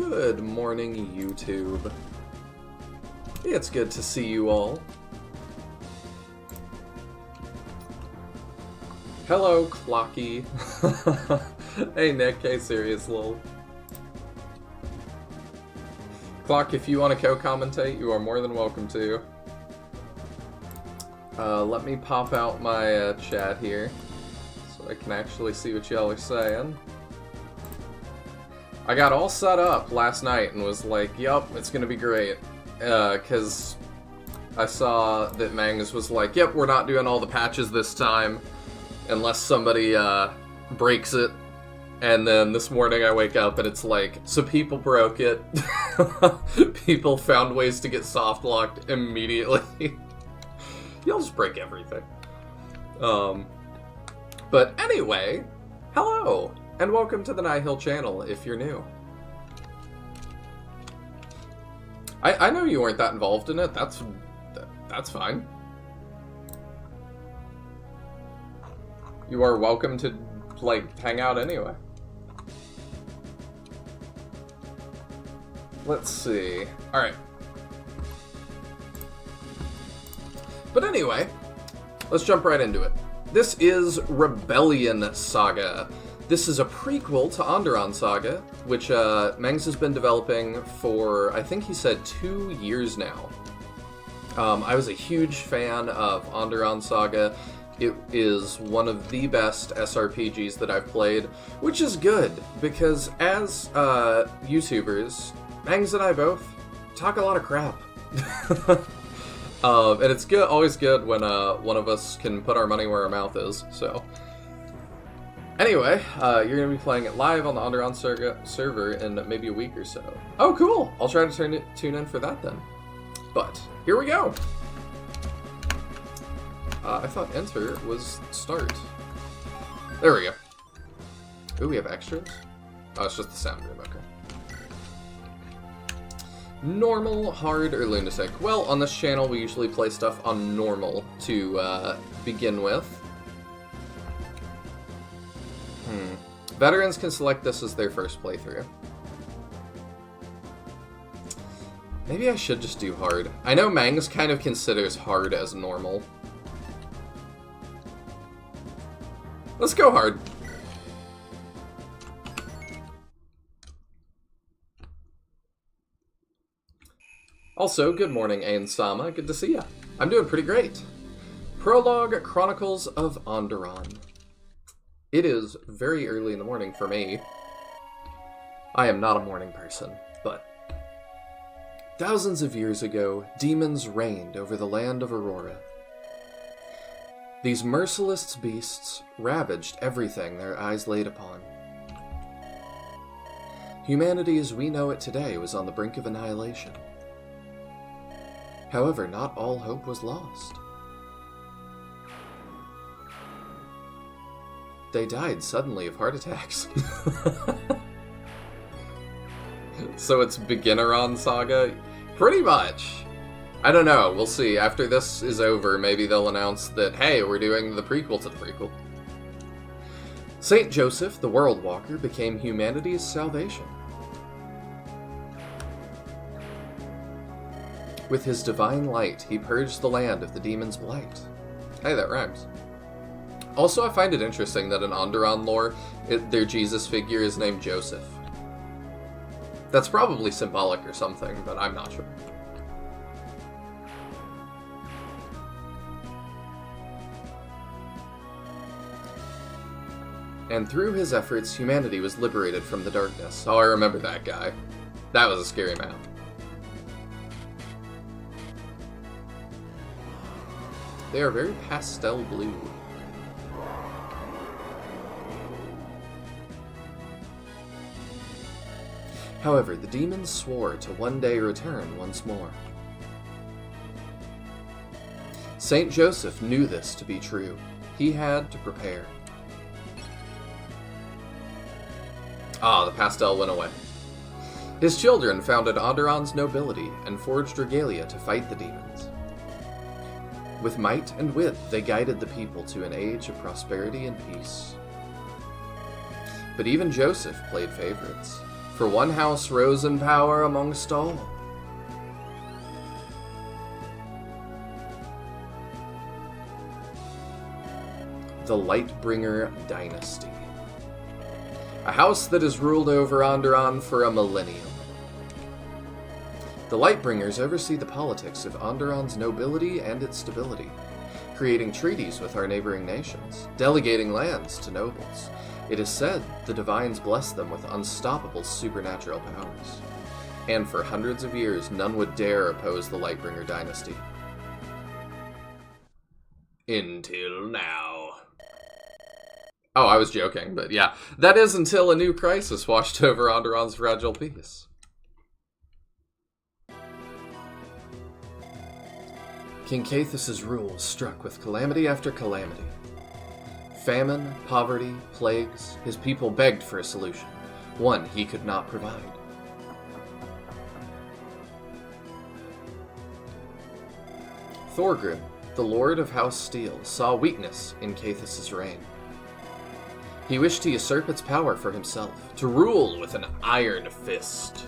Good morning, YouTube. It's good to see you all. Hello, Clocky. Hey, Nick. Hey, Serious Lol. Clock, if you want to co-commentate, you are more than welcome to. Let me pop out my chat here so I can actually see what y'all are saying. I got all set up last night and was like, yup, it's gonna be great. Because I saw that Mangs was like, yep, we're not doing all the patches this time unless somebody breaks it. And then this morning I wake up and it's like, so people broke it. People found ways to get soft locked immediately. You'll just break everything. But anyway, hello, and welcome to the Nihil channel if you're new. I know you weren't that involved in it, that's fine. You are welcome to, like, hang out anyway. Let's see. Alright. But anyway, let's jump right into it. This is Rebellion Saga. This is a prequel to Andaron Saga, which Mangs has been developing for, I think he said, 2 years now. I was a huge fan of Andaron Saga. It is one of the best SRPGs that I've played, which is good, because as YouTubers, Mangs and I both talk a lot of crap. And it's good, always good when one of us can put our money where our mouth is, so. Anyway, you're going to be playing it live on the Andaron server in maybe a week or so. Oh, cool! I'll try to tune in for that then. But, here we go! I thought enter was start. There we go. Ooh, we have extras? Oh, it's just the sound room, okay. Normal, hard, or lunatic? Well, on this channel we usually play stuff on normal to begin with. Veterans can select this as their first playthrough. Maybe I should just do hard. I know Mangs kind of considers hard as normal. Let's go hard. Also, good morning, Ain Sama. Good to see ya. I'm doing pretty great. Prologue Chronicles of Andaron. It is very early in the morning for me. I am not a morning person, but... Thousands of years ago, demons reigned over the land of Aurora. These merciless beasts ravaged everything their eyes laid upon. Humanity as we know it today was on the brink of annihilation. However, not all hope was lost. They died suddenly of heart attacks. So it's Beginneron Saga? Pretty much. I don't know, we'll see. After this is over, maybe they'll announce that, hey, we're doing the prequel to the prequel. Saint Joseph, the World Walker, became humanity's salvation. With his divine light, he purged the land of the demon's blight. Hey, that rhymes. Also, I find it interesting that in Andaron lore, their Jesus figure is named Joseph. That's probably symbolic or something, but I'm not sure. And through his efforts, humanity was liberated from the darkness. Oh, I remember that guy. That was a scary map. They are very pastel blue. However, the demons swore to one day return once more. Saint Joseph knew this to be true. He had to prepare. Ah, the pastel went away. His children founded Andaron's nobility and forged regalia to fight the demons. With might and wit, they guided the people to an age of prosperity and peace. But even Joseph played favorites. For one house rose in power amongst all. The Lightbringer Dynasty. A house that has ruled over Andaron for a millennium. The Lightbringers oversee the politics of Andaron's nobility and its stability, creating treaties with our neighboring nations, delegating lands to nobles. It is said the Divines bless them with unstoppable supernatural powers. And for hundreds of years, none would dare oppose the Lightbringer dynasty. Until now. Oh, I was joking, but yeah. That is until a new crisis washed over Andaron's fragile peace. King Caithus' rule struck with calamity after calamity. Famine, poverty, plagues, his people begged for a solution, one he could not provide. Thorgrim, the Lord of House Steel, saw weakness in Caithus' reign. He wished to usurp its power for himself, to rule with an iron fist.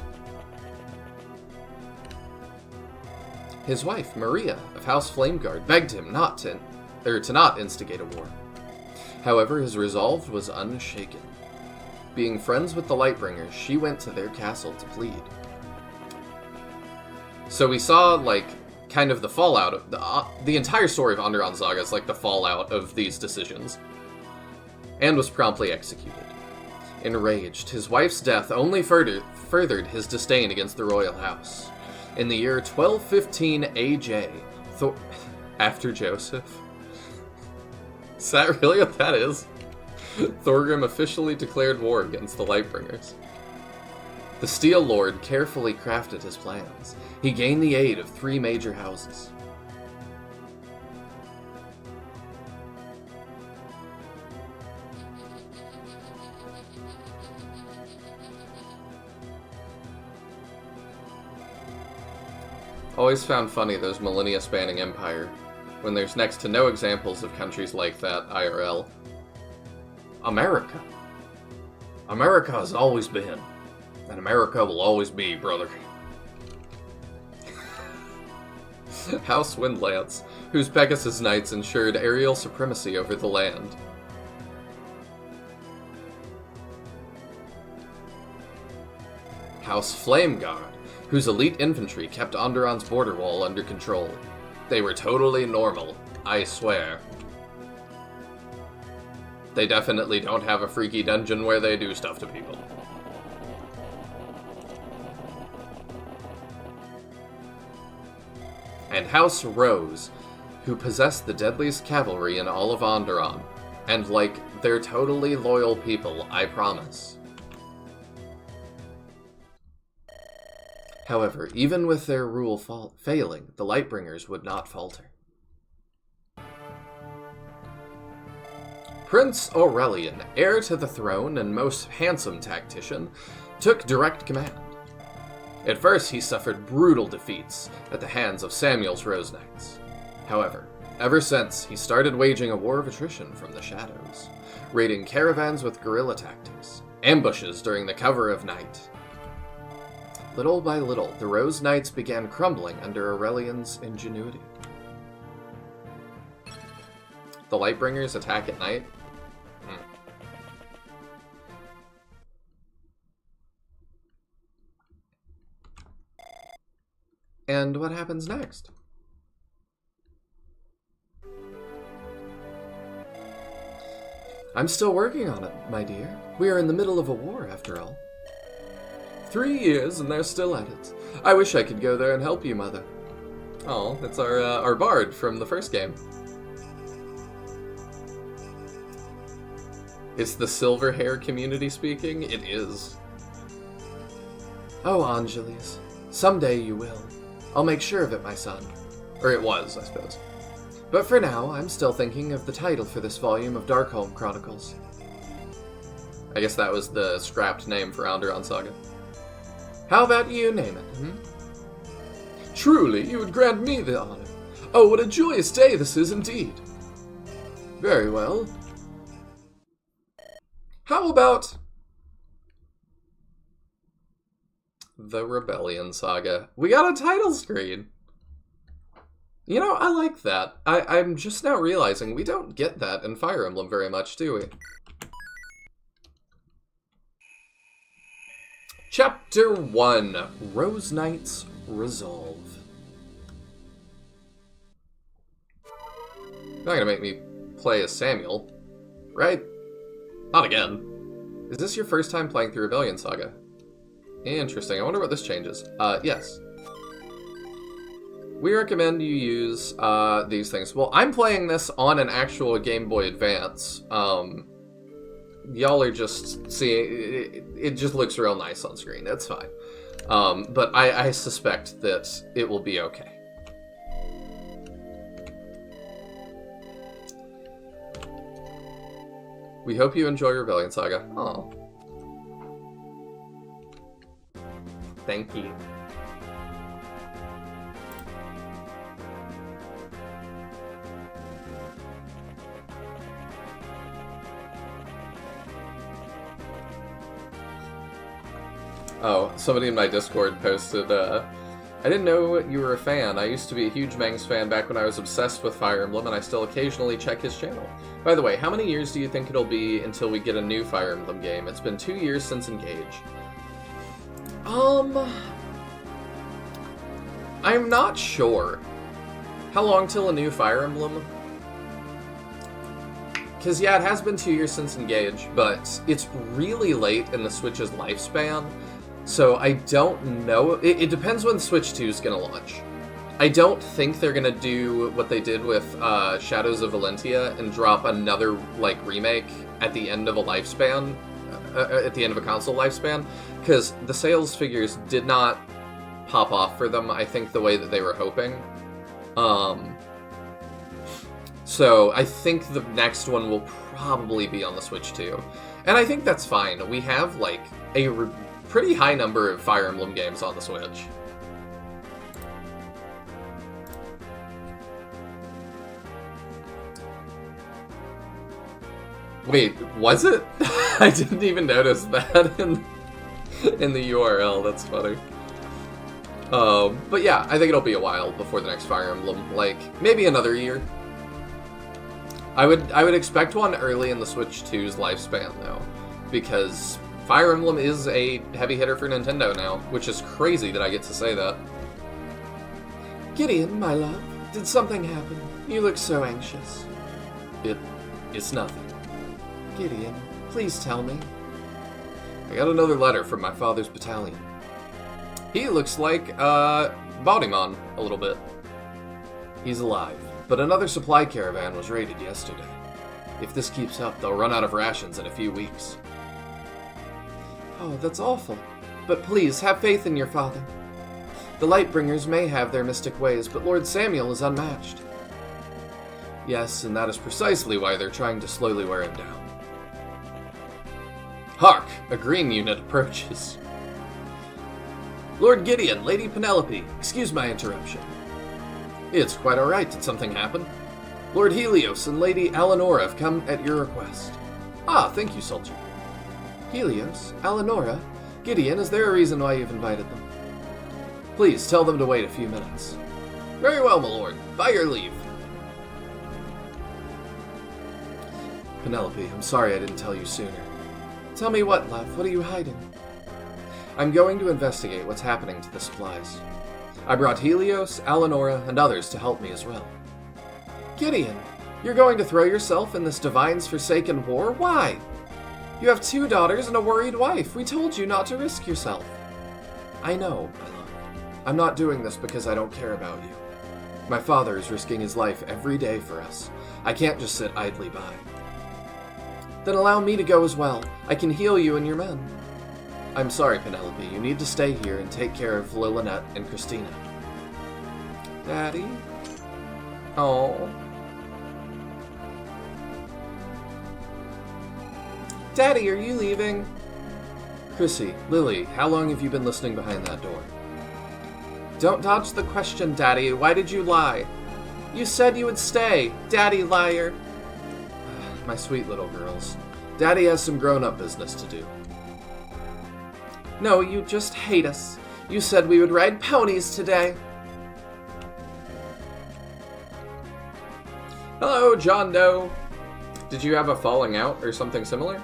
His wife, Maria, of House Flameguard, begged him to not instigate a war. However, his resolve was unshaken. Being friends with the Lightbringers, she went to their castle to plead. So we saw, like, kind of the fallout of the entire story of Andaron Saga is like the fallout of these decisions, and was promptly executed. Enraged, his wife's death only furthered his disdain against the royal house. In the year 1215 AJ, after Joseph. Is that really what that is? Thorgrim officially declared war against the Lightbringers. The Steel Lord carefully crafted his plans. He gained the aid of 3 major houses. Always found funny those millennia-spanning empire, when there's next to no examples of countries like that IRL. America. America has always been, and America will always be, brother. House Windlance, whose Pegasus Knights ensured aerial supremacy over the land. House Flameguard, whose elite infantry kept Andaron's border wall under control. They were totally normal, I swear. They definitely don't have a freaky dungeon where they do stuff to people. And House Rose, who possessed the deadliest cavalry in all of Andaron. And, like, they're totally loyal people, I promise. However, even with their rule failing, the Lightbringers would not falter. Prince Aurelian, heir to the throne and most handsome tactician, took direct command. At first, he suffered brutal defeats at the hands of Samuel's Rose Knights. However, ever since, he started waging a war of attrition from the shadows, raiding caravans with guerrilla tactics, ambushes during the cover of night. Little by little, the Rose Knights began crumbling under Aurelian's ingenuity. The Lightbringers attack at night? And what happens next? I'm still working on it, my dear. We are in the middle of a war, after all. 3 years, and they're still at it. I wish I could go there and help you, Mother. Oh, that's our bard from the first game. It's the silver hair community speaking? It is. Oh, Angeles. Someday you will. I'll make sure of it, my son. Or it was, I suppose. But for now, I'm still thinking of the title for this volume of Darkholm Chronicles. I guess that was the scrapped name for Andaron Saga. How about you name it, Truly, you would grant me the honor. Oh, what a joyous day this is indeed. Very well. How about The Rebellion Saga. We got a title screen. You know, I like that. I'm just now realizing we don't get that in Fire Emblem very much, do we? Chapter 1, Rose Knight's Resolve. You're not gonna make me play as Samuel, right? Not again. Is this your first time playing through Rebellion Saga? Interesting. I wonder what this changes. Yes. We recommend you use these things. Well, I'm playing this on an actual Game Boy Advance. Y'all are just seeing... It just looks real nice on screen. That's fine. But I suspect that it will be okay. We hope you enjoy Rebellion Saga. Oh. Thank you. Oh, somebody in my Discord posted, I didn't know you were a fan. I used to be a huge Mangs fan back when I was obsessed with Fire Emblem, and I still occasionally check his channel. By the way, how many years do you think it'll be until we get a new Fire Emblem game? It's been 2 years since Engage. I'm not sure. How long till a new Fire Emblem? Because, yeah, it has been 2 years since Engage, but it's really late in the Switch's lifespan, so I don't know. It depends when Switch 2 is going to launch. I don't think they're going to do what they did with Shadows of Valentia and drop another, like, remake at the end of a lifespan, at the end of a console lifespan, because the sales figures did not pop off for them, I think, the way that they were hoping. So I think the next one will probably be on the Switch too. And I think that's fine. We have, like, a pretty high number of Fire Emblem games on the Switch. Wait, was it? I didn't even notice that in the URL. That's funny. But yeah, I think it'll be a while before the next Fire Emblem. Like, maybe another year. I would expect one early in the Switch 2's lifespan, though, because Fire Emblem is a heavy hitter for Nintendo now, which is crazy that I get to say that. Gideon, my love, did something happen? You look so anxious. It's nothing. Gideon, please tell me. I got another letter from my father's battalion. He looks like, Bodimon, a little bit. He's alive. But another supply caravan was raided yesterday. If this keeps up, they'll run out of rations in a few weeks. Oh, that's awful. But please, have faith in your father. The Lightbringers may have their mystic ways, but Lord Samuel is unmatched. Yes, and that is precisely why they're trying to slowly wear him down. Hark! A green unit approaches. Lord Gideon, Lady Penelope, excuse my interruption. It's quite all right. Did something happen? Lord Helios and Lady Eleonora have come at your request. Ah, thank you, soldier. Helios? Eleonora? Gideon, is there a reason why you've invited them? Please, tell them to wait a few minutes. Very well, my lord. By your leave. Penelope, I'm sorry I didn't tell you sooner. Tell me what, love? What are you hiding? I'm going to investigate what's happening to the supplies. I brought Helios, Eleonora, and others to help me as well. Gideon, you're going to throw yourself in this Divine's Forsaken war? Why? You have 2 daughters and a worried wife. We told you not to risk yourself. I know, my love. I'm not doing this because I don't care about you. My father is risking his life every day for us. I can't just sit idly by. Then allow me to go as well. I can heal you and your men. I'm sorry, Penelope. You need to stay here and take care of Lillinette and Christina. Daddy? Oh. Daddy, are you leaving? Chrissy, Lily, how long have you been listening behind that door? Don't dodge the question, Daddy. Why did you lie? You said you would stay. Daddy, liar. My sweet little girls. Daddy has some grown-up business to do. No, you just hate us. You said we would ride ponies today. Hello, John Doe. Did you have a falling out or something similar?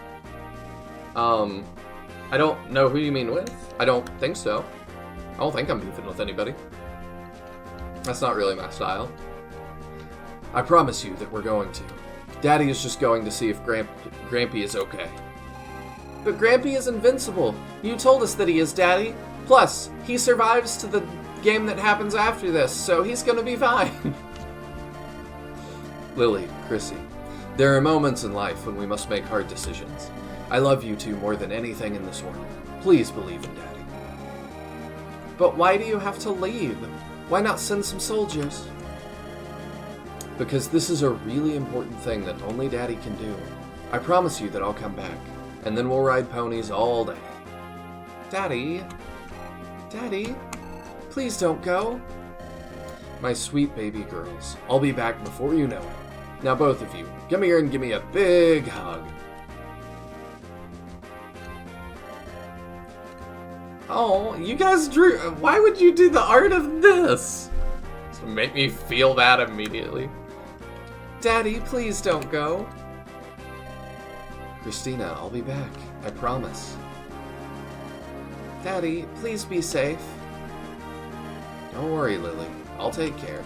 I don't know who you mean with. I don't think so. I don't think I'm beefing with anybody. That's not really my style. I promise you that we're going to. Daddy is just going to see if Grampy is okay. But Grampy is invincible. You told us that he is, Daddy. Plus, he survives to the game that happens after this, so he's gonna be fine. Lily, Chrissy, there are moments in life when we must make hard decisions. I love you two more than anything in this world. Please believe in Daddy. But why do you have to leave? Why not send some soldiers? Because this is a really important thing that only Daddy can do. I promise you that I'll come back, and then we'll ride ponies all day. Daddy? Daddy? Please don't go. My sweet baby girls, I'll be back before you know it. Now both of you, come here and give me a big hug. Oh, you guys drew... Why would you do the art of this? To make me feel that immediately. Daddy, please don't go. Christina, I'll be back. I promise. Daddy, please be safe. Don't worry, Lily. I'll take care.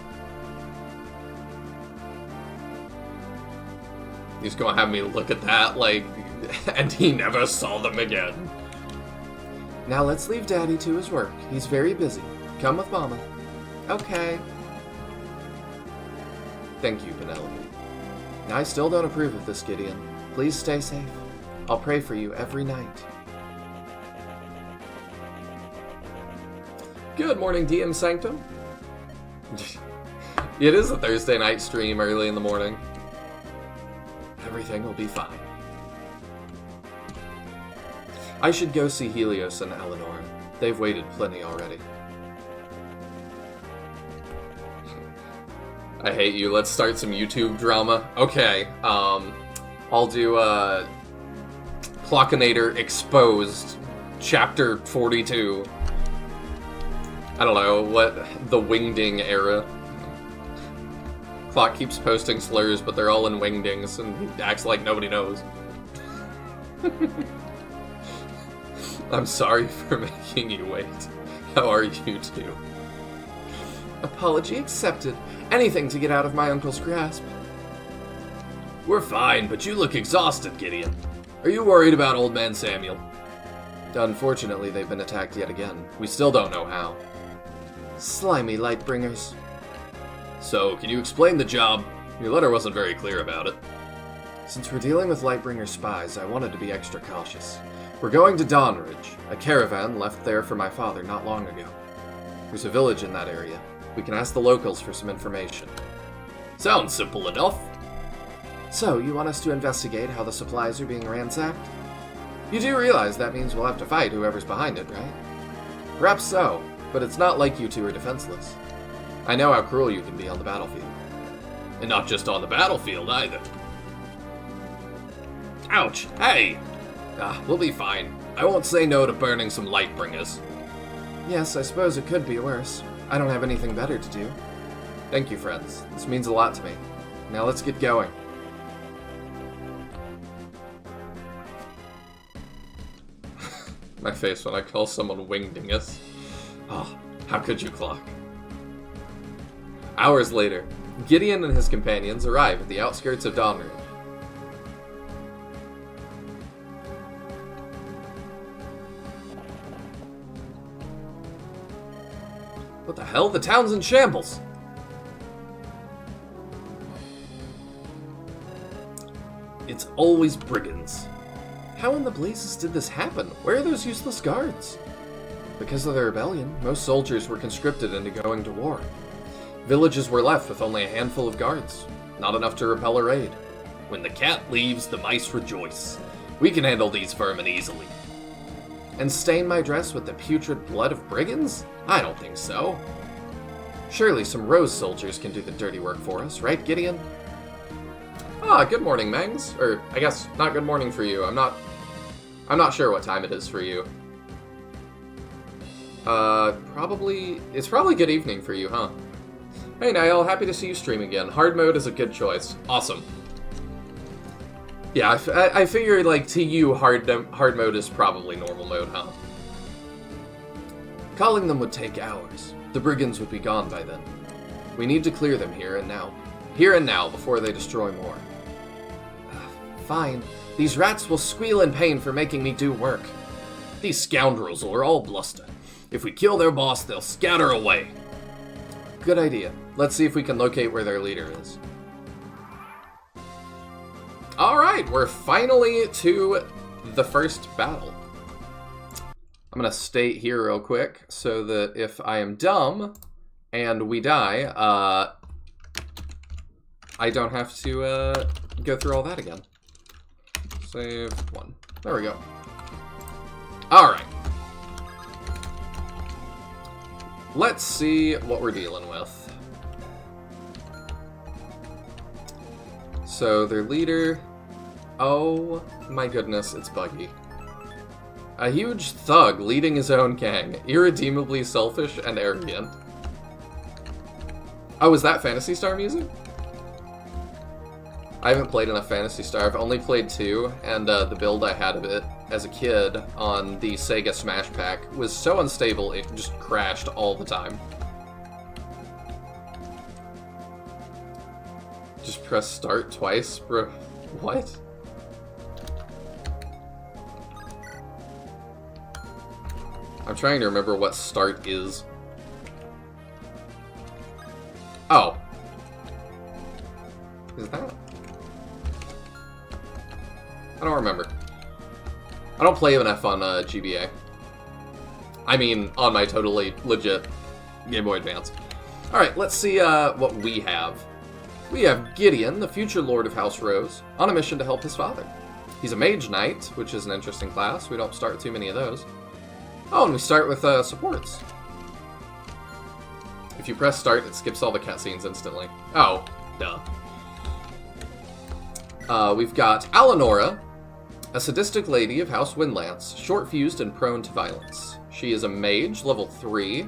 He's gonna have me look at that, like, and he never saw them again. Now let's leave Daddy to his work. He's very busy. Come with Mama. Okay. Thank you, Penelope. I still don't approve of this, Gideon. Please stay safe. I'll pray for you every night. Good morning, DM Sanctum. It is a Thursday night stream early in the morning. Everything will be fine. I should go see Helios and Eleanor. They've waited plenty already. I hate you. Let's start some YouTube drama. Okay, I'll do, Clockinator Exposed, Chapter 42. I don't know, what, the Wingding era. Clock keeps posting slurs, but they're all in Wingdings, and he acts like nobody knows. I'm sorry for making you wait. How are you two? Apology accepted. Anything to get out of my uncle's grasp. We're fine, but you look exhausted, Gideon. Are you worried about old man Samuel? Unfortunately, they've been attacked yet again. We still don't know how. Slimy Lightbringers. So, can you explain the job? Your letter wasn't very clear about it. Since we're dealing with Lightbringer spies, I wanted to be extra cautious. We're going to Dawnridge, a caravan left there for my father not long ago. There's a village in that area. We can ask the locals for some information. Sounds simple enough. So, you want us to investigate how the supplies are being ransacked? You do realize that means we'll have to fight whoever's behind it, right? Perhaps so, but it's not like you two are defenseless. I know how cruel you can be on the battlefield. And not just on the battlefield, either. Ouch! Hey! We'll be fine. I won't say no to burning some Lightbringers. Yes, I suppose it could be worse. I don't have anything better to do. Thank you, friends. This means a lot to me. Now let's get going. My face when I call someone Wingdingus. Oh, how could you, Clock? Hours later, Gideon and his companions arrive at the outskirts of Dawnridge. What the hell? The town's in shambles! It's always brigands. How in the blazes did this happen? Where are those useless guards? Because of the rebellion, most soldiers were conscripted into going to war. Villages were left with only a handful of guards, not enough to repel a raid. When the cat leaves, the mice rejoice. We can handle these vermin easily. And stain my dress with the putrid blood of brigands? I don't think so. Surely some rose soldiers can do the dirty work for us, right, Gideon? Ah, good morning, Mangs. Or, I guess, not good morning for you. I'm not sure what time it is for you. It's probably good evening for you, huh? Hey, Niall, happy to see you stream again. Hard mode is a good choice. Awesome. Yeah, I figured, like, to you, hard mode is probably normal mode, huh? Calling them would take hours. The brigands would be gone by then. We need to clear them here and now. Here and now, before they destroy more. Fine. These rats will squeal in pain for making me do work. These scoundrels are all bluster. If we kill their boss, they'll scatter away. Good idea. Let's see if we can locate where their leader is. Alright, we're finally to the first battle. I'm gonna state here real quick, so that if I am dumb and we die, I don't have to go through all that again. Save 1. There we go. Alright. Let's see what we're dealing with. So, their leader... Oh my goodness, it's Buggy. A huge thug leading his own gang, irredeemably selfish and arrogant. Oh, is that Phantasy Star music? I haven't played enough Phantasy Star. I've only played 2, and the build I had of it as a kid on the Sega Smash Pack was so unstable it just crashed all the time. Just press start twice, bro. What? I'm trying to remember what start is. Oh. Is that? I don't remember. I don't play enough on GBA. I mean, on my totally legit Game Boy Advance. Alright, let's see what we have. We have Gideon, the future Lord of House Rose, on a mission to help his father. He's a Mage Knight, which is an interesting class. We don't start too many of those. Oh, and we start with supports. If you press start, it skips all the cutscenes instantly. Oh, duh. We've got Alanora, a sadistic lady of House Windlance, short-fused and prone to violence. She is a mage, level 3.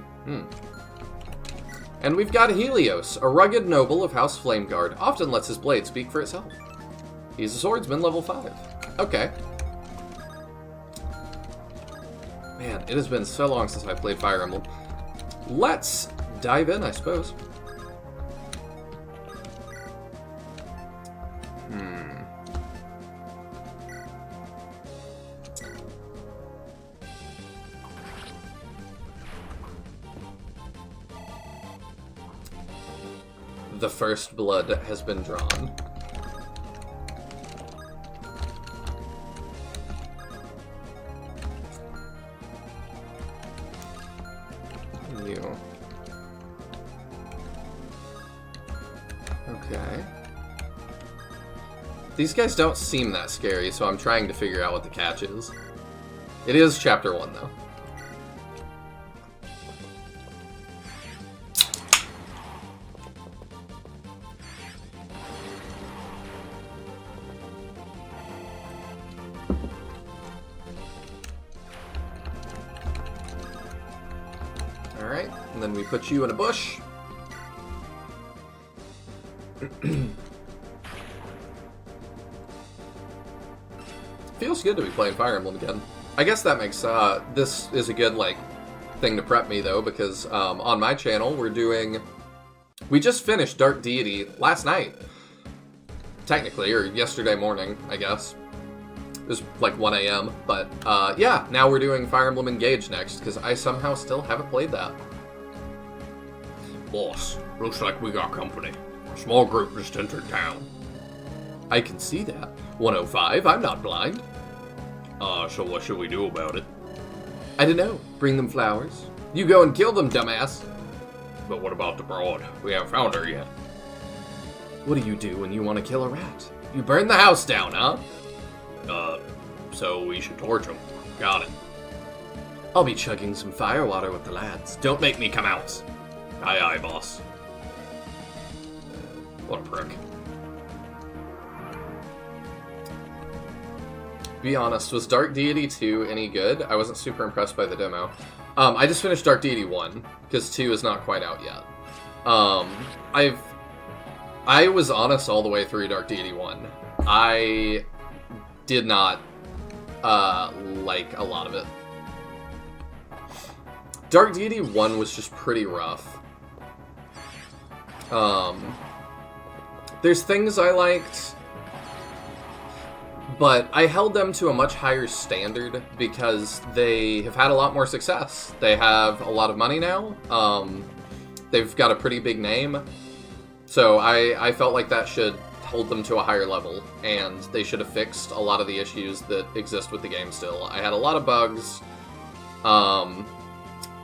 And we've got Helios, a rugged noble of House Flameguard, often lets his blade speak for itself. He's a swordsman, level 5. Okay. Man, it has been so long since I played Fire Emblem. Let's dive in, I suppose. The first blood has been drawn. You. Okay. These guys don't seem that scary, so I'm trying to figure out what the catch is. It is Chapter 1, though. Alright, and then we put you in a bush. Feels good to be playing Fire Emblem again. I guess that makes, this is a good, like, thing to prep me, though, because, on my channel, we just finished Dark Deity last night. Technically, or yesterday morning, I guess. It was like 1 a.m., but, yeah, now we're doing Fire Emblem Engage next, because I somehow still haven't played that. Boss, looks like we got company. A small group just entered town. I can see that. 105, I'm not blind. So what should we do about it? I don't know. Bring them flowers. You go and kill them, dumbass. But what about the broad? We haven't found her yet. What do you do when you want to kill a rat? You burn the house down, huh? So we should torch them. Got it. I'll be chugging some firewater with the lads. Don't make me come out. Aye, aye, boss. What a prick. Be honest, was Dark Deity 2 any good? I wasn't super impressed by the demo. I just finished Dark Deity 1, because 2 is not quite out yet. I was honest all the way through Dark Deity 1. I did not like a lot of it. Dark Deity 1 was just pretty rough. There's things I liked, but I held them to a much higher standard because they have had a lot more success. They have a lot of money now. They've got a pretty big name. So I felt like that should hold them to a higher level, and they should have fixed a lot of the issues that exist with the game still. I had a lot of bugs.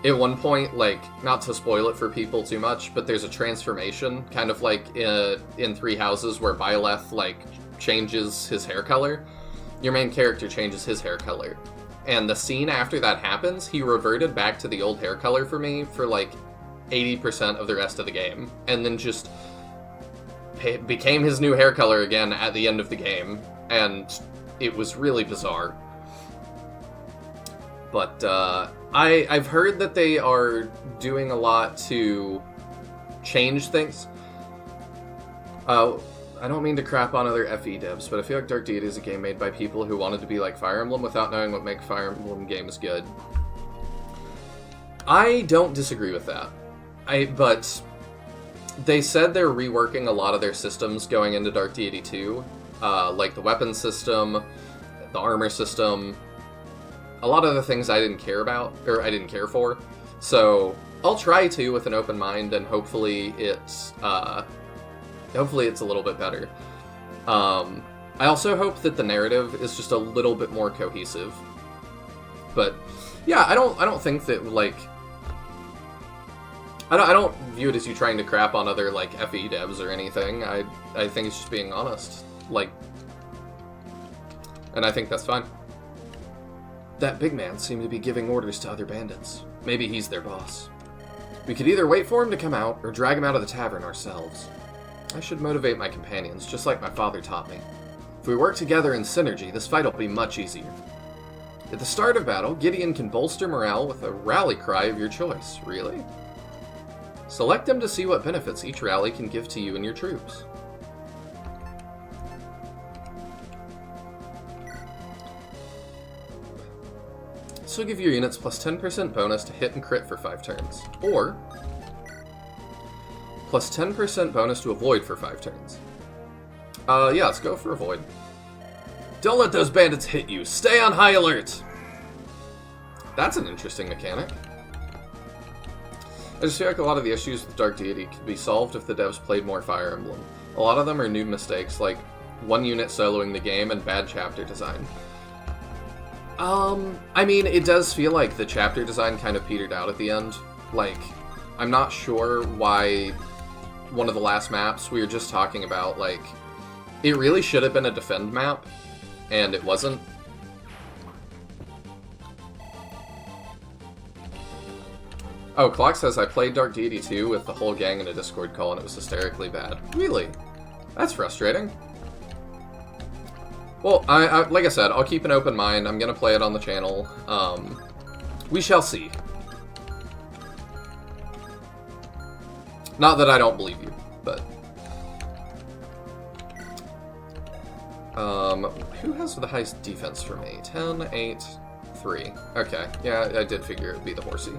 At one point, like, not to spoil it for people too much, but there's a transformation, kind of like in Three Houses, where Byleth, like, changes his hair color. Your main character changes his hair color. And the scene after that happens, he reverted back to the old hair color for me for, like, 80% of the rest of the game. And then just became his new hair color again at the end of the game. And it was really bizarre. But, I've heard that they are doing a lot to change things. I don't mean to crap on other FE devs, but I feel like Dark Deity is a game made by people who wanted to be like Fire Emblem without knowing what makes Fire Emblem games good. I don't disagree with that. But they said they're reworking a lot of their systems going into Dark Deity 2, like the weapon system, the armor system. A lot of the things I didn't care about, or I didn't care for. So I'll try to with an open mind, and hopefully it's a little bit better. I also hope that the narrative is just a little bit more cohesive. But yeah, I don't think that, like, I don't view it as you trying to crap on other, like, FE devs or anything. I think it's just being honest. Like, and I think that's fine. That big man seemed to be giving orders to other bandits. Maybe he's their boss. We could either wait for him to come out, or drag him out of the tavern ourselves. I should motivate my companions, just like my father taught me. If we work together in synergy, this fight will be much easier. At the start of battle, Gideon can bolster morale with a rally cry of your choice. Really? Select them to see what benefits each rally can give to you and your troops. This will give your units plus 10% bonus to hit and crit for 5 turns, or plus 10% bonus to avoid for 5 turns. Yeah, let's go for avoid. Don't let those bandits hit you. Stay on high alert. That's an interesting mechanic. I just feel like a lot of the issues with Dark Deity could be solved if the devs played more Fire Emblem. A lot of them are new mistakes, like one unit soloing the game and bad chapter design. I mean, it does feel like the chapter design kind of petered out at the end. Like, I'm not sure why one of the last maps we were just talking about, like, it really should have been a defend map, and it wasn't. Oh, Clock says, I played Dark Deity 2 with the whole gang in a Discord call, and it was hysterically bad. Really? That's frustrating. Well, like I said, I'll keep an open mind. I'm gonna play it on the channel. We shall see. Not that I don't believe you, but... who has the highest defense for me? 10, 8, 3. Okay, yeah, I did figure it would be the horsey.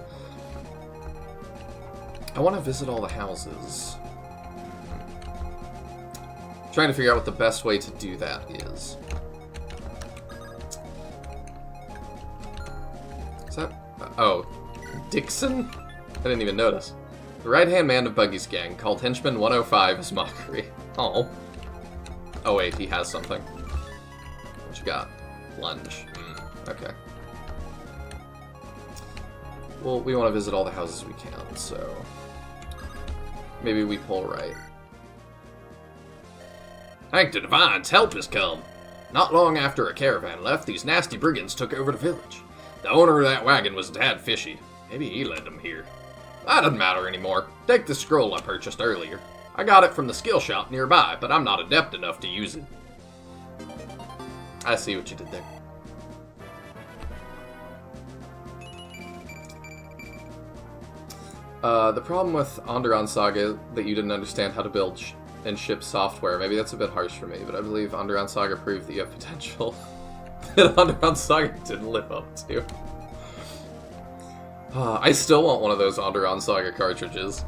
I want to visit all the houses. Trying to figure out what the best way to do that is. Is that... oh. Dixon? I didn't even notice. The right-hand man of Buggy's gang, called Henchman 105, is mockery. Oh. Oh wait, he has something. What you got? Lunge. Okay. Well, we want to visit all the houses we can, so... maybe we pull right. Thank the Divine's help has come. Not long after a caravan left, these nasty brigands took over the village. The owner of that wagon was a tad fishy. Maybe he led them here. That doesn't matter anymore. Take the scroll I purchased earlier. I got it from the skill shop nearby, but I'm not adept enough to use it. I see what you did there. The problem with Andaron Saga that you didn't understand how to build and ship software. Maybe that's a bit harsh for me, but I believe Andaron Saga proved that you have potential that Andaron Saga didn't live up to. I still want one of those Andaron Saga cartridges.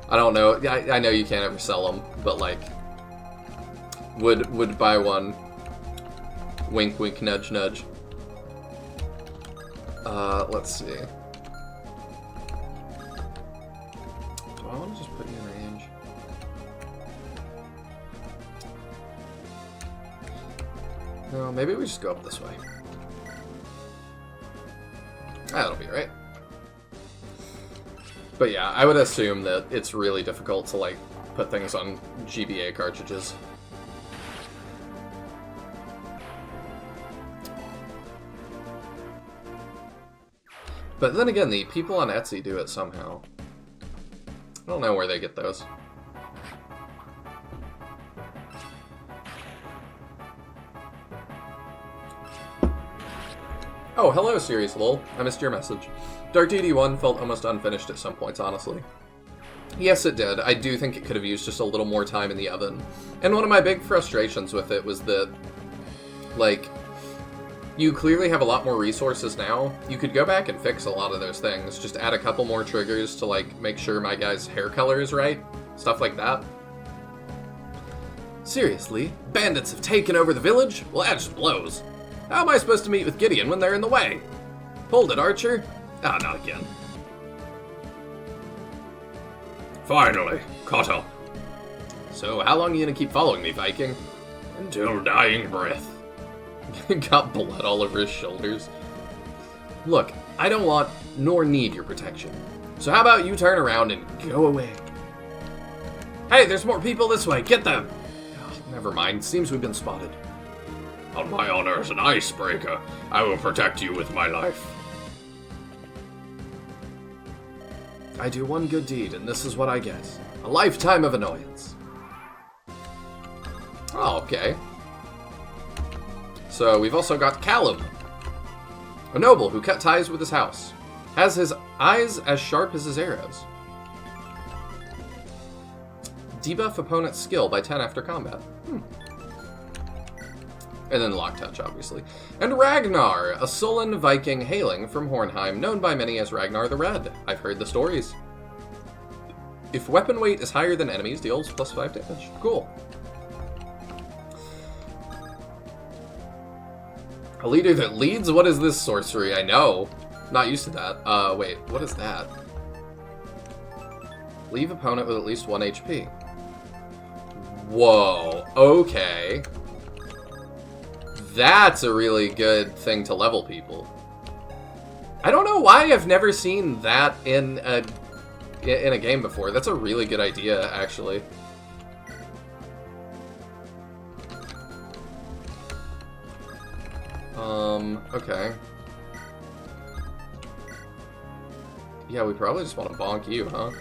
I don't know. I know you can't ever sell them, but like, would buy one. Wink, wink, nudge, nudge. Let's see. Do I want to just put you in range? No, maybe we just go up this way. That'll be right. But yeah, I would assume that it's really difficult to, like, put things on GBA cartridges. But then again, the people on Etsy do it somehow. I don't know where they get those. Oh, hello, Serious Lol. I missed your message. Dark Deity 1 felt almost unfinished at some points, honestly. Yes, it did. I do think it could have used just a little more time in the oven. And one of my big frustrations with it was that, like, you clearly have a lot more resources now. You could go back and fix a lot of those things. Just add a couple more triggers to, like, make sure my guy's hair color is right. Stuff like that. Seriously? Bandits have taken over the village? Well, that just blows. How am I supposed to meet with Gideon when they're in the way? Hold it, Archer. Ah, not again. Finally, caught up. So, how long are you gonna keep following me, Viking? Until dying breath. Got blood all over his shoulders. Look, I don't want nor need your protection. So how about you turn around and go away? Hey, there's more people this way. Get them! Oh, never mind. Seems we've been spotted. On my honor as an icebreaker, I will protect you with my life. I do one good deed, and this is what I get. A lifetime of annoyance. Oh, okay. So we've also got Callum, a noble who cut ties with his house. Has his eyes as sharp as his arrows. Debuff opponent's skill by 10 after combat. And then Lock Touch, obviously. And Ragnar, a sullen Viking hailing from Hornheim, known by many as Ragnar the Red. I've heard the stories. If weapon weight is higher than enemies, deals +5 damage. Cool. A leader that leads? What is this sorcery? I know. Not used to that. Wait, what is that? Leave opponent with at least 1 HP. Whoa, okay. That's a really good thing to level people. I don't know why I've never seen that in a game before. That's a really good idea, actually. Okay. Yeah, we probably just want to bonk you, huh?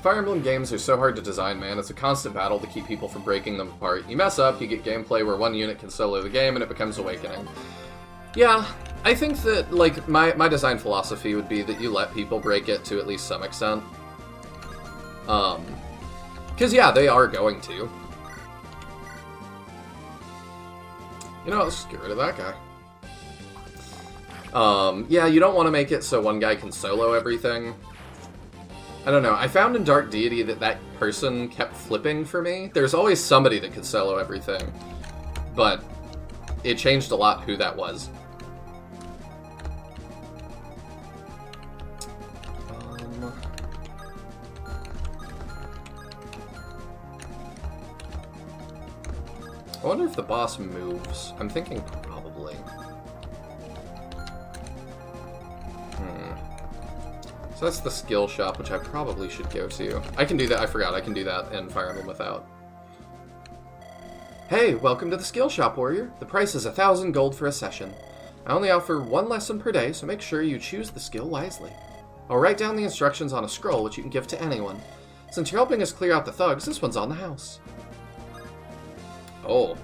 Fire Emblem games are so hard to design, man. It's a constant battle to keep people from breaking them apart. You mess up, you get gameplay where one unit can solo the game, and it becomes Awakening. Yeah, I think that, like, my design philosophy would be that you let people break it to at least some extent. Because, yeah, they are going to. You know, let's just get rid of that guy. Yeah, you don't want to make it so one guy can solo everything. I don't know. I found in Dark Deity that person kept flipping for me. There's always somebody that could solo everything. But it changed a lot who that was. I wonder if the boss moves. I'm thinking probably. So that's the skill shop, which I probably should go to. I can do that. I forgot I can do that in Fire Emblem Without. Hey, welcome to the skill shop, warrior. The price is 1,000 gold for a session. I only offer 1 lesson per day, so make sure you choose the skill wisely. I'll write down the instructions on a scroll, which you can give to anyone. Since you're helping us clear out the thugs, this one's on the house. Oh.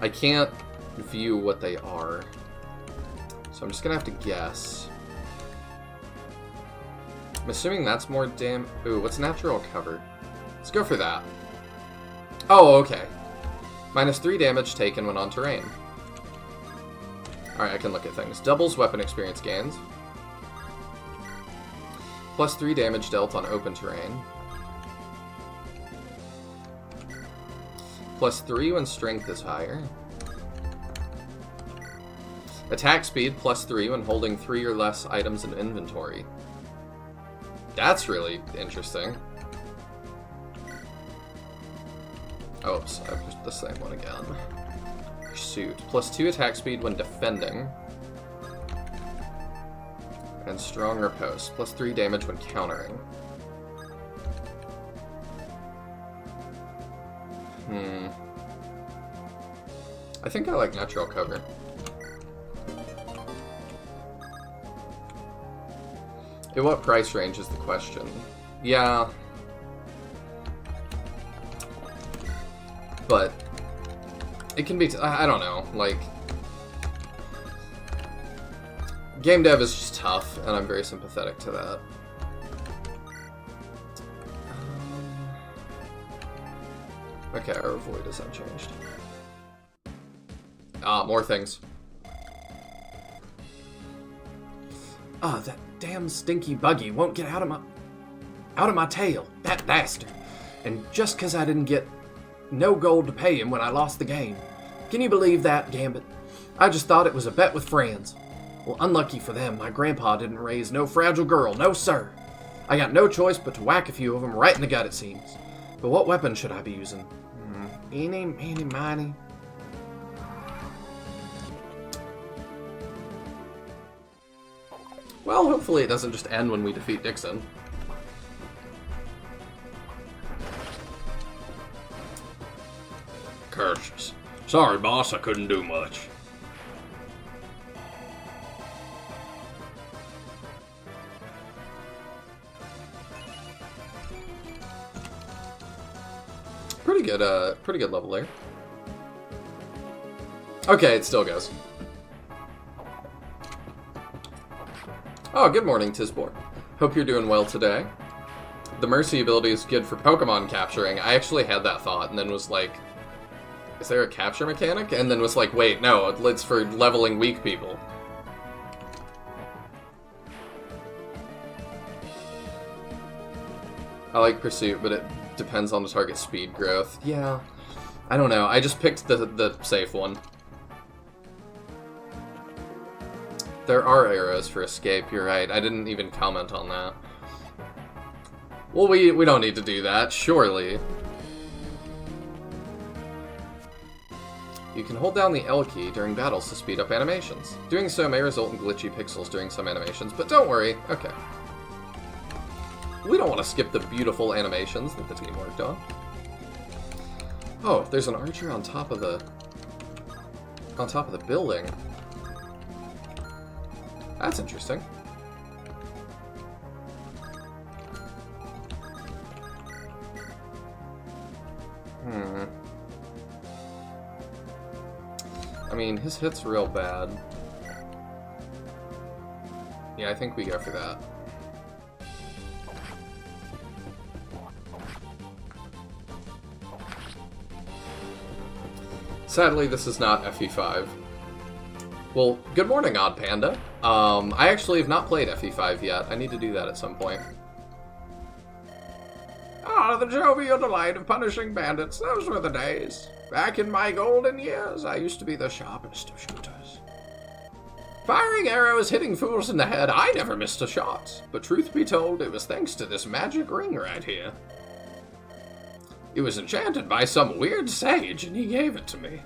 I can't view what they are. So I'm just gonna have to guess. I'm assuming that's more Ooh, what's natural cover? Let's go for that. Oh, okay. -3 damage taken when on terrain. Alright, I can look at things. Doubles weapon experience gains. +3 damage dealt on open terrain. +3 when strength is higher. Attack speed +3 when holding 3 or less items in inventory. That's really interesting. Oops, I pushed the same one again. Pursuit. +2 attack speed when defending. And strong riposte. +3 damage when countering. I think I like natural cover. At what price range is the question? Yeah. But it can be, I don't know, like, game dev is just tough, and I'm very sympathetic to that. Okay, our void is unchanged. Ah, more things. Ah, that damn stinky buggy won't get out of my tail. That bastard. And just 'cause I didn't get no gold to pay him when I lost the game. Can you believe that, Gambit? I just thought it was a bet with friends. Well, unlucky for them, my grandpa didn't raise no fragile girl, no sir. I got no choice but to whack a few of them right in the gut, it seems. But what weapon should I be using? Eeny, meeny, miny. Well, hopefully it doesn't just end when we defeat Dixon. Curses. Sorry, boss, I couldn't do much. Pretty good level there. Okay, it still goes. Oh, good morning, Tisbor. Hope you're doing well today. The Mercy ability is good for Pokemon capturing. I actually had that thought and then was like, is there a capture mechanic? And then was like, wait, no, it's for leveling weak people. I like Pursuit, but it depends on the target speed growth. Yeah, I don't know. I just picked the safe one. There are arrows for escape, you're right. I didn't even comment on that. Well, we don't need to do that, surely. You can hold down the L key during battles to speed up animations. Doing so may result in glitchy pixels during some animations, but don't worry. Okay. We don't want to skip the beautiful animations that the team worked on. Oh, there's an archer on top of the building. That's interesting. I mean, his hit's real bad. Yeah, I think we go for that. Sadly, this is not FE5. Well, good morning, Odd Panda. I actually have not played FE5 yet. I need to do that at some point. Ah, the jovial delight of punishing bandits. Those were the days. Back in my golden years, I used to be the sharpest of shooters. Firing arrows, hitting fools in the head, I never missed a shot. But truth be told, it was thanks to this magic ring right here. It was enchanted by some weird sage, and he gave it to me.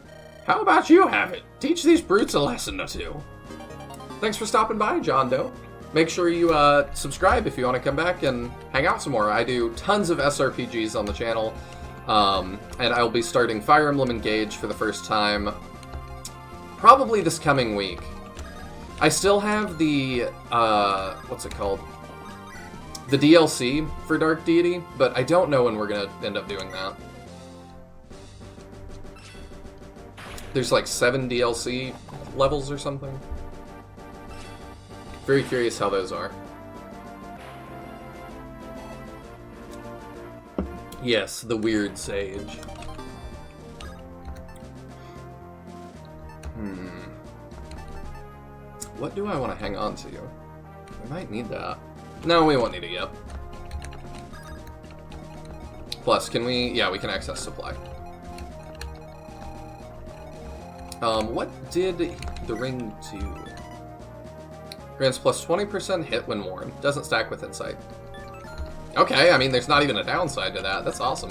How about you have it? Teach these brutes a lesson or two. Thanks for stopping by, John Doe. Make sure you subscribe if you want to come back and hang out some more. I do tons of SRPGs on the channel, and I'll be starting Fire Emblem Engage for the first time probably this coming week. I still have the, what's it called? The DLC for Dark Deity, but I don't know when we're going to end up doing that. There's like 7 DLC levels or something. Very curious how those are. Yes, the weird sage. What do I want to hang on to? We might need that. No, we won't need it yet. Plus, can we... Yeah, we can access supply. What did the ring do? Grants plus 20% hit when worn. Doesn't stack with insight. Okay, I mean, there's not even a downside to that. That's awesome.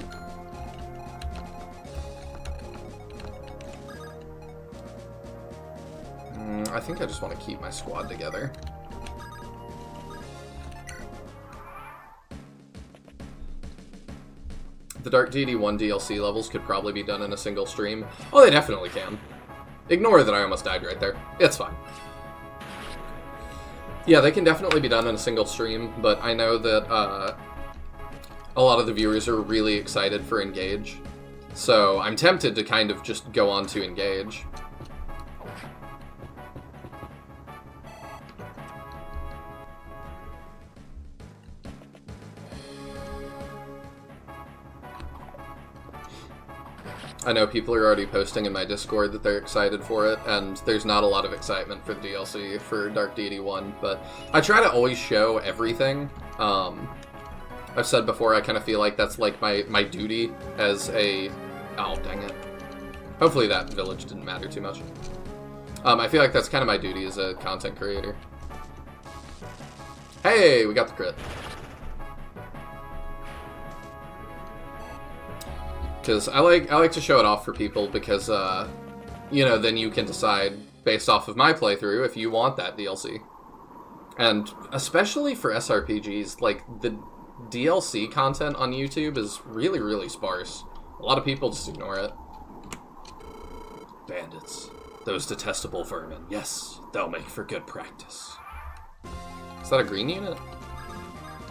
I think I just want to keep my squad together. The Dark Deity 1 DLC levels could probably be done in a single stream. Oh, they definitely can. Ignore that I almost died right there. It's fine. Yeah, they can definitely be done in a single stream, but I know that a lot of the viewers are really excited for Engage. So I'm tempted to kind of just go on to Engage. I know people are already posting in my Discord that they're excited for it, and there's not a lot of excitement for the DLC for Dark Deity 1, but I try to always show everything. I've said before, I kind of feel like that's like my duty as a... Oh, dang it. Hopefully that village didn't matter too much. I feel like that's kind of my duty as a content creator. Hey, we got the crit. Because I like to show it off for people because, you know, then you can decide based off of my playthrough if you want that DLC. And especially for SRPGs, like, the DLC content on YouTube is really, really sparse. A lot of people just ignore it. Bandits. Those detestable vermin. Yes, they'll make for good practice. Is that a green unit?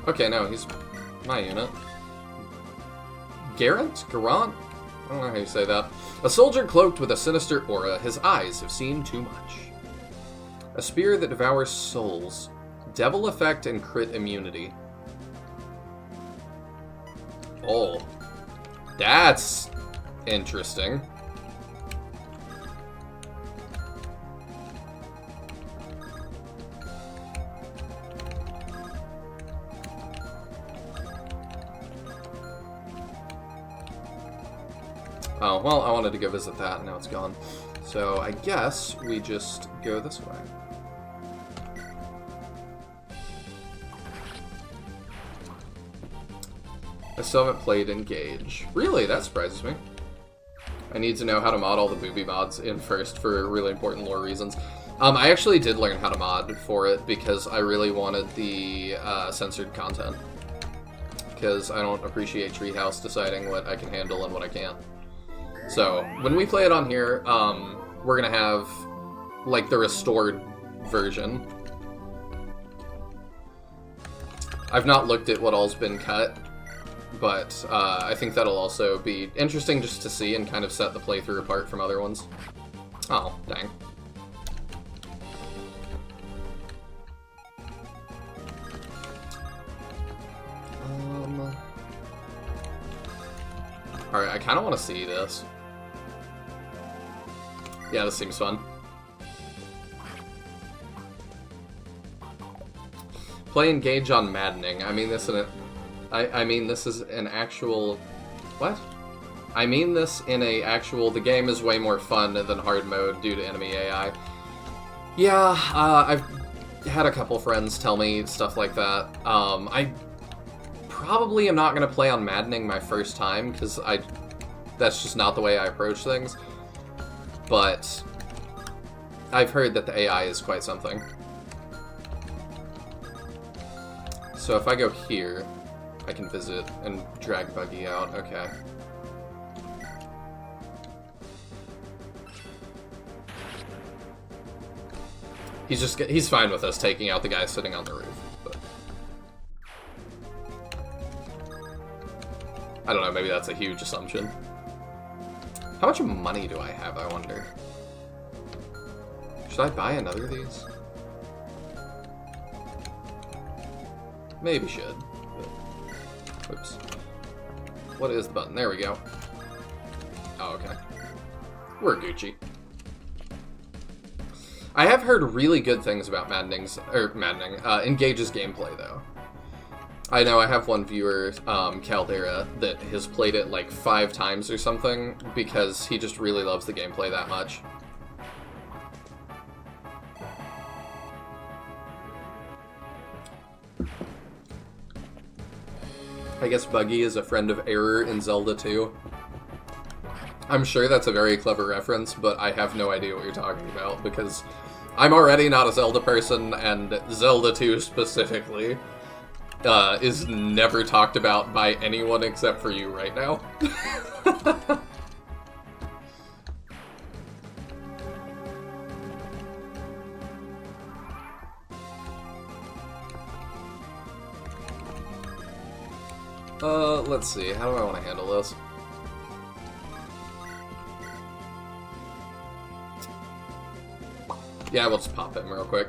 Okay, no, he's my unit. Garant? Garant? I don't know how you say that. A soldier cloaked with a sinister aura. His eyes have seen too much. A spear that devours souls. Devil effect and crit immunity. Oh. That's interesting. Oh, well, I wanted to go visit that, and now it's gone. So, I guess we just go this way. I still haven't played Engage. Really? That surprises me. I need to know how to mod all the booby mods in first for really important lore reasons. I actually did learn how to mod for it because I really wanted the censored content. Because I don't appreciate Treehouse deciding what I can handle and what I can't. So, when we play it on here, we're gonna have, like, the restored version. I've not looked at what all's been cut, but I think that'll also be interesting just to see and kind of set the playthrough apart from other ones. Oh, dang. Alright, I kind of want to see this. Yeah, this seems fun. Play Engage on maddening. I mean this in I mean this is an actual... What? I mean this in a actual... The game is way more fun than hard mode due to enemy AI. Yeah, I've had a couple friends tell me stuff like that. I probably am not going to play on maddening my first time, because that's just not the way I approach things. But I've heard that the AI is quite something. So if I go here, I can visit and drag Buggy out. Okay. He's fine with us taking out the guy sitting on the roof. But I don't know, maybe that's a huge assumption. How much money do I have, I wonder? Should I buy another of these? Maybe should. But... Oops. What is the button? There we go. Oh, okay. We're Gucci. I have heard really good things about Engage's gameplay, though. I know I have one viewer, Caldera, that has played it like 5 times or something because he just really loves the gameplay that much. I guess Buggy is a friend of Error in Zelda 2. I'm sure that's a very clever reference, but I have no idea what you're talking about because I'm already not a Zelda person, and Zelda 2 specifically is never talked about by anyone except for you right now. Let's see. How do I want to handle this? Yeah, we'll just pop him real quick.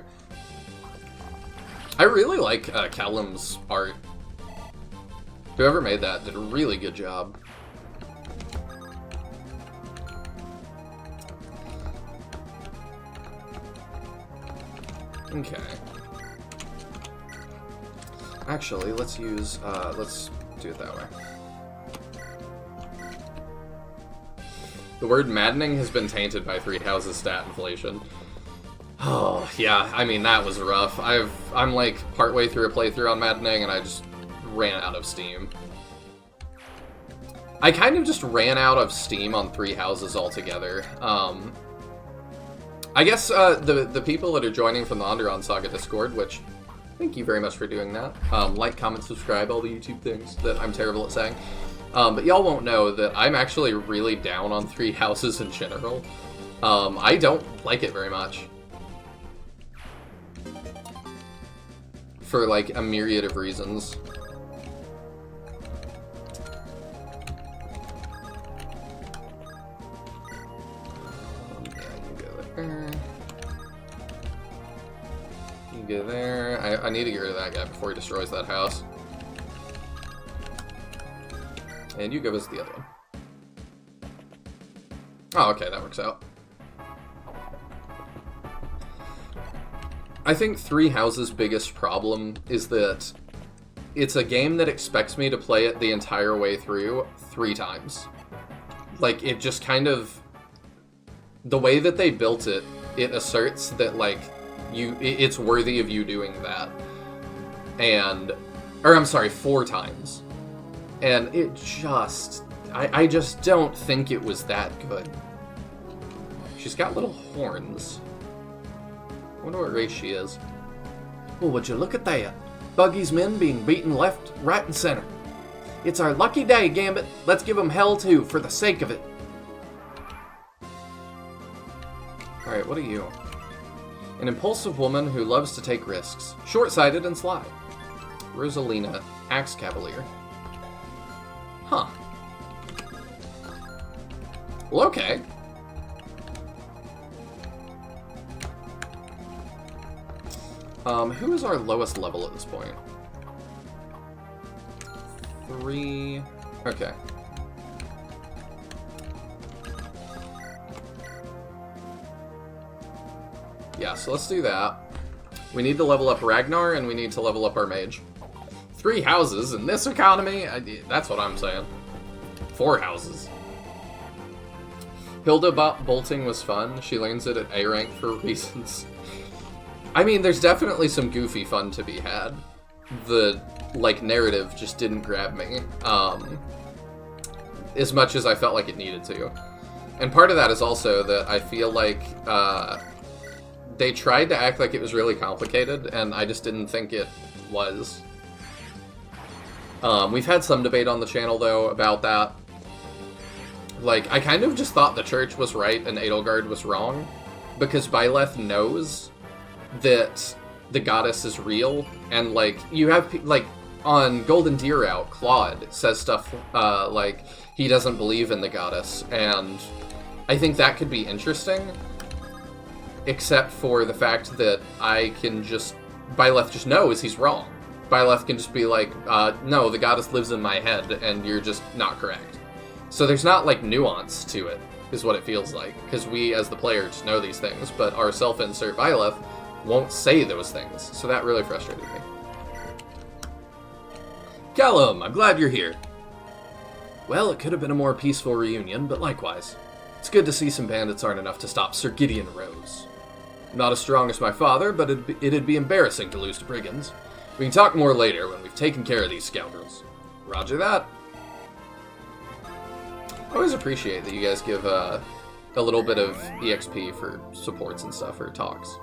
I really like Callum's art. Whoever made that did a really good job. Okay. Actually, let's do it that way. The word maddening has been tainted by Three Houses stat inflation. Oh, yeah, I mean, that was rough. I'm like partway through a playthrough on maddening and I just ran out of steam. I kind of just ran out of steam on Three Houses altogether. I guess the people that are joining from the Andaron Saga Discord, which thank you very much for doing that. Like, comment, subscribe, all the YouTube things that I'm terrible at saying. But y'all won't know that I'm actually really down on Three Houses in general. I don't like it very much. For, like, a myriad of reasons. You go there. I need to get rid of that guy before he destroys that house. And you go visit the other one. Oh, okay, that works out. I think Three Houses' biggest problem is that it's a game that expects me to play it the entire way through 3 times. Like, it just kind of... The way that they built it, it asserts that, like, it's worthy of you doing that. And... Or, I'm sorry, 4 times. And it just... I just don't think it was that good. She's got little horns. I wonder what race she is. Well, would you look at that? Buggy's men being beaten left, right, and center. It's our lucky day, Gambit. Let's give them hell too, for the sake of it. Alright, what are you? An impulsive woman who loves to take risks. Short-sighted and sly. Rosalina, Axe Cavalier. Huh. Well, okay. Who is our lowest level at this point? 3... Okay. Yeah, so let's do that. We need to level up Ragnar, and we need to level up our mage. 3 houses in this economy? That's what I'm saying. 4 houses. Hilda bolting was fun. She learns it at A rank for reasons. I mean, there's definitely some goofy fun to be had. The, like, narrative just didn't grab me. As much as I felt like it needed to. And part of that is also that I feel like, they tried to act like it was really complicated, and I just didn't think it was. We've had some debate on the channel, though, about that. Like, I kind of just thought the church was right and Edelgard was wrong, because Byleth knows that the goddess is real, and, like, you have, like, on Golden Deer Out, Claude says stuff like he doesn't believe in the goddess, and I think that could be interesting, except for the fact that I can just, Byleth just knows he's wrong. Byleth can just be like, no, the goddess lives in my head, and you're just not correct. So there's not, like, nuance to it, is what it feels like, because we, as the player, just know these things, but our self-insert Byleth won't say those things, so that really frustrated me. Callum, I'm glad you're here. Well, it could have been a more peaceful reunion, but likewise. It's good to see some bandits aren't enough to stop Sir Gideon Rose. Not as strong as my father, but it'd be embarrassing to lose to brigands. We can talk more later when we've taken care of these scoundrels. Roger that. I always appreciate that you guys give a little bit of EXP for supports and stuff, or talks.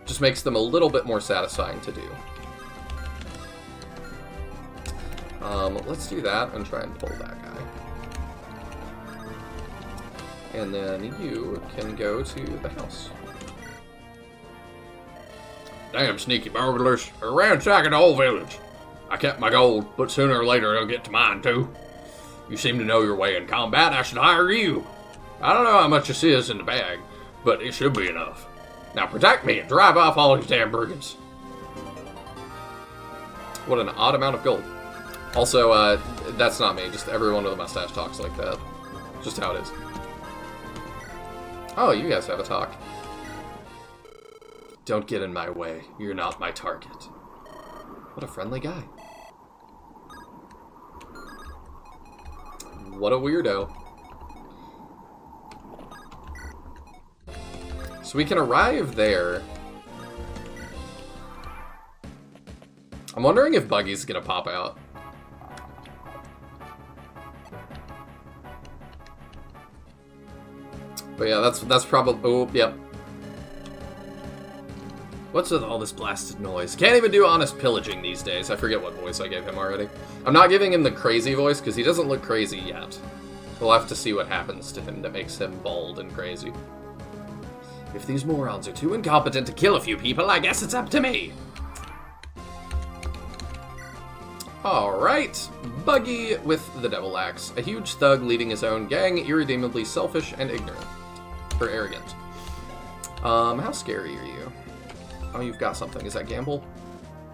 Just makes them a little bit more satisfying to do. Let's do that and try and pull that guy. And then you can go to the house. Damn sneaky burglars. They're ransacking the whole village. I kept my gold, but sooner or later they'll get to mine too. You seem to know your way in combat, I should hire you. I don't know how much this is in the bag, but it should be enough. Now protect me and drive off all these damn brigands. What an odd amount of gold. Also, that's not me, just everyone with a mustache talks like that. Just how it is. Oh, you guys have a talk. Don't get in my way. You're not my target. What a friendly guy. What a weirdo. So we can arrive there. I'm wondering if Buggy's gonna pop out. But yeah, that's probably... Oh, yep. What's with all this blasted noise? Can't even do honest pillaging these days. I forget what voice I gave him already. I'm not giving him the crazy voice, because he doesn't look crazy yet. We'll have to see what happens to him that makes him bald and crazy. If these morons are too incompetent to kill a few people, I guess it's up to me. Alright, Buggy with the Devil Axe. A huge thug leading his own gang, irredeemably selfish and ignorant. Or arrogant. How scary are you? Oh, you've got something. Is that Gamble?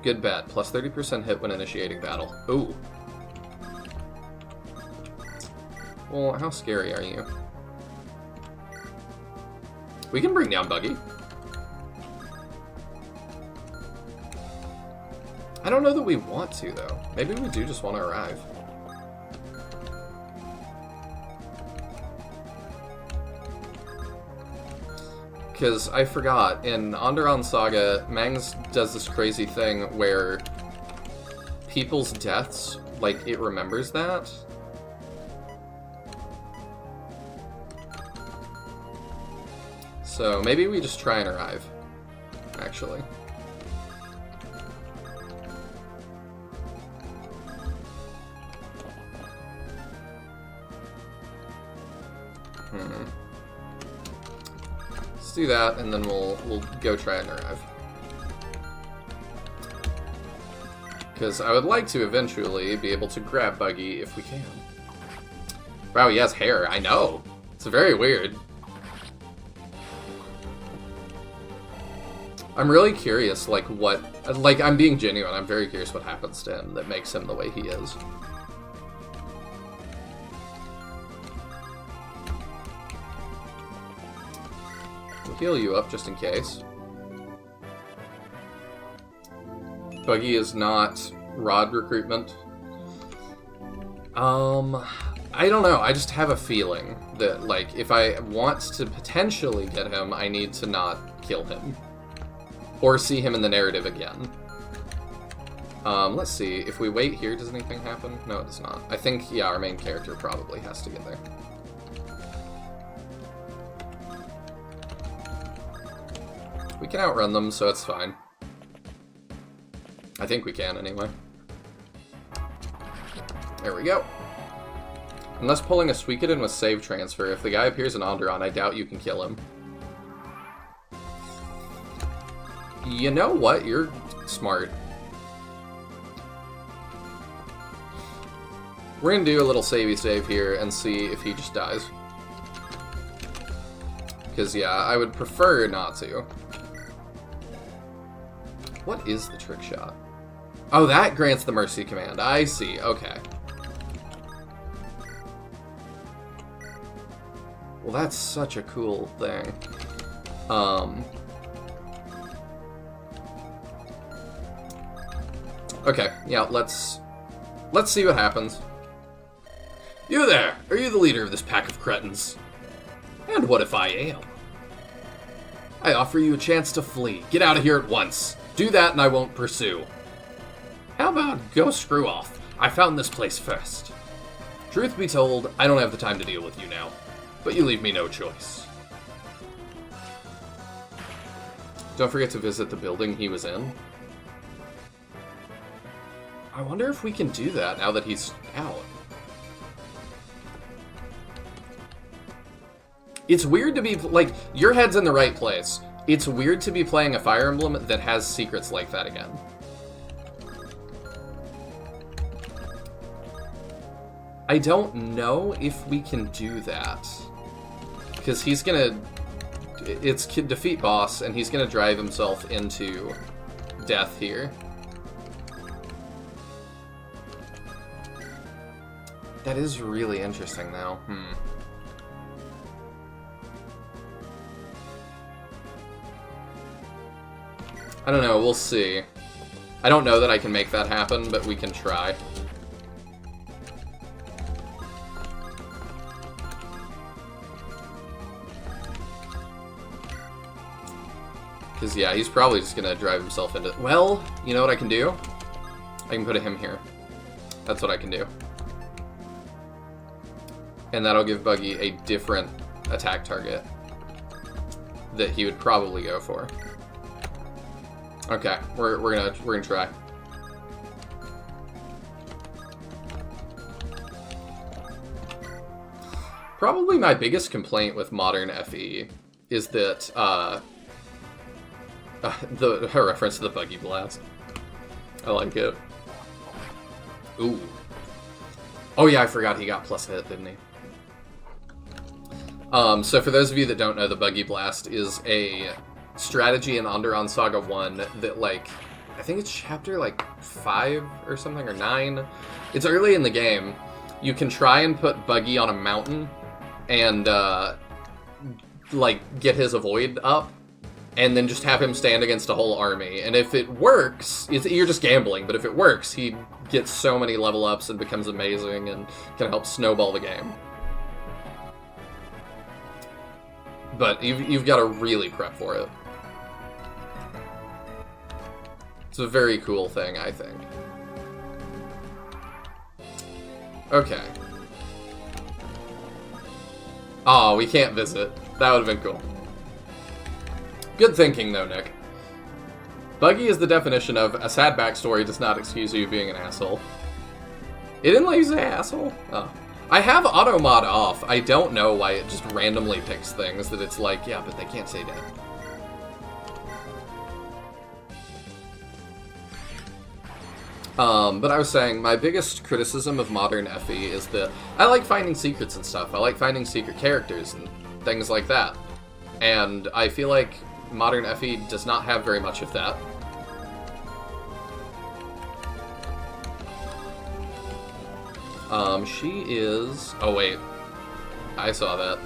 Good bet. Plus 30% hit when initiating battle. Ooh. Well, how scary are you? We can bring down Buggy. I don't know that we want to, though. Maybe we do just want to arrive. Because I forgot, in Andaron Saga, Mangs does this crazy thing where people's deaths, like, it remembers that. So maybe we just try and arrive, actually. Let's do that, and then we'll go try and arrive. Because I would like to eventually be able to grab Buggy if we can. Wow, he has hair. I know. It's very weird. I'm really curious, like, what... Like, I'm being genuine. I'm very curious what happens to him that makes him the way he is. We'll heal you up just in case. Buggy is not Rod recruitment. I don't know. I just have a feeling that, like, if I want to potentially get him, I need to not kill him. Or see him in the narrative again. Let's see. If we wait here, does anything happen? No, it does not. I think, yeah, our main character probably has to get there. We can outrun them, so it's fine. I think we can, anyway. There we go. Unless pulling a Suikoden with save transfer, if the guy appears in Andaron, I doubt you can kill him. You know what? You're smart. We're gonna do a little savey save here and see if he just dies. Because, yeah, I would prefer not to. What is the trick shot? Oh, that grants the mercy command. I see. Okay. Well, that's such a cool thing. Okay, yeah, let's see what happens. You there! Are you the leader of this pack of cretins? And what if I am? I offer you a chance to flee. Get out of here at once. Do that and I won't pursue. How about go screw off? I found this place first. Truth be told, I don't have the time to deal with you now. But you leave me no choice. Don't forget to visit the building he was in. I wonder if we can do that now that he's out. It's weird to be, like, your head's in the right place. It's weird to be playing a Fire Emblem that has secrets like that again. I don't know if we can do that. Because he's gonna... It's defeat boss, and he's gonna drive himself into death here. That is really interesting, though. I don't know, we'll see. I don't know that I can make that happen, but we can try. Because, yeah, he's probably just gonna drive himself into... Well, you know what I can do? I can put him here. That's what I can do. And that'll give Buggy a different attack target that he would probably go for. Okay, we're gonna try. Probably my biggest complaint with modern FE is that her reference to the Buggy Blast. I like it. Ooh. Oh yeah, I forgot he got plus hit, didn't he? So for those of you that don't know, the Buggy Blast is a strategy in Andaron Saga 1 that, like, I think it's chapter, like, 5 or something, or 9. It's early in the game. You can try and put Buggy on a mountain and, like, get his avoid up, and then just have him stand against a whole army. And if it works, you're just gambling, but if it works, he gets so many level ups and becomes amazing and can help snowball the game. But you've got to really prep for it. It's a very cool thing, I think. Okay. Oh, we can't visit. That would have been cool. Good thinking, though, Nick. Buggy is the definition of a sad backstory does not excuse you being an asshole. It didn't let you say asshole? Oh. I have auto mod off. I don't know why it just randomly picks things that it's like, yeah, but they can't say dead. But I was saying, my biggest criticism of modern FE is that I like finding secrets and stuff. I like finding secret characters and things like that. And I feel like modern FE does not have very much of that. She is... Oh, wait. I saw that.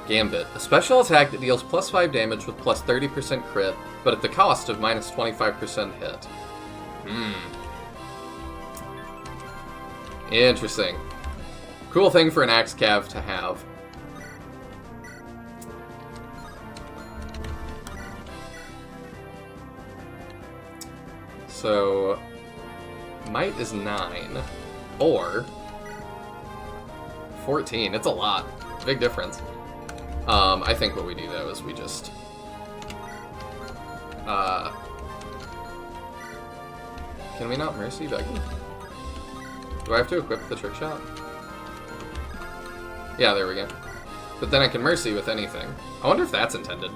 Gambit. A special attack that deals plus 5 damage with plus 30% crit, but at the cost of minus 25% hit. Interesting. Cool thing for an Axe Cav to have. So, might is 9, or 14. It's a lot. Big difference. I think what we do, though, is we just... Can we not Mercy Buggy? Do I have to equip the trick shot? Yeah, there we go. But then I can Mercy with anything. I wonder if that's intended.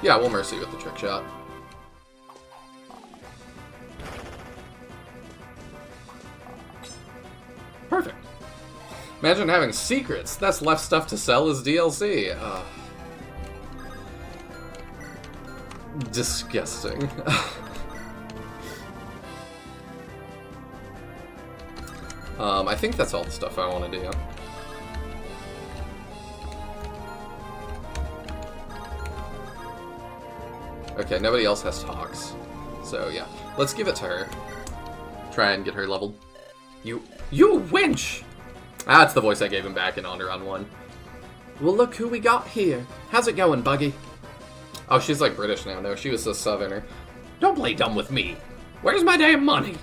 Yeah, we'll Mercy with the trick shot. Perfect. Imagine having secrets. That's left stuff to sell as DLC. Disgusting. I think that's all the stuff I want to do. Okay, nobody else has talks. So, yeah. Let's give it to her. Try and get her leveled. You wench! Ah, that's the voice I gave him back in Andaron 1. Well, look who we got here. How's it going, Buggy? Oh, she's like British now. No, she was a Southerner. Don't play dumb with me. Where's my damn money?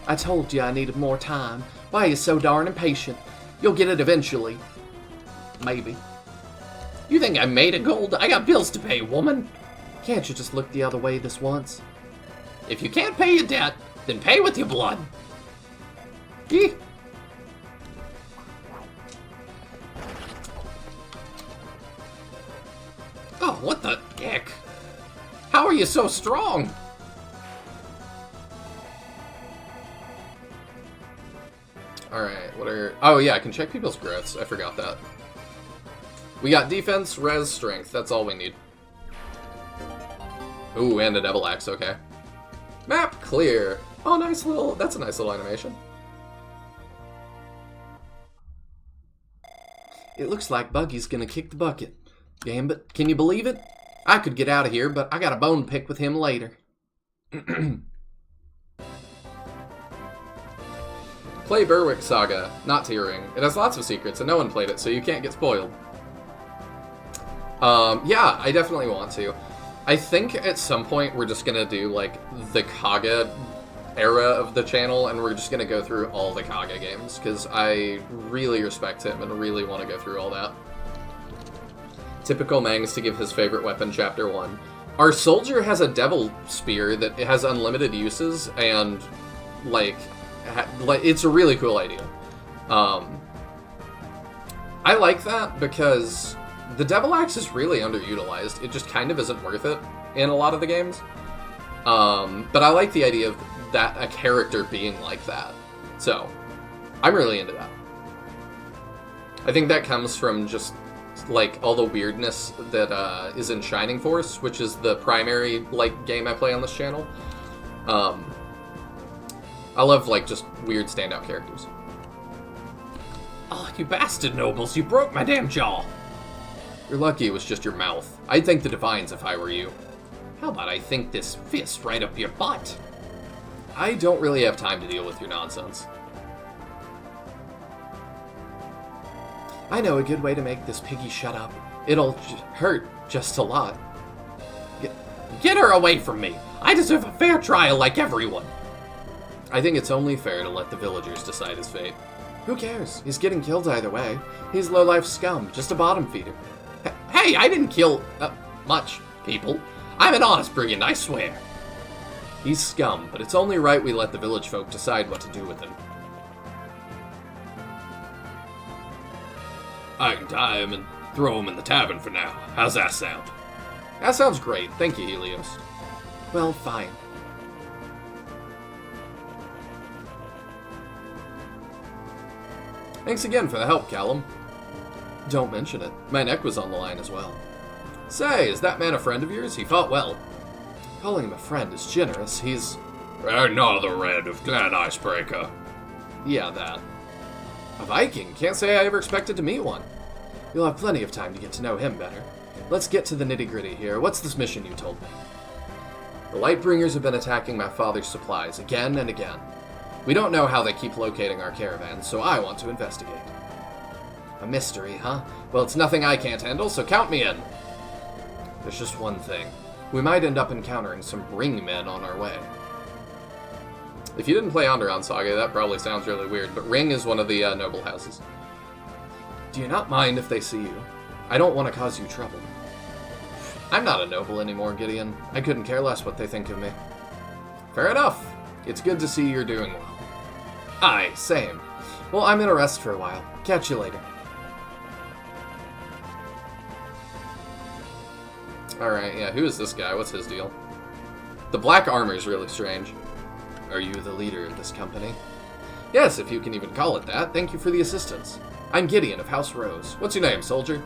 I told you I needed more time. Why are you so darn impatient? You'll get it eventually. Maybe. You think I'm made of gold? I got bills to pay, woman. Can't you just look the other way this once? If you can't pay your debt, then pay with your blood. Eeh. Oh, what the heck? How are you so strong? Alright, what are... Oh, yeah, I can check people's growths. I forgot that. We got defense, res, strength. That's all we need. Ooh, and a devil axe, okay. Map clear. Oh, nice little... That's a nice little animation. It looks like Buggy's gonna kick the bucket. Gambit, can you believe it? I could get out of here, but I got a bone to pick with him later. Play Berwick Saga, not Tearing. It has lots of secrets, and no one played it, so you can't get spoiled. Yeah, I definitely want to. I think at some point we're just gonna do, like, the Kaga era of the channel, and we're just gonna go through all the Kaga games, because I really respect him and really want to go through all that. Typical Mangs to give his favorite weapon, Chapter 1. Our soldier has a devil spear that has unlimited uses, and, like, it's a really cool idea. I like that because the devil axe is really underutilized. It just kind of isn't worth it in a lot of the games. But I like the idea of that a character being like that. So, I'm really into that. I think that comes from just, like, all the weirdness that is in Shining Force, which is the primary, like, game I play on this channel. I love, like, just weird standout characters. Oh, you bastard nobles, you broke my damn jaw. You're lucky it was just your mouth. I'd thank the Divines if I were you. How about I think this fist right up your butt? I don't really have time to deal with your nonsense. I know a good way to make this piggy shut up. It'll hurt just a lot. Get her away from me! I deserve a fair trial like everyone! I think it's only fair to let the villagers decide his fate. Who cares? He's getting killed either way. He's low-life scum, just a bottom feeder. Hey, I didn't kill much people. I'm an honest brigand, I swear. He's scum, but it's only right we let the village folk decide what to do with him. I can tie him and throw him in the tavern for now. How's that sound? That sounds great. Thank you, Helios. Well, fine. Thanks again for the help, Callum. Don't mention it. My neck was on the line as well. Say, is that man a friend of yours? He fought well. Calling him a friend is generous. He's... Another red of that icebreaker. Yeah, that. A Viking. Can't say I ever expected to meet one. You'll have plenty of time to get to know him better. Let's get to the nitty-gritty here. What's this mission you told me? The Lightbringers have been attacking my father's supplies again and again. We don't know how they keep locating our caravans, so I want to investigate. A mystery, huh? Well, it's nothing I can't handle, so count me in. There's just one thing. We might end up encountering some ring men on our way. If you didn't play Andaron Saga, that probably sounds really weird, but Ring is one of the noble houses. Do you not mind if they see you? I don't want to cause you trouble. I'm not a noble anymore, Gideon. I couldn't care less what they think of me. Fair enough. It's good to see you're doing well. Aye, same. Well, I'm gonna rest for a while. Catch you later. Alright, yeah, who is this guy? What's his deal? The black armor is really strange. Are you the leader of this company? Yes, if you can even call it that. Thank you for the assistance. I'm Gideon of House Rose. What's your name, soldier?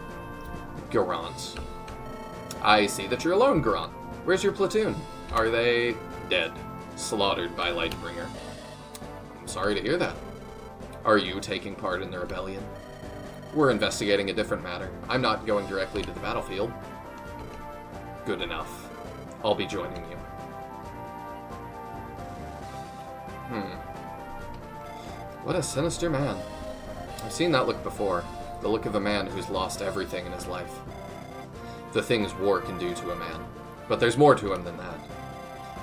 Garant. I see that you're alone, Garant. Where's your platoon? Are they dead? Slaughtered by Lightbringer. I'm sorry to hear that. Are you taking part in the rebellion? We're investigating a different matter. I'm not going directly to the battlefield. Good enough. I'll be joining you. What a sinister man. I've seen that look before. The look of a man who's lost everything in his life. The things war can do to a man. But there's more to him than that.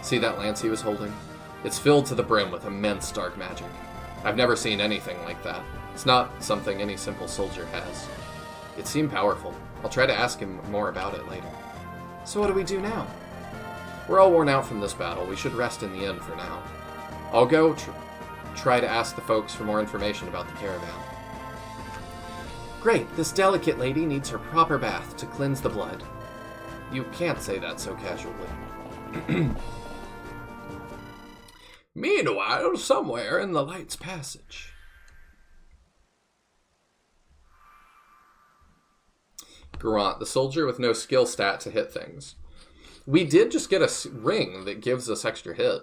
See that lance he was holding? It's filled to the brim with immense dark magic. I've never seen anything like that. It's not something any simple soldier has. It seemed powerful. I'll try to ask him more about it later. So what do we do now? We're all worn out from this battle. We should rest in the inn for now. I'll go try to ask the folks for more information about the caravan. Great, this delicate lady needs her proper bath to cleanse the blood. You can't say that so casually. Meanwhile, somewhere in the Light's Passage. Garant, the soldier with no skill stat to hit things. We did just get a ring that gives us extra hit.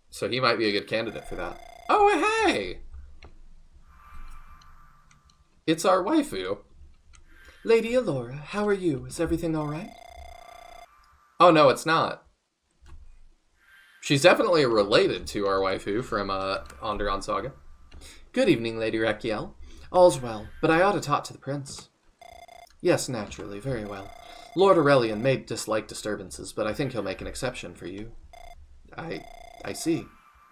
So he might be a good candidate for that. Oh, hey! It's our waifu. Lady Alora, how are you? Is everything alright? Oh, no, it's not. She's definitely related to our waifu from Andaron Saga. Good evening, Lady Rakiel. All's well, but I ought to talk to the prince. Yes, naturally, very well. Lord Aurelian may dislike disturbances, but I think he'll make an exception for you. I see.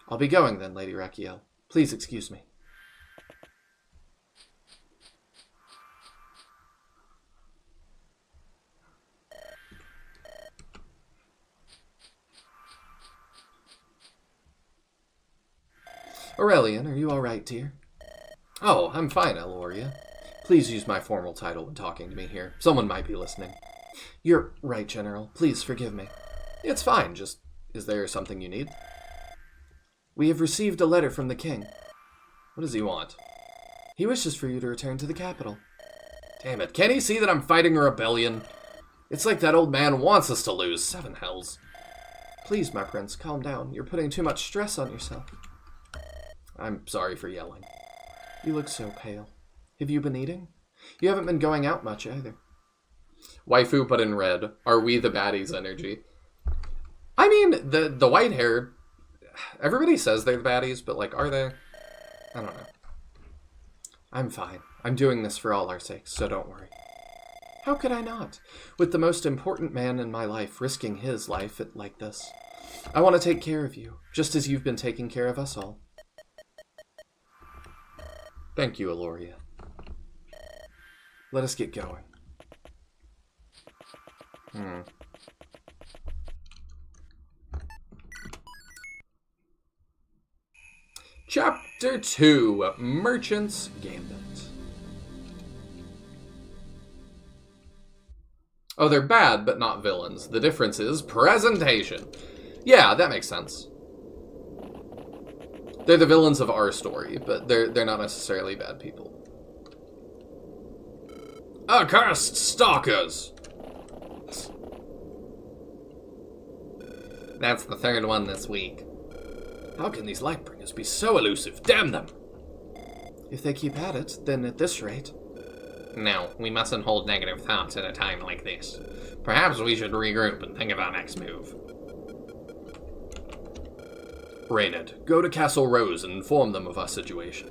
I'll be going then, Lady Rakiel. Please excuse me. Aurelian, are you all right, dear? Oh, I'm fine, Eloria. Please use my formal title when talking to me here. Someone might be listening. You're right, General. Please forgive me. It's fine, just... Is there something you need? We have received a letter from the king. What does he want? He wishes for you to return to the capital. Damn it, can't he see that I'm fighting a rebellion? It's like that old man wants us to lose. 7 hells. Please, my prince, calm down. You're putting too much stress on yourself. I'm sorry for yelling. You look so pale. Have you been eating? You haven't been going out much either. Waifu but in red. Are we the baddies energy? I mean, the white hair, everybody says they're the baddies, but like, are they? I don't know. I'm fine. I'm doing this for all our sakes, so don't worry. How could I not? With the most important man in my life risking his life like this. I want to take care of you, just as you've been taking care of us all. Thank you, Eloria. Let us get going. Chapter 2, Merchant's Gambit. Oh, they're bad, but not villains. The difference is presentation. Yeah, that makes sense. They're the villains of our story, but they're not necessarily bad people. Accursed stalkers! That's the third one this week. How can these Lightbringers be so elusive? Damn them! If they keep at it, then at this rate... No, we mustn't hold negative thoughts at a time like this. Perhaps we should regroup and think of our next move. Reynard, go to Castle Rose and inform them of our situation.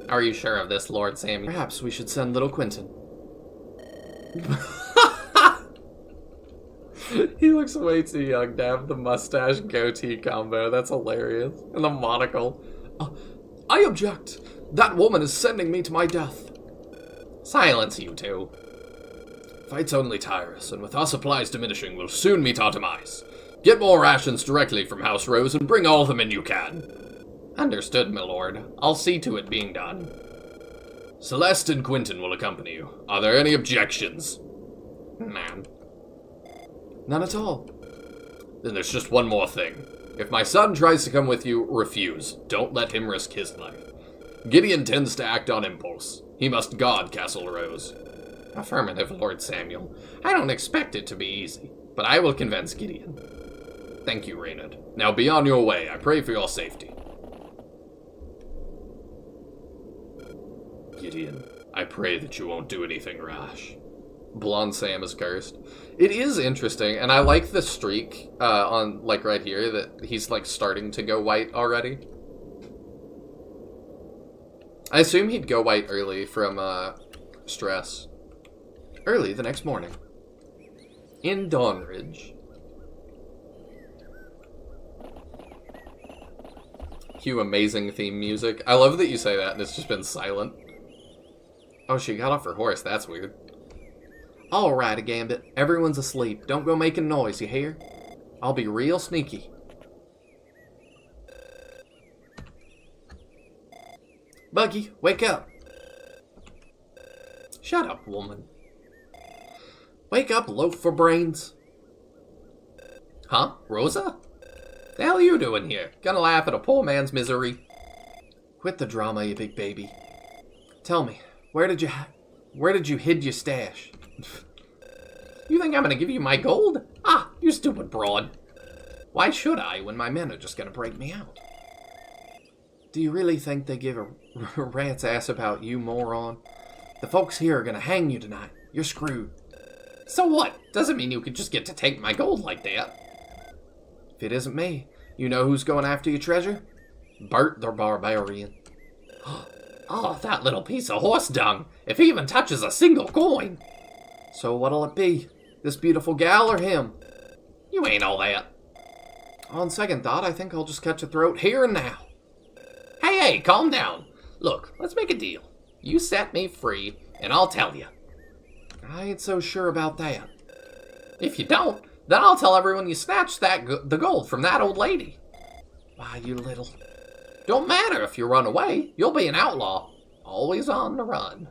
Are you sure of this, Lord Samuel? Perhaps we should send little Quentin. He looks way too young to have the mustache goatee combo. That's hilarious. And the monocle. I object. That woman is sending me to my death. Silence, you two. Fights only tire us, and with our supplies diminishing, we'll soon meet our demise. Get more rations directly from House Rose and bring all of them in you can. Understood, my lord. I'll see to it being done. Celeste and Quentin will accompany you. Are there any objections? Man. None at all. Then there's just one more thing. If my son tries to come with you, refuse. Don't let him risk his life. Gideon tends to act on impulse. He must guard Castle Rose. Affirmative, Lord Samuel. I don't expect it to be easy, but I will convince Gideon. Thank you, Reynard. Now be on your way. I pray for your safety. Gideon, I pray that you won't do anything rash. Blonde Sam is cursed. It is interesting, and I like the streak on, like, right here, that he's, like, starting to go white already. I assume he'd go white early from, stress. Early the next morning. In Dawnridge. Cue amazing theme music. I love that you say that, and it's just been silent. Oh, she got off her horse. That's weird. All right, Gambit. Everyone's asleep. Don't go making noise, you hear? I'll be real sneaky. Buggy, wake up. Shut up, woman. Wake up, loaf for brains. Huh? Rosa? The hell are you doing here? Gonna laugh at a poor man's misery? Quit the drama, you big baby. Tell me, where did you hid your stash? You think I'm gonna give you my gold? Ah, you stupid broad. Why should I when my men are just gonna break me out? Do you really think they give a rat's ass about you, moron? The folks here are gonna hang you tonight. You're screwed. So what? Doesn't mean you could just get to take my gold like that. If it isn't me, you know who's going after your treasure? Bert the Barbarian. Oh, that little piece of horse dung. If he even touches a single coin. So what'll it be? This beautiful gal or him? You ain't all that. On second thought, I think I'll just cut your throat here and now. Hey, calm down. Look, let's make a deal. You set me free, and I'll tell you. I ain't so sure about that. If you don't, then I'll tell everyone you snatched the gold from that old lady. Why, you little... Don't matter if you run away. You'll be an outlaw. Always on the run.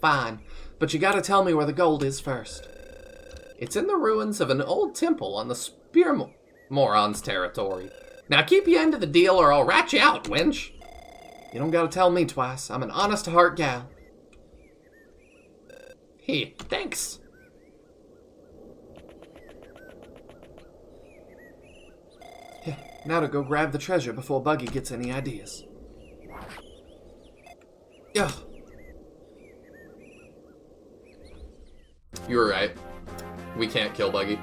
Fine, but you gotta tell me where the gold is first. It's in the ruins of an old temple on the Spear Moron's territory. Now keep your end of the deal or I'll rat you out, wench. You don't gotta tell me twice. I'm an honest-to-heart gal. Here, thanks. Now to go grab the treasure before Buggy gets any ideas. Ugh. You were right. We can't kill Buggy.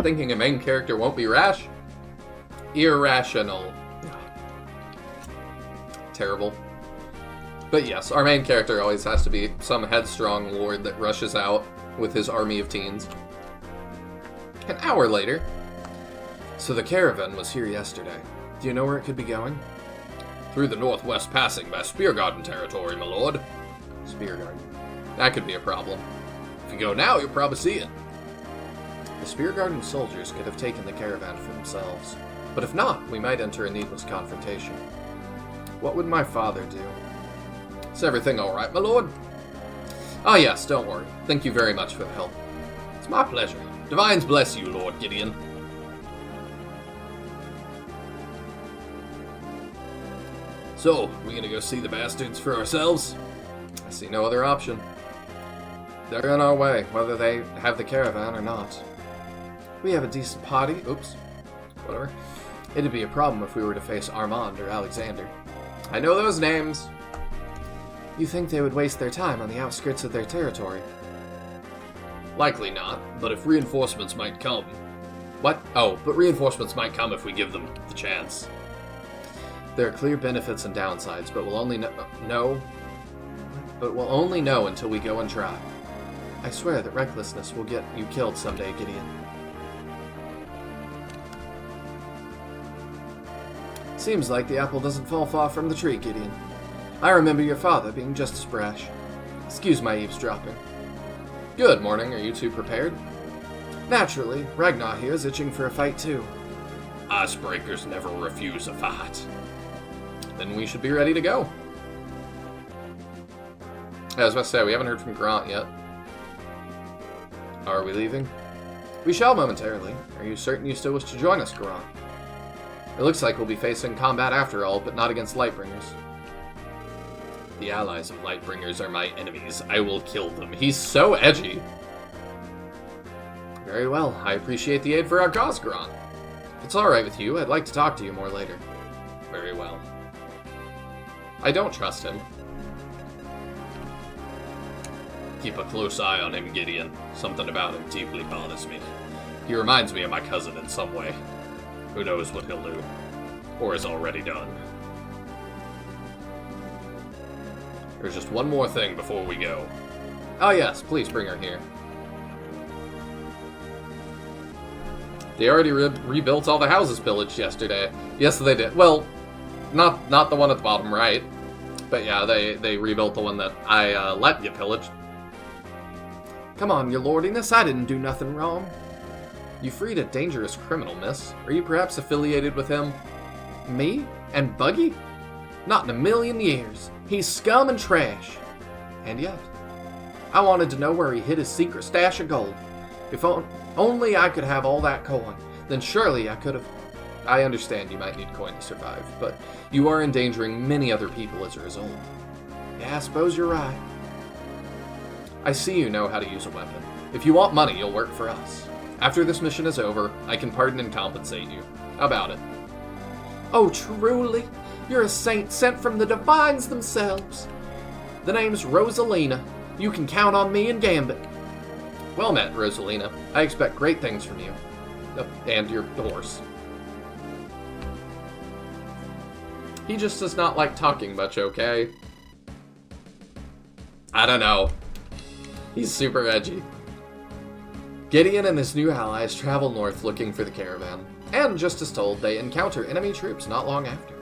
Thinking a main character won't be rash? Irrational. Terrible. But yes, our main character always has to be some headstrong lord that rushes out with his army of teens. An hour later. So the caravan was here yesterday. Do you know where it could be going? Through the northwest passing by Spear Garden territory, my lord. Spear Garden. That could be a problem. If you go now, you'll probably see it. The Spear Garden soldiers could have taken the caravan for themselves. But if not, we might enter a needless confrontation. What would my father do? Is everything all right, my lord? Ah, yes, don't worry. Thank you very much for the help. It's my pleasure. Divines bless you, Lord Gideon. So, we gonna go see the bastards for ourselves? I see no other option. They're on our way, whether they have the caravan or not. We have a decent party. Oops. Whatever. It'd be a problem if we were to face Armand or Alexander. I know those names. You think they would waste their time on the outskirts of their territory? Likely not, but if reinforcements might come. What? Oh, but reinforcements might come if we give them the chance. There are clear benefits and downsides, but we'll only know until we go and try. I swear that recklessness will get you killed someday, Gideon. Seems like the apple doesn't fall far from the tree, Gideon. I remember your father being just as brash. Excuse my eavesdropping. Good morning. Are you two prepared? Naturally, Ragnar here is itching for a fight too. Icebreakers never refuse a fight. Then we should be ready to go. I was about to say, we haven't heard from Grant yet. Are we leaving? We shall momentarily. Are you certain you still wish to join us, Garan? It looks like we'll be facing combat after all, but not against Lightbringers. The allies of Lightbringers are my enemies. I will kill them. He's so edgy. Very well. I appreciate the aid for our cause, Garan. If it's alright with you, I'd like to talk to you more later. Very well. I don't trust him. Keep a close eye on him, Gideon. Something about him deeply bothers me. He reminds me of my cousin in some way. Who knows what he'll do. Or has already done. There's just one more thing before we go. Oh yes, please bring her here. They already rebuilt all the houses pillaged yesterday. Yes, they did. Well, not the one at the bottom right. But yeah, they rebuilt the one that I let get pillaged. Come on, your lordiness, I didn't do nothing wrong. You freed a dangerous criminal, miss. Are you perhaps affiliated with him? Me? And Buggy? Not in a million years. He's scum and trash. And yet, I wanted to know where he hid his secret stash of gold. If only I could have all that coin, then surely I could have... I understand you might need coin to survive, but you are endangering many other people as a result. Yeah, I suppose you're right. I see you know how to use a weapon. If you want money, you'll work for us. After this mission is over, I can pardon and compensate you. How about it? Oh, truly? You're a saint sent from the divines themselves. The name's Rosalina. You can count on me and Gambit. Well met, Rosalina. I expect great things from you. And your horse. He just does not like talking much, okay? I don't know. He's super edgy. Gideon and his new allies travel north looking for the caravan. And just as told, they encounter enemy troops not long after.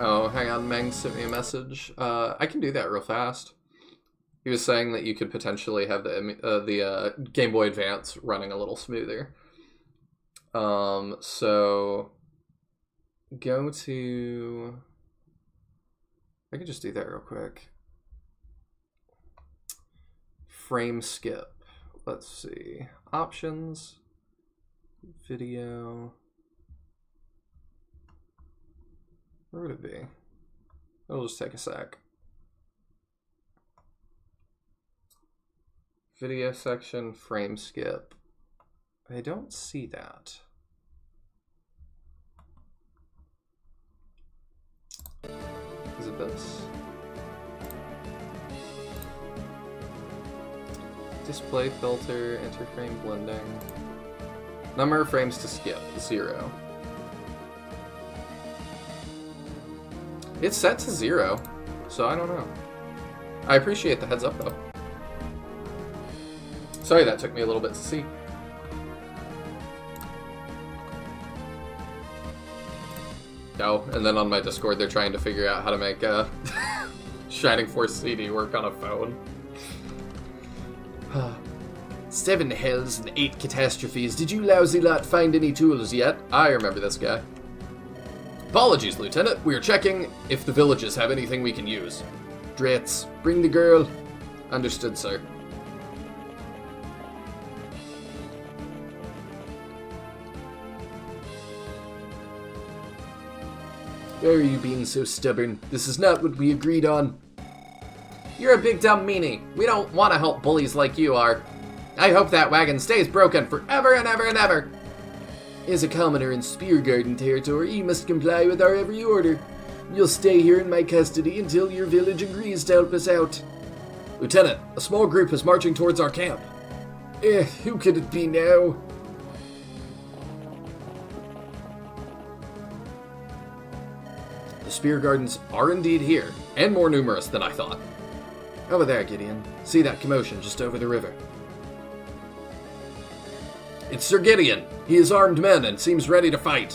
Oh, hang on, Meng sent me a message. I can do that real fast. He was saying that you could potentially have the Game Boy Advance running a little smoother. So go to... I can just do that real quick. Frame skip. Let's see. Options. Video. Where would it be? It'll just take a sec. Video section, frame skip. I don't see that. Is it this? Display filter, interframe blending. Number of frames to skip, 0. It's set to 0, so I don't know. I appreciate the heads up though. Sorry that took me a little bit to see. Oh, and then on my Discord they're trying to figure out how to make Shining Force CD work on a phone. 7 hells and 8 catastrophes. Did you lousy lot find any tools yet? I remember this guy. Apologies, Lieutenant. We are checking if the villages have anything we can use. Drats. Bring the girl. Understood, sir. Why are you being so stubborn? This is not what we agreed on. You're a big dumb meanie. We don't want to help bullies like you are. I hope that wagon stays broken forever and ever and ever. As a commoner in Spear Garden territory, you must comply with our every order. You'll stay here in my custody until your village agrees to help us out. Lieutenant, a small group is marching towards our camp. Who could it be now? The Spear Gardens are indeed here, and more numerous than I thought. Over there, Gideon. See that commotion just over the river. It's Sir Gideon. He is armed men and seems ready to fight.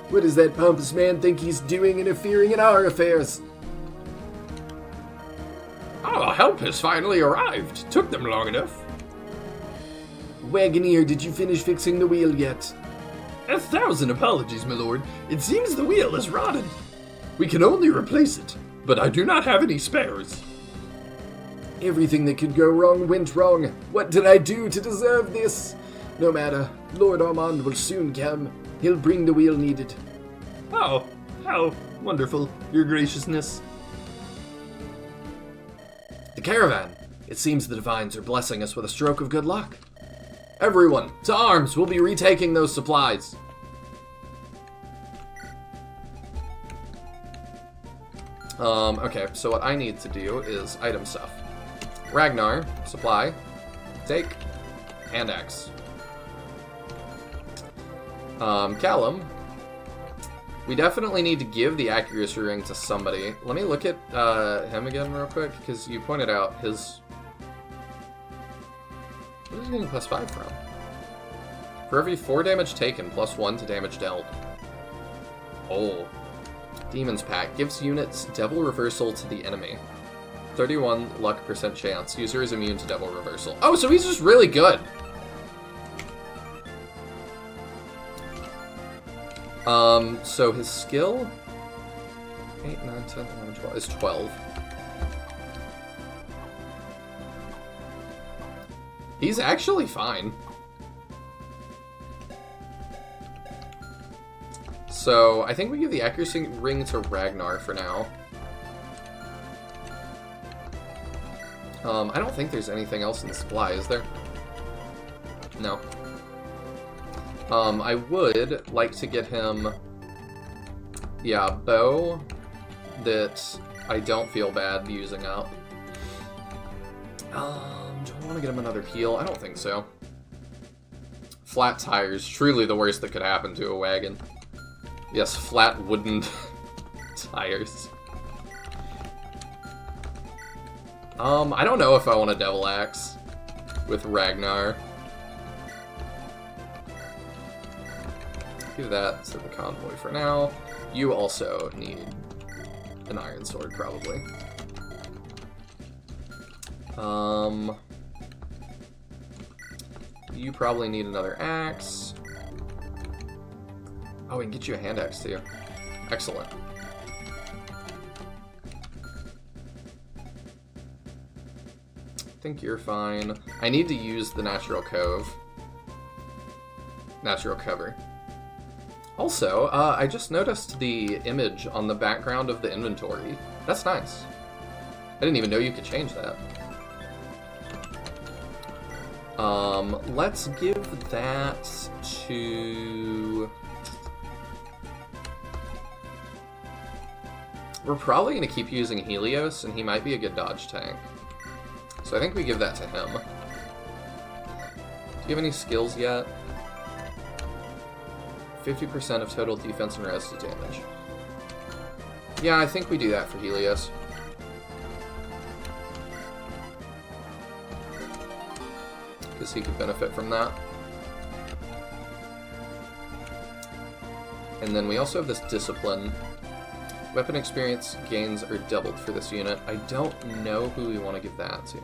What does that pompous man think he's doing interfering in our affairs? Oh, help has finally arrived. Took them long enough. Wagoneer, did you finish fixing the wheel yet? 1,000 apologies, my lord. It seems the wheel is rotted. We can only replace it, but I do not have any spares. Everything that could go wrong went wrong. What did I do to deserve this? No matter. Lord Armand will soon come. He'll bring the wheel needed. Oh, how wonderful, your graciousness. The caravan. It seems the divines are blessing us with a stroke of good luck. Everyone, to arms! We'll be retaking those supplies. Okay, so what I need to do is item stuff. Ragnar, supply, take, hand axe. Callum, we definitely need to give the accuracy ring to somebody. Let me look at him again real quick, because you pointed out his... What is he getting +5 from? For every 4 damage taken, +1 to damage dealt. Oh. Demon's Pact gives units Devil Reversal to the enemy. 31 luck % chance. User is immune to Devil Reversal. Oh, so he's just really good. So his skill... 8, 9, 10, 11, 12... is 12. He's actually fine. So, I think we give the accuracy ring to Ragnar for now. I don't think there's anything else in the supply, is there? No. I would like to get him... Yeah, bow that I don't feel bad using up. Do I want to get him another heal? I don't think so. Flat tires, truly the worst that could happen to a wagon. Yes, flat wooden tires. I don't know if I want a Devil Axe with Ragnar. Give that to the convoy for now. You also need an Iron Sword, probably. You probably need another axe. Oh, we can get you a hand axe too. Excellent. I think you're fine. I need to use the Natural Cove. Natural Cover. Also, I just noticed the image on the background of the inventory. That's nice. I didn't even know you could change that. Let's give that to... We're probably going to keep using Helios, and he might be a good dodge tank. So I think we give that to him. Do you have any skills yet? 50% of total defense and resist damage. Yeah, I think we do that for Helios. Because he could benefit from that. And then we also have this Discipline. Weapon experience gains are doubled for this unit. I don't know who we want to give that to.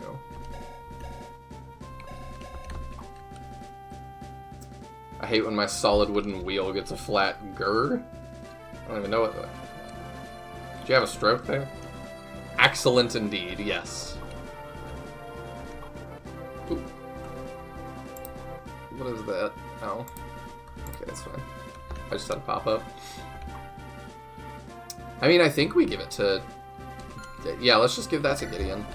I hate when my solid wooden wheel gets a flat grr. I don't even know what... Did you have a stroke there? Excellent indeed, yes. Ooh. What is that? Oh. Okay, that's fine. I just had a pop-up. I mean, I think we give it to... Yeah, let's just give that to Gideon.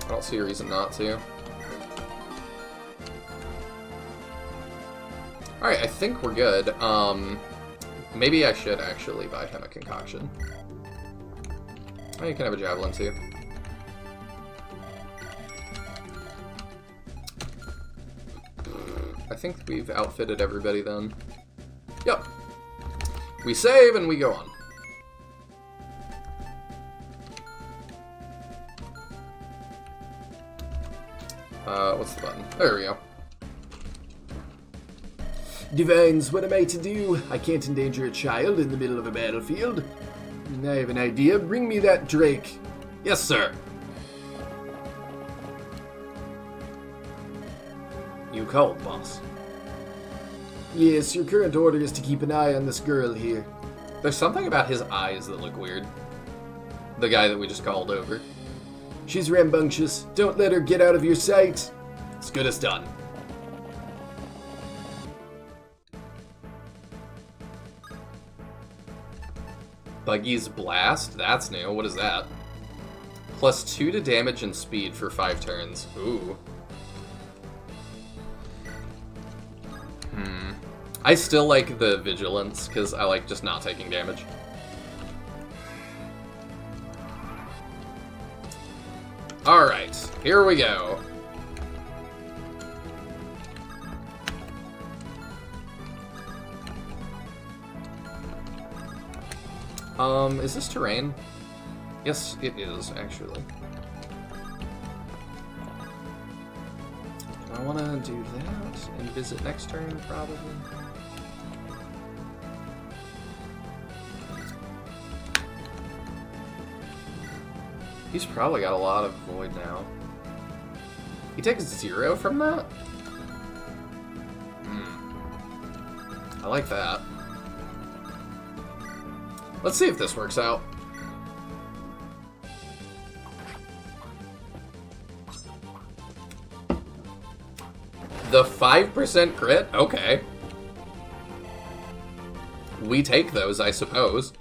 I don't see a reason not to. Alright, I think we're good. Maybe I should actually buy him a concoction. Oh, you can have a javelin too. I think we've outfitted everybody then. Yep. We save and we go on. What's the button? There we go. Divines, what am I to do? I can't endanger a child in the middle of a battlefield. I have an idea. Bring me that drake. Yes, sir. You called, boss. Yes, your current order is to keep an eye on this girl here. There's something about his eyes that look weird. The guy that we just called over. She's rambunctious. Don't let her get out of your sight. As good as done. Buggy's Blast? That's new. What is that? +2 to damage and speed for 5 turns. Ooh. I still like the Vigilance, because I like just not taking damage. Alright, here we go. Is this terrain? Yes, it is, actually. Do I want to do that and visit next turn, probably? He's probably got a lot of void now. He takes 0 from that? I like that. Let's see if this works out. The 5% crit? Okay. We take those, I suppose.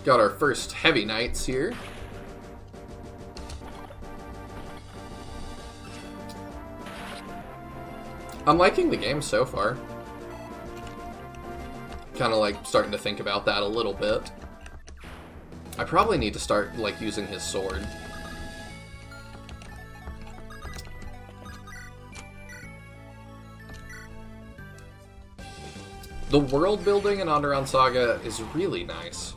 Got our first heavy knights here. I'm liking the game so far. Kind of like starting to think about that a little bit. I probably need to start like using his sword. The world building in Andaron Saga is really nice.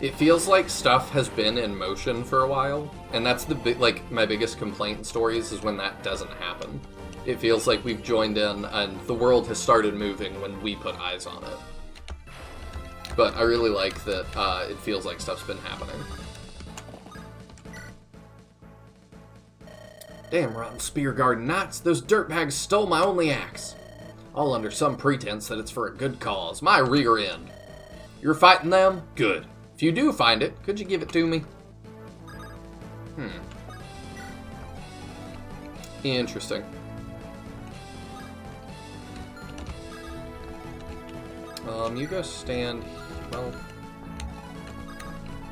It feels like stuff has been in motion for a while, and that's the my biggest complaint in stories is when that doesn't happen. It feels like we've joined in and the world has started moving when we put eyes on it. But I really like that it feels like stuff's been happening. Damn rotten Spear Garden Knights, those dirtbags stole my only axe. All under some pretense that it's for a good cause, my rear end. You're fighting them? Good. If you do find it, could you give it to me? Interesting. You go stand... Well...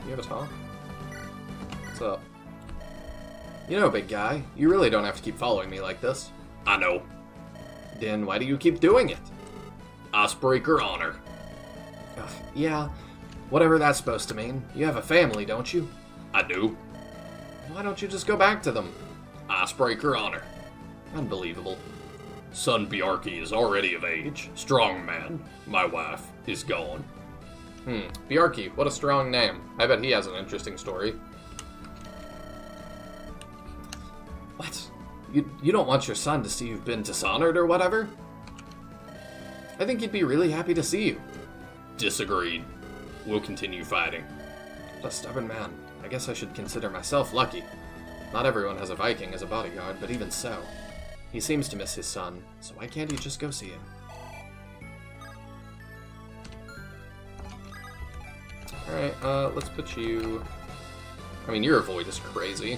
You have a talk? What's up? You know, big guy, you really don't have to keep following me like this. I know. Then why do you keep doing it? Icebreaker honor. Ugh, yeah, whatever that's supposed to mean. You have a family, don't you? I do. Why don't you just go back to them? Icebreaker honor. Unbelievable. Son Bjarki is already of age. Strong man. My wife is gone. Bjarki, what a strong name. I bet he has an interesting story. What? You don't want your son to see you've been dishonored or whatever? I think he'd be really happy to see you. Disagreed. We'll continue fighting. What a stubborn man. I guess I should consider myself lucky. Not everyone has a Viking as a bodyguard, but even so. He seems to miss his son, so why can't he just go see him? Alright, let's put you... I mean, your void is crazy.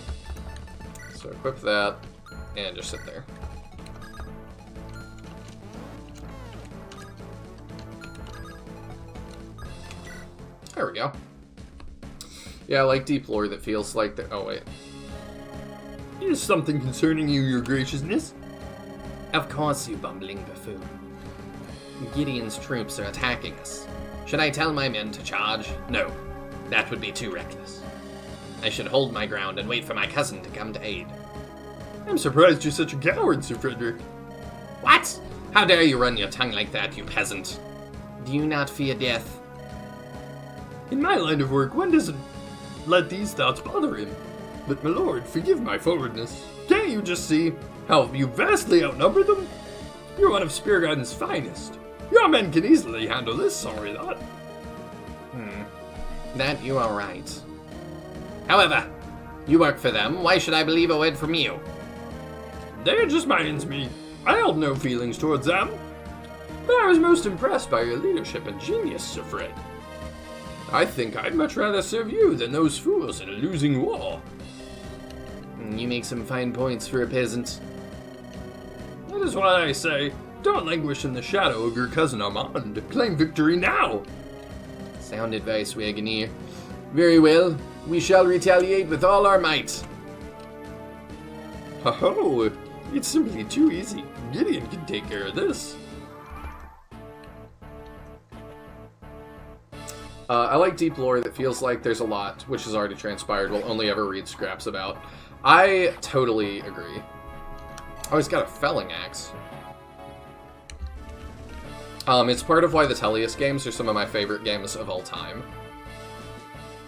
So equip that, and just sit there. There we go. Yeah, I like deep lore that feels like the... Oh, wait. Is something concerning you, your graciousness? Of course, you bumbling buffoon. Gideon's troops are attacking us. Should I tell my men to charge? No, that would be too reckless. I should hold my ground and wait for my cousin to come to aid. I'm surprised you're such a coward, Sir Frederick. What? How dare you run your tongue like that, you peasant? Do you not fear death? In my line of work, one doesn't... let these thoughts bother him. But my lord, forgive my forwardness. Can't you just see how you vastly outnumber them? You're one of Speargarden's finest. Your men can easily handle this sorry lot. That you are right. However, you work for them. Why should I believe a word from you? They just minds me. I held no feelings towards them. But I was most impressed by your leadership and genius, Sir Fred. I think I'd much rather serve you than those fools in a losing war. You make some fine points for a peasant. That is why I say, don't languish in the shadow of your cousin Armand. Claim victory now. Sound advice, Wagoneer. Very well. We shall retaliate with all our might. Oh, it's simply too easy. Gideon can take care of this. I like deep lore that feels like there's a lot, which has already transpired, we'll only ever read scraps about. I totally agree. Oh, he's got a felling axe. It's part of why the Tellius games are some of my favorite games of all time.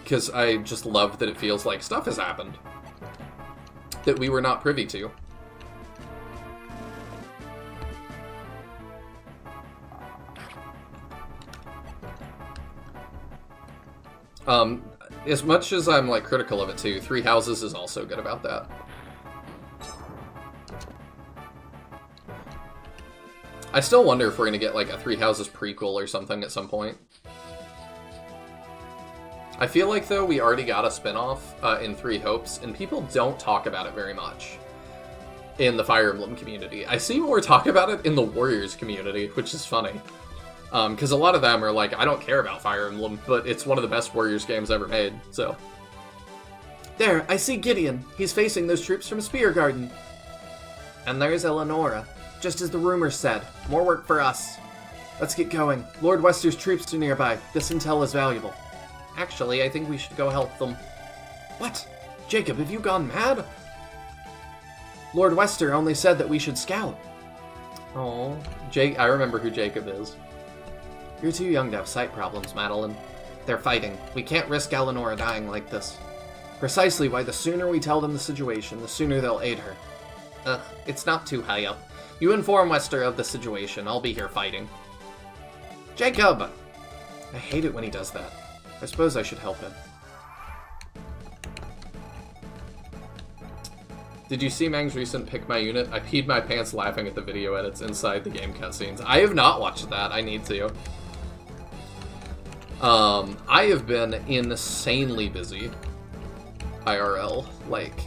Because I just love that it feels like stuff has happened that we were not privy to. As much as I'm like critical of it too, Three Houses is also good about that. I still wonder if we're gonna get like a Three Houses prequel or something at some point. I feel like though we already got a spin-off in Three Hopes, and people don't talk about it very much in the Fire Emblem community. I see more talk about it in the Warriors community, which is funny. Because a lot of them are like, I don't care about Fire Emblem, but it's one of the best Warriors games ever made, so. There, I see Gideon. He's facing those troops from Speargarden. And there's Eleonora. Just as the rumors said. More work for us. Let's get going. Lord Wester's troops are nearby. This intel is valuable. Actually, I think we should go help them. What? Jacob, have you gone mad? Lord Wester only said that we should scout. Oh, I remember who Jacob is. You're too young to have sight problems, Madeline. They're fighting. We can't risk Eleonora dying like this. Precisely why the sooner we tell them the situation, the sooner they'll aid her. It's not too high up. You inform Wester of the situation. I'll be here fighting. Jacob! I hate it when he does that. I suppose I should help him. Did you see Mang's recent Pick My Unit? I peed my pants laughing at the video edits inside the game cutscenes. I have not watched that. I need to. I have been insanely busy. IRL. Like,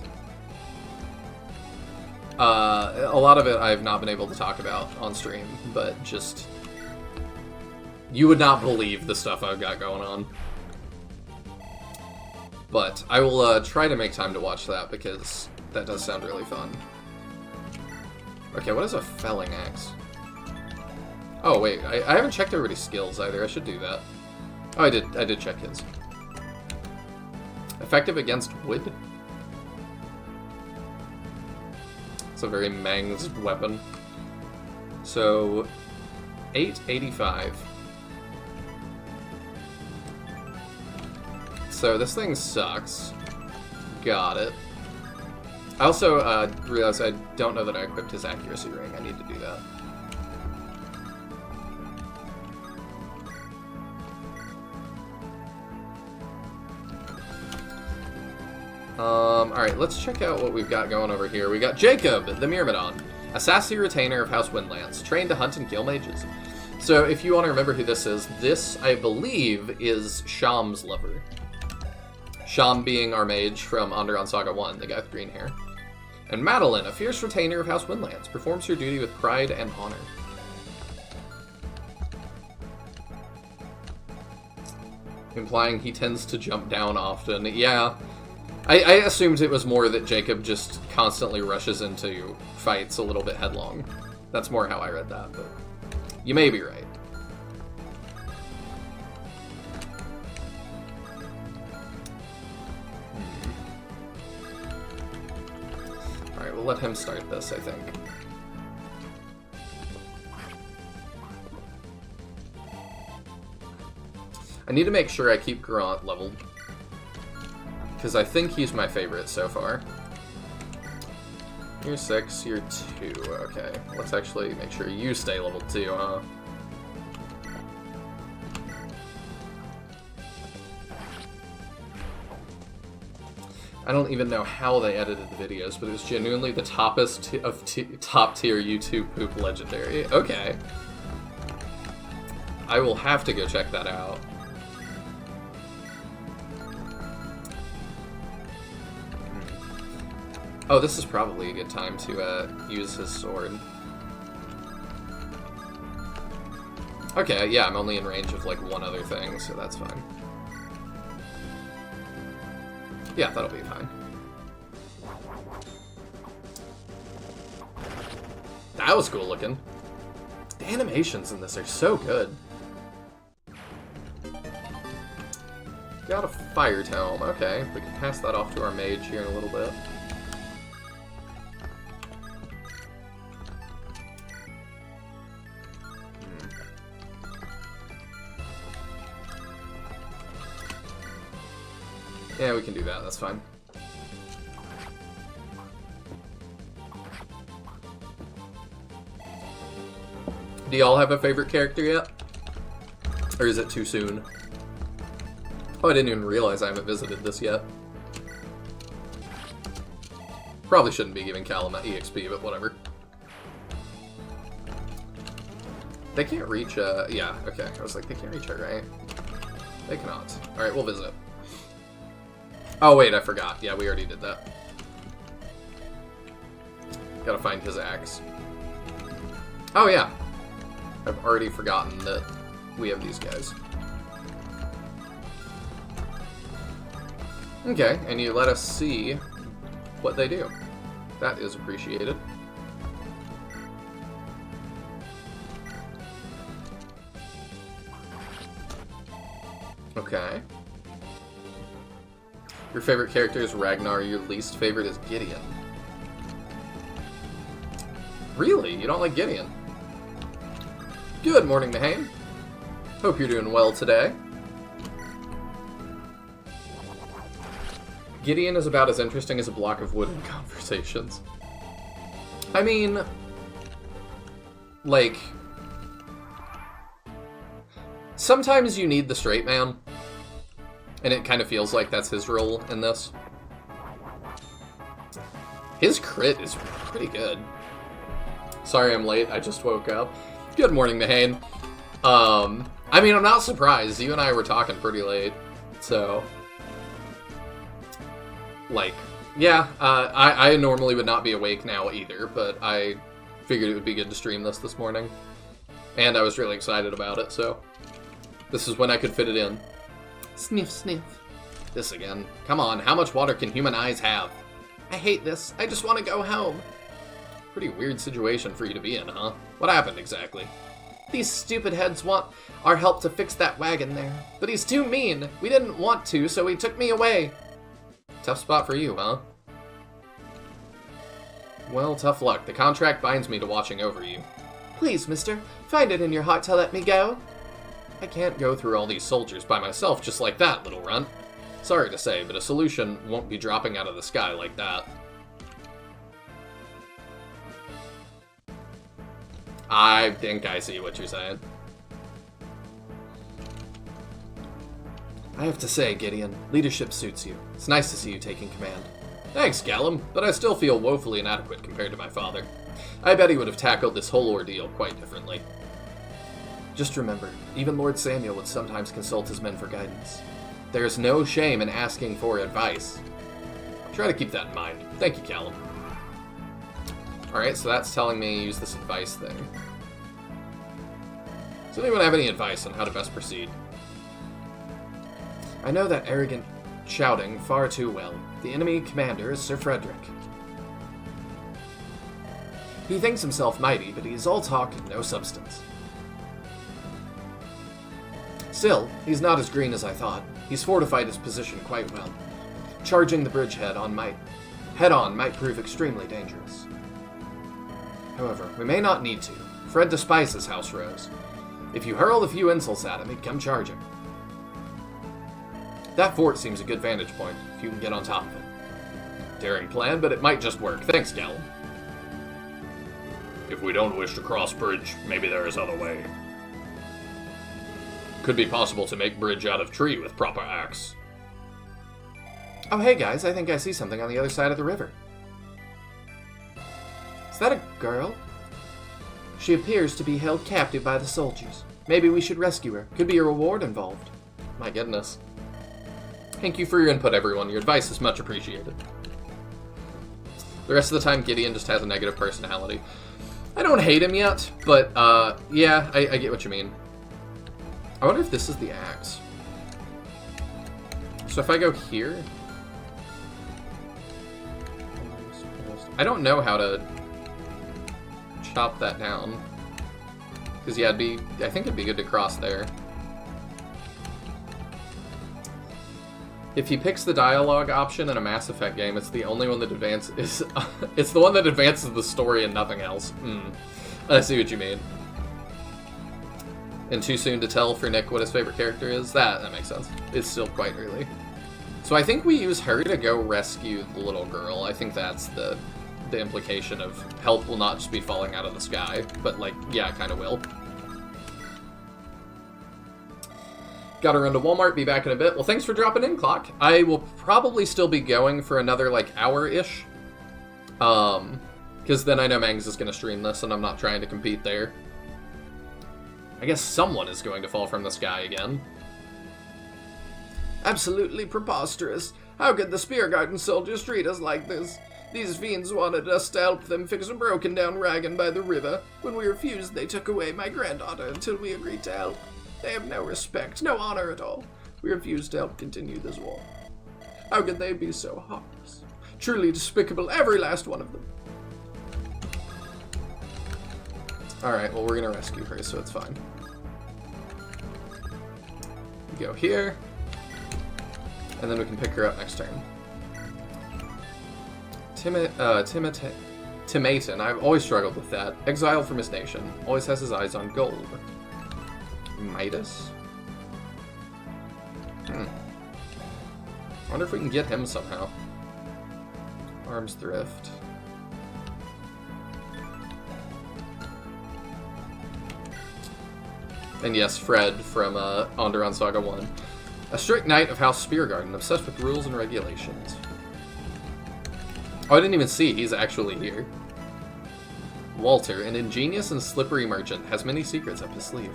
a lot of it I have not been able to talk about on stream, but just, you would not believe the stuff I've got going on. But I will try to make time to watch that, because that does sound really fun. Okay, what is a felling axe? Oh wait, I haven't checked everybody's skills either. I should do that. Oh, I did check his. Effective against wood? It's a very Mang's weapon. So, 885. So this thing sucks. Got it. I also realized I don't know that I equipped his accuracy ring. I need to do that. Alright, let's check out what we've got going over here. We got Jacob, the Myrmidon, a sassy retainer of House Windlands, trained to hunt and kill mages. So if you want to remember who this, I believe, is Sham's lover. Sham being our mage from Andaron Saga 1, the guy with green hair. And Madeline, a fierce retainer of House Windlands, performs her duty with pride and honor. Implying he tends to jump down often. Yeah, I assumed it was more that Jacob just constantly rushes into fights a little bit headlong. That's more how I read that, but you may be right. Alright, we'll let him start this, I think. I need to make sure I keep Garant leveled. Because I think he's my favorite so far. You're 6, you're 2. Okay, let's actually make sure you stay level 2, huh? I don't even know how they edited the videos, but it was genuinely the toppest of top-tier YouTube poop legendary. Okay. I will have to go check that out. Oh, this is probably a good time to use his sword. Okay, yeah, I'm only in range of, like, one other thing, so that's fine. Yeah, that'll be fine. That was cool looking. The animations in this are so good. Got a fire tome. Okay, we can pass that off to our mage here in a little bit. Yeah, we can do that, that's fine. Do y'all have a favorite character yet? Or is it too soon? Oh, I didn't even realize I haven't visited this yet. Probably shouldn't be giving Callum an EXP, but whatever. They can't reach, yeah, okay. I was like, they can't reach her, right? They cannot. Alright, we'll visit. Oh, wait, I forgot. Yeah, we already did that. Gotta find his axe. Oh, yeah. I've already forgotten that we have these guys. Okay, and you let us see what they do. That is appreciated. Okay. Your favorite character is Ragnar, your least favorite is Gideon. Really? You don't like Gideon? Good morning, Mahane. Hope you're doing well today. Gideon is about as interesting as a block of wood in conversations. I mean, like, sometimes you need the straight man. And it kind of feels like that's his role in this. His crit is pretty good. Sorry I'm late, I just woke up. Good morning, Mahane. I mean, I'm not surprised. You and I were talking pretty late. So, like, yeah, I normally would not be awake now either, but I figured it would be good to stream this morning. And I was really excited about it, so this is when I could fit it in. Sniff, sniff. This again. Come on, how much water can human eyes have? I hate this. I just want to go home. Pretty weird situation for you to be in, huh? What happened exactly? These stupid heads want our help to fix that wagon there. But he's too mean. We didn't want to, so he took me away. Tough spot for you, huh? Well, tough luck. The contract binds me to watching over you. Please, mister, find it in your heart to let me go. I can't go through all these soldiers by myself just like that, little runt. Sorry to say, but a solution won't be dropping out of the sky like that. I think I see what you're saying. I have to say, Gideon, leadership suits you. It's nice to see you taking command. Thanks, Callum, but I still feel woefully inadequate compared to my father. I bet he would have tackled this whole ordeal quite differently. Just remember, even Lord Samuel would sometimes consult his men for guidance. There is no shame in asking for advice. Try to keep that in mind. Thank you, Callum. Alright, so that's telling me use this advice thing. Does anyone have any advice on how to best proceed? I know that arrogant shouting far too well. The enemy commander is Sir Frederick. He thinks himself mighty, but he is all talk and no substance. Still, he's not as green as I thought. He's fortified his position quite well. Charging the bridgehead head-on might prove extremely dangerous. However, we may not need to. Fred despises House Rose. If you hurl a few insults at him, he'd come charging. That fort seems a good vantage point, if you can get on top of it. Daring plan, but it might just work. Thanks, Gallon. If we don't wish to cross bridge, maybe there is other way. Could be possible to make bridge out of tree with proper axe. Oh, hey guys, I think I see something on the other side of the river. Is that a girl? She appears to be held captive by the soldiers. Maybe we should rescue her. Could be a reward involved. My goodness. Thank you for your input, everyone. Your advice is much appreciated. The rest of the time, Gideon just has a negative personality. I don't hate him yet, but, yeah, I get what you mean. I wonder if this is the axe. So if I go here... I don't know how to chop that down. Because, yeah, I think it'd be good to cross there. If he picks the dialogue option in a Mass Effect game, it's the only one that advances. It's the one that advances the story and nothing else. I see what you mean. And too soon to tell for Nick what his favorite character is? That makes sense. It's still quite early. So I think we use her to go rescue the little girl. I think that's the implication of help will not just be falling out of the sky. But, like, yeah, it kind of will. Gotta run to Walmart, be back in a bit. Well, thanks for dropping in, Clock. I will probably still be going for another, like, hour-ish. Because then I know Mangs is going to stream this, and I'm not trying to compete there. I guess someone is going to fall from the sky again. Absolutely preposterous. How could the Spear Garden soldiers treat us like this? These fiends wanted us to help them fix a broken-down wagon by the river. When we refused, they took away my granddaughter until we agreed to help. They have no respect, no honor at all. We refuse to help continue this war. How could they be so heartless? Truly despicable, every last one of them. Alright, well, we're gonna rescue her, so it's fine. We go here. And then we can pick her up next turn. Timaton, I've always struggled with that. Exiled from his nation. Always has his eyes on gold. Midas? I wonder if we can get him somehow. Arms Thrift. And yes, Fred from Andaron Saga 1. A strict knight of House Speargarden, obsessed with rules and regulations. Oh, I didn't even see he's actually here. Walter, an ingenious and slippery merchant, has many secrets up his sleeve.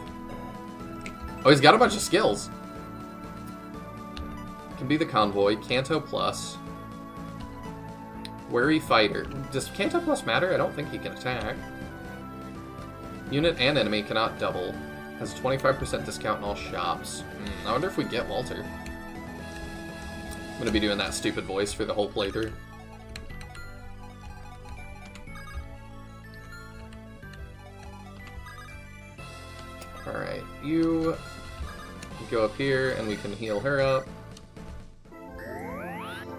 Oh, he's got a bunch of skills. Can be the convoy, Canto Plus. Wary Fighter. Does Canto Plus matter? I don't think he can attack. Unit and enemy cannot double. Has a 25% discount in all shops. I wonder if we get Walter. I'm gonna be doing that stupid voice for the whole playthrough. Alright, you go up here and we can heal her up.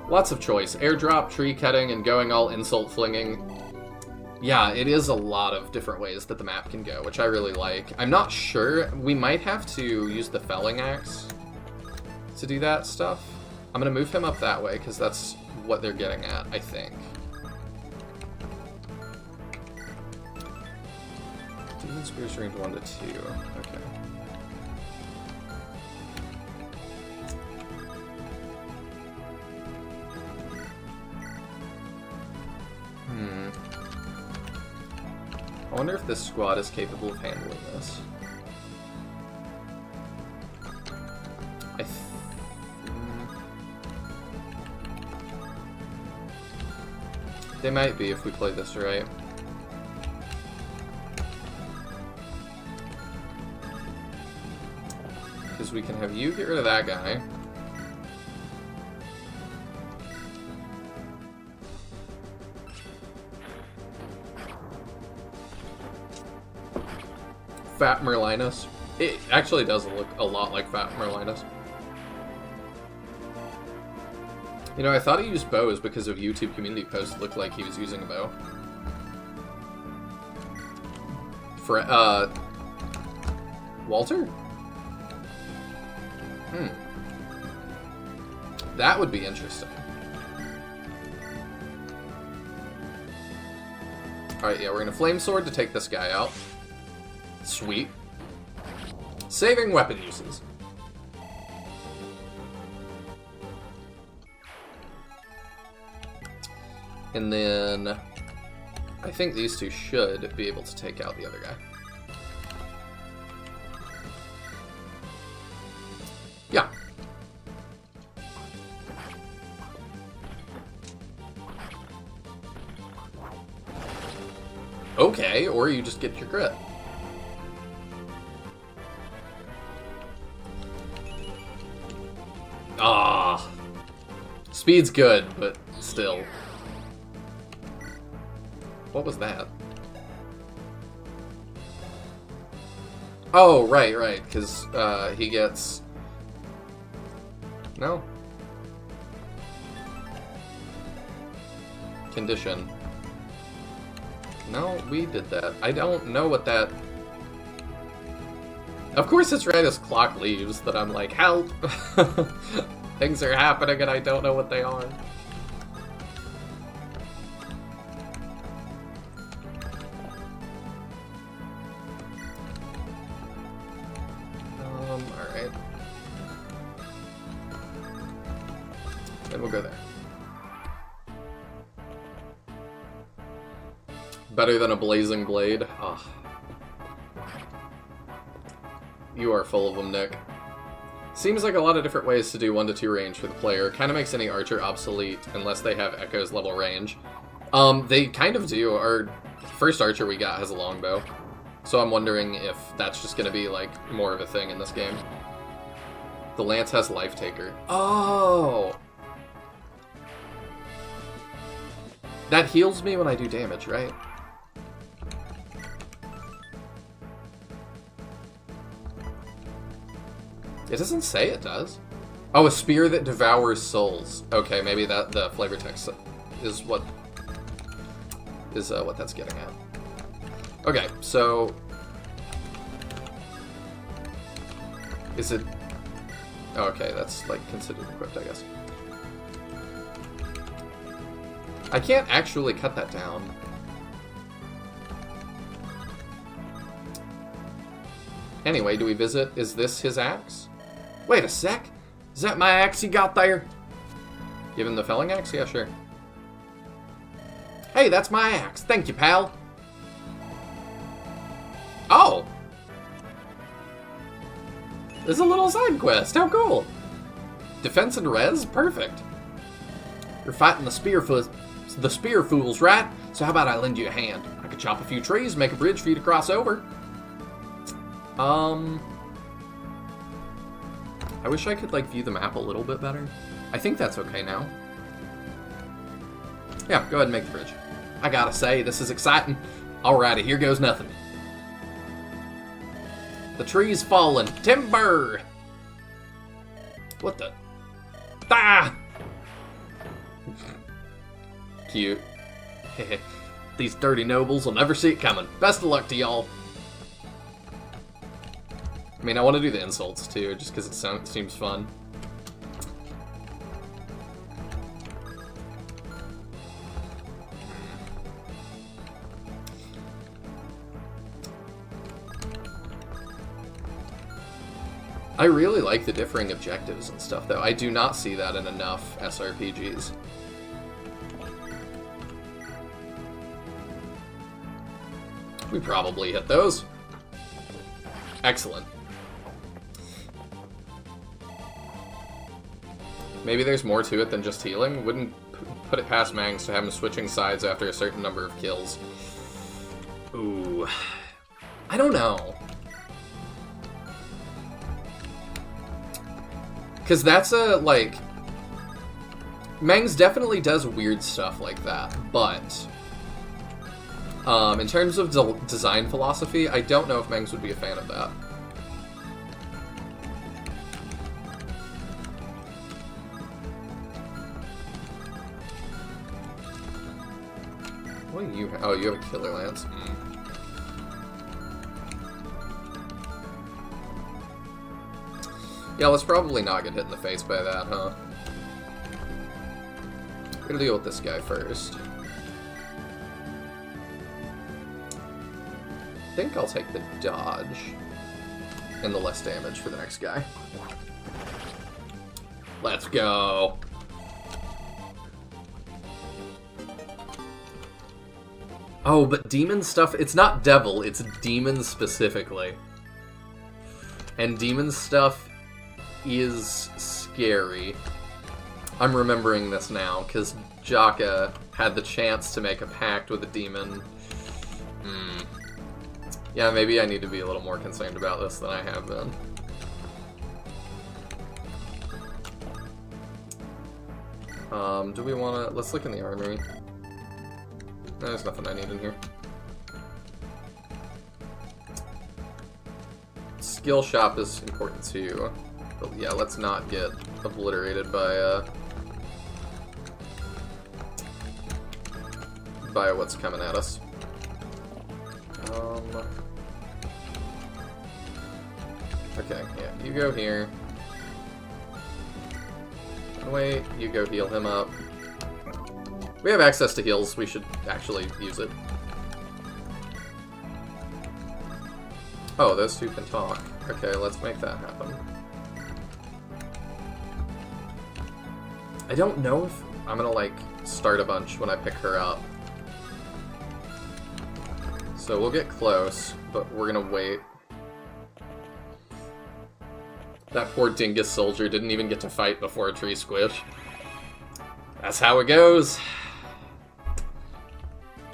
Lots of choice. Airdrop, tree cutting, and going all insult flinging. Yeah, it is a lot of different ways that the map can go, which I really like. I'm not sure. We might have to use the felling axe to do that stuff. I'm going to move him up that way, because that's what they're getting at, I think. Demon Spear's range 1 to 2. Okay. I wonder if this squad is capable of handling this. They might be if we play this right. Because we can have you get rid of that guy. Fat Merlinus. It actually does look a lot like Fat Merlinus. You know, I thought he used bows because of YouTube community posts that looked like he was using a bow. Walter? That would be interesting. Alright, yeah, we're gonna Flame Sword to take this guy out. Sweet. Saving weapon uses. And then I think these two should be able to take out the other guy. Yeah. Okay, or you just get your crit. Ah. Speed's good, but still. What was that? Oh, right, because he gets... No. Condition. No, we did that. I don't know what that... Of course it's right as clock leaves that I'm like, help! Things are happening and I don't know what they are. Alright. Then we'll go there. Better than a blazing blade. Oh. You are full of them, Nick. Seems like a lot of different ways to do 1 to 2 range for the player. Kind of makes any archer obsolete unless they have Echo's level range. They kind of do. Our first archer we got has a longbow. So I'm wondering if that's just going to be like more of a thing in this game. The lance has life taker. Oh! That heals me when I do damage, right? It doesn't say it does. Oh, a spear that devours souls. Okay, maybe that the flavor text is what that's getting at. Okay, so is it? Okay, that's like considered equipped, I guess. I can't actually cut that down. Anyway, do we visit? Is this his axe? Wait a sec. Is that my axe he got there? Give him the felling axe? Yeah, sure. Hey, that's my axe. Thank you, pal. Oh! There's a little side quest. How cool. Defense and res? Perfect. You're fighting the spear fools, right? So how about I lend you a hand? I could chop a few trees, make a bridge for you to cross over. I wish I could, like, view the map a little bit better. I think that's okay now. Yeah, go ahead and make the bridge. I gotta say, this is exciting. Alrighty, here goes nothing. The tree's falling. Timber! What the? Ah! Cute. These dirty nobles will never see it coming. Best of luck to y'all. I mean, I want to do the insults, too, just because it seems fun. I really like the differing objectives and stuff, though. I do not see that in enough SRPGs. We probably hit those. Excellent. Maybe there's more to it than just healing. Wouldn't put it past Mangs to have him switching sides after a certain number of kills. Ooh. I don't know. Because that's a, like... Mangs definitely does weird stuff like that, but... in terms of design philosophy, I don't know if Mangs would be a fan of that. What do you have? Oh, you have a killer lance. Yeah, let's probably not get hit in the face by that, huh? We'll deal with this guy first. I think I'll take the dodge and the less damage for the next guy. Let's go. Oh, but demon stuff, it's not devil, it's demon specifically. And demon stuff is scary. I'm remembering this now, because Jaka had the chance to make a pact with a demon. Yeah, maybe I need to be a little more concerned about this than I have been. Do we want to... Let's look in the armory. There's nothing I need in here. Skill shop is important too. But yeah, let's not get obliterated by what's coming at us. Okay, yeah, you go here. Wait, you go heal him up. We have access to heals, we should actually use it. Oh, those two can talk. Okay, let's make that happen. I don't know if I'm gonna, like, start a bunch when I pick her up. So we'll get close, but we're gonna wait. That poor dingus soldier didn't even get to fight before a tree squish. That's how it goes.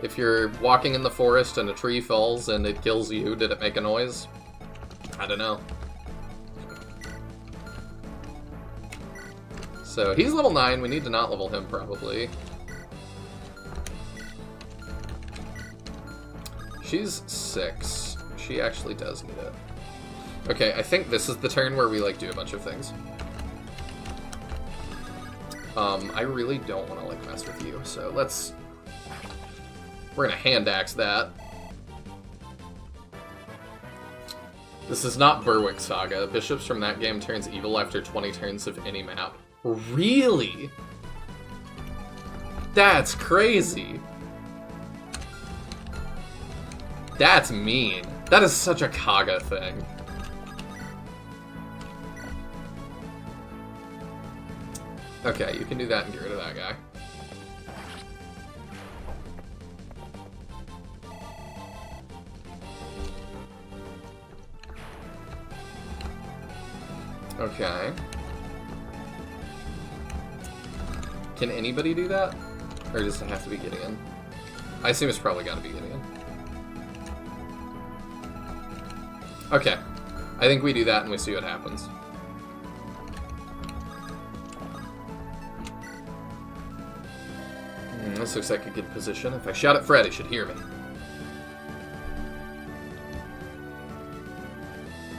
If you're walking in the forest and a tree falls and it kills you, did it make a noise? I don't know. So he's level 9, we need to not level him probably. She's 6. She actually does need it. Okay, I think this is the turn where we, like, do a bunch of things. I really don't want to, like, mess with you, so let's... We're gonna hand axe that. This is not Berwick Saga. Bishops from that game turns evil after 20 turns of any map. Really? That's crazy. That's mean. That is such a Kaga thing. Okay, you can do that and get rid of that guy. Okay. Can anybody do that? Or does it have to be Gideon? I assume it's probably gotta be Gideon. Okay. I think we do that and we see what happens. This looks like a good position. If I shout at Fred, he should hear me.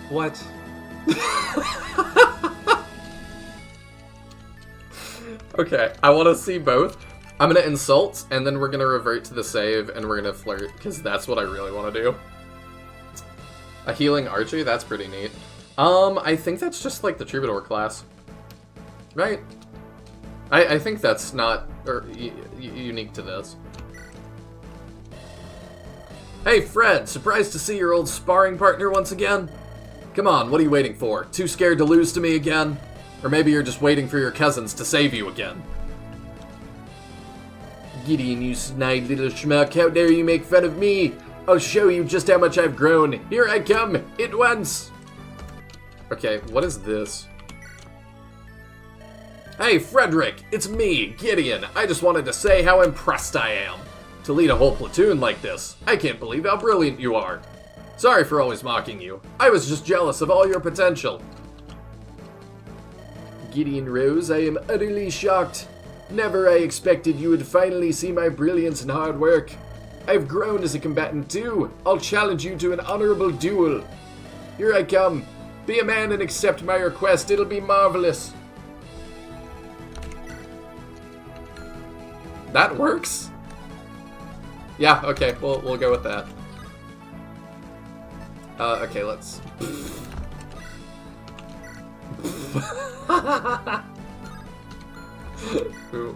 What? Okay, I want to see both. I'm going to insult, and then we're going to revert to the save, and we're going to flirt, because that's what I really want to do. A healing archer? That's pretty neat. I think that's just like the troubadour class. Right? I think that's not unique to this. Hey Fred, surprised to see your old sparring partner once again? Come on, what are you waiting for? Too scared to lose to me again? Or maybe you're just waiting for your cousins to save you again. Gideon, you snide little schmuck, how dare you make fun of me? I'll show you just how much I've grown. Here I come, at once. Okay, what is this? Hey, Frederick, it's me, Gideon. I just wanted to say how impressed I am. To lead a whole platoon like this, I can't believe how brilliant you are. Sorry for always mocking you. I was just jealous of all your potential. Gideon Rose, I am utterly shocked. Never I expected you would finally see my brilliance and hard work. I've grown as a combatant too. I'll challenge you to an honorable duel. Here I come. Be a man and accept my request. It'll be marvelous. That works? Yeah, okay, we'll go with that. Okay, let's...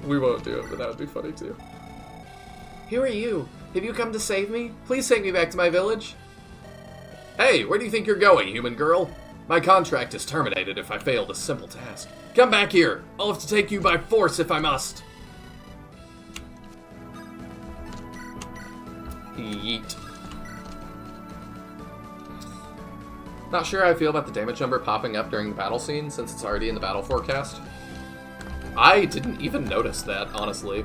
We won't do it, but that would be funny too. Who are you? Have you come to save me? Please take me back to my village. Hey, where do you think you're going, human girl? My contract is terminated if I fail this simple task. Come back here. I'll have to take you by force if I must. Yeet. Not sure how I feel about the damage number popping up during the battle scene, since it's already in the battle forecast. I didn't even notice that, honestly.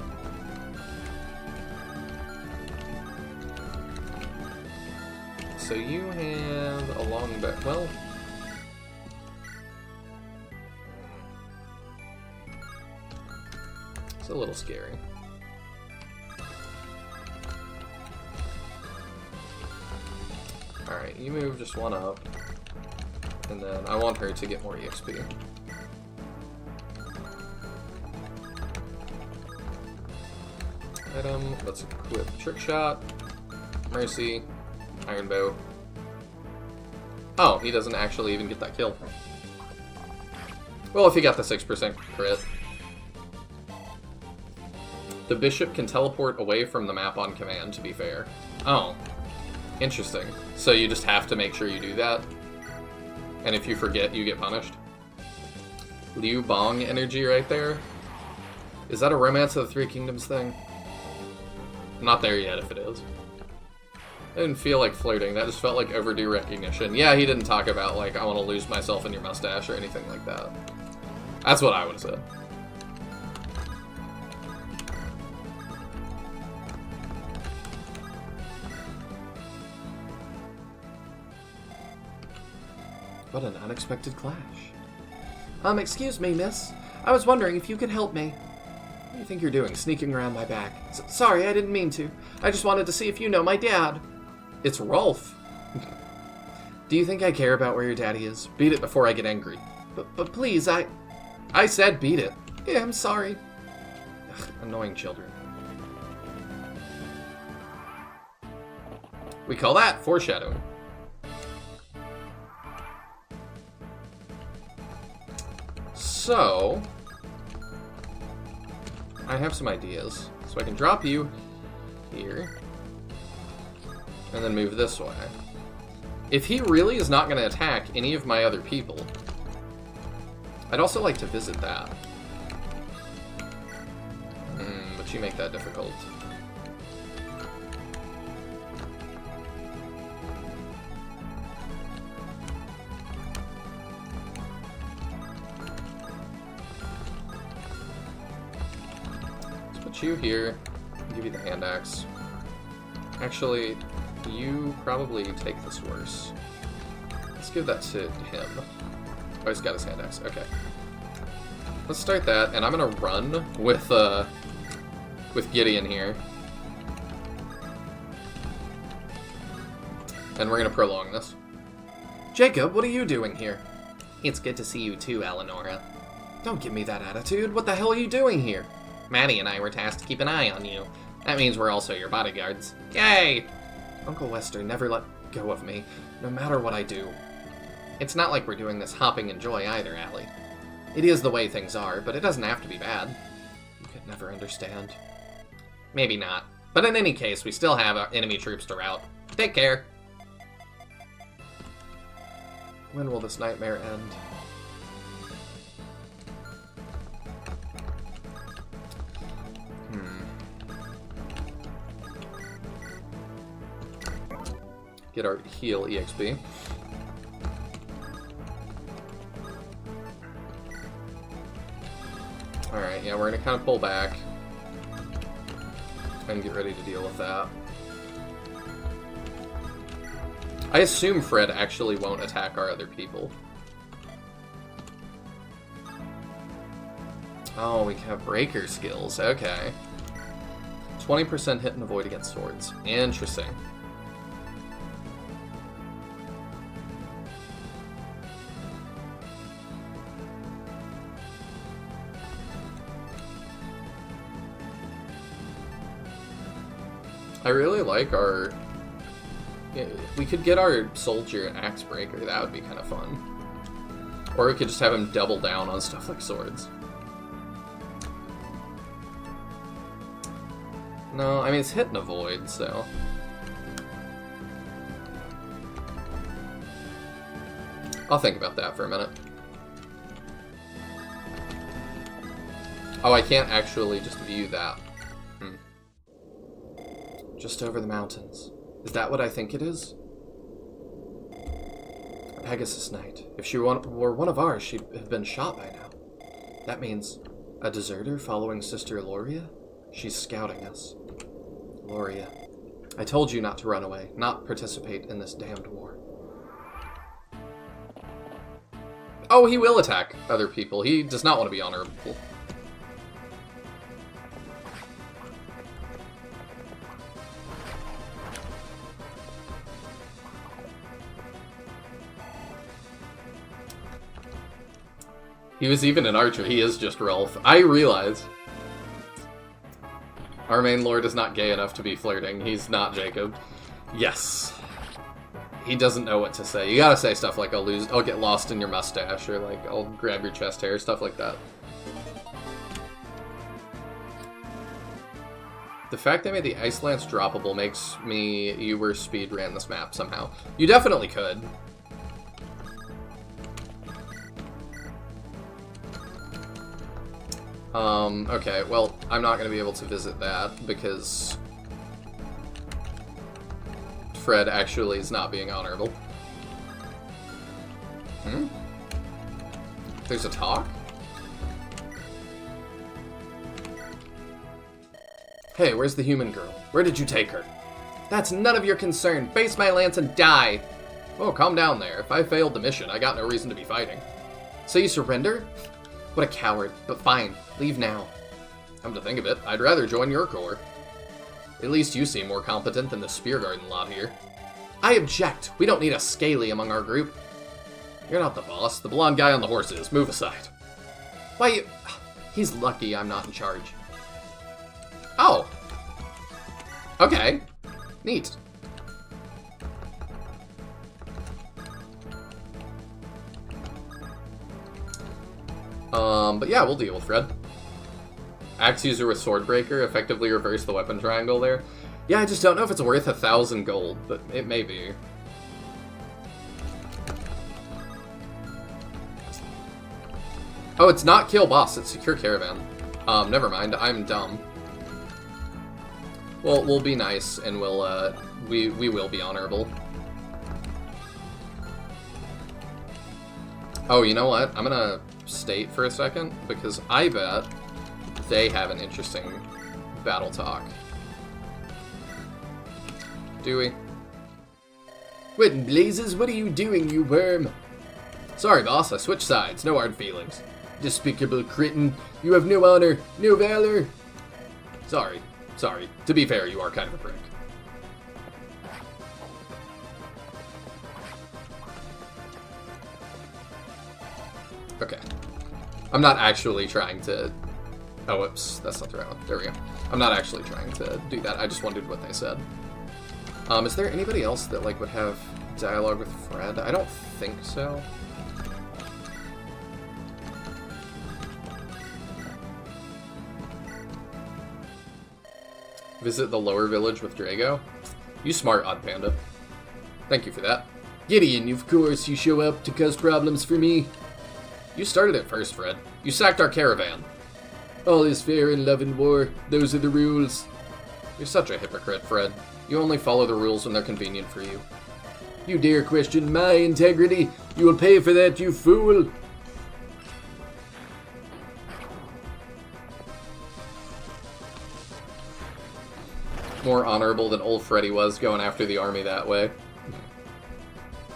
So you have a long back. Well, it's a little scary. Alright, you move just one up. And then I want her to get more EXP. Item, let's equip Trick Shot, Mercy, Iron Bow. Oh, he doesn't actually even get that kill. Well, if he got the 6% crit. The bishop can teleport away from the map on command, to be fair. Oh. Interesting. So you just have to make sure you do that? And if you forget, you get punished? Liu Bong energy right there? Is that a Romance of the Three Kingdoms thing? I'm not there yet if it is. I didn't feel like flirting, that just felt like overdue recognition. Yeah, he didn't talk about, like, I want to lose myself in your mustache or anything like that. That's what I would have said. What an unexpected clash. Excuse me, miss. I was wondering if you could help me. What do you think you're doing, sneaking around my back? Sorry, I didn't mean to. I just wanted to see if you know my dad. It's Rolf. Do you think I care about where your daddy is? Beat it before I get angry. But please, I said beat it. Yeah, I'm sorry. Ugh, annoying children. We call that foreshadowing. So, I have some ideas. So I can drop you here, and then move this way. If he really is not going to attack any of my other people, I'd also like to visit that. But you make that difficult. You here, give you the hand axe. Actually, you probably take this worse. Let's give that to him. Oh, he's got his hand axe. Okay. Let's start that, and I'm gonna run with Gideon here. And we're gonna prolong this. Jacob, what are you doing here? It's good to see you too, Eleonora. Don't give me that attitude. What the hell are you doing here? Maddie and I were tasked to keep an eye on you. That means we're also your bodyguards. Yay! Uncle Wester never let go of me, no matter what I do. It's not like we're doing this hopping in joy either, Allie. It is the way things are, but it doesn't have to be bad. You could never understand. Maybe not. But in any case, we still have our enemy troops to rout. Take care. When will this nightmare end? Get our heal EXP. Alright, yeah, we're gonna kind of pull back and get ready to deal with that. I assume Fred actually won't attack our other people. Oh, we have breaker skills. Okay. 20% hit and avoid against swords. Interesting. I really like our... Yeah, we could get our soldier axe breaker. That would be kind of fun. Or we could just have him double down on stuff like swords. No, I mean, it's hit and avoid, so... I'll think about that for a minute. Oh, I can't actually just view that. Just over the mountains. Is that what I think it is? A Pegasus Knight. If she were one of ours, she'd have been shot by now. That means a deserter following Sister Loria? She's scouting us. Loria. I told you not to run away, not participate in this damned war. Oh, he will attack other people. He does not want to be honorable. He was even an archer. He is just Rolf. I realize. Our main lord is not gay enough to be flirting. He's not Jacob. Yes. He doesn't know what to say. You gotta say stuff like, I'll get lost in your mustache, or like, I'll grab your chest hair, stuff like that. The fact they made the Ice Lance droppable makes me Uber speedran this map somehow. You definitely could. Okay, well, I'm not going to be able to visit that because Fred actually is not being honorable. There's a talk? Hey, where's the human girl? Where did you take her? That's none of your concern. Face my lance and die. Oh, calm down there. If I failed the mission, I got no reason to be fighting. So you surrender? What a coward, but fine, leave now. Come to think of it, I'd rather join your corps. At least you seem more competent than the Spear Garden lot here. I object, we don't need a scaly among our group. You're not the boss, the blonde guy on the horse is, move aside. Why you... He's lucky I'm not in charge. Oh. Okay. Neat. But yeah, we'll deal with Fred. Axe user with Swordbreaker, effectively reverse the weapon triangle there. Yeah, I just don't know if it's worth 1,000 gold, but it may be. Oh, it's not kill boss, it's secure caravan. Never mind, I'm dumb. Well, we'll be nice, and we will be honorable. Oh, you know what? I'm gonna state for a second, because I bet they have an interesting battle talk. Do we? What in blazes? What are you doing, you worm? Sorry, boss, I switched sides. No hard feelings. Despicable cretin. You have no honor, no valor. Sorry. To be fair, you are kind of a prick. Okay. I'm not actually trying to... Oh, whoops. That's not the right one. There we go. I'm not actually trying to do that. I just wondered what they said. Is there anybody else that, like, would have dialogue with Fred? I don't think so. Visit the lower village with Drago? You smart, Odd Panda. Thank you for that. Gideon, of course, you show up to cause problems for me. You started it first, Fred. You sacked our caravan. All is fair in love and war. Those are the rules. You're such a hypocrite, Fred. You only follow the rules when they're convenient for you. You dare question my integrity? You will pay for that, you fool! More honorable than old Freddy was going after the army that way.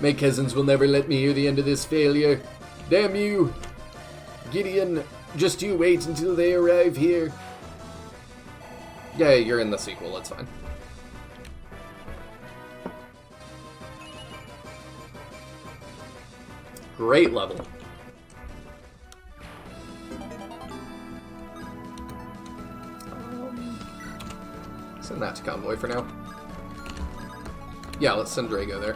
My cousins will never let me hear the end of this failure. Damn you! Gideon, just you wait until they arrive here. Yeah, you're in the sequel, it's fine. Great level. Send that to Convoy for now. Yeah, let's send Drago there.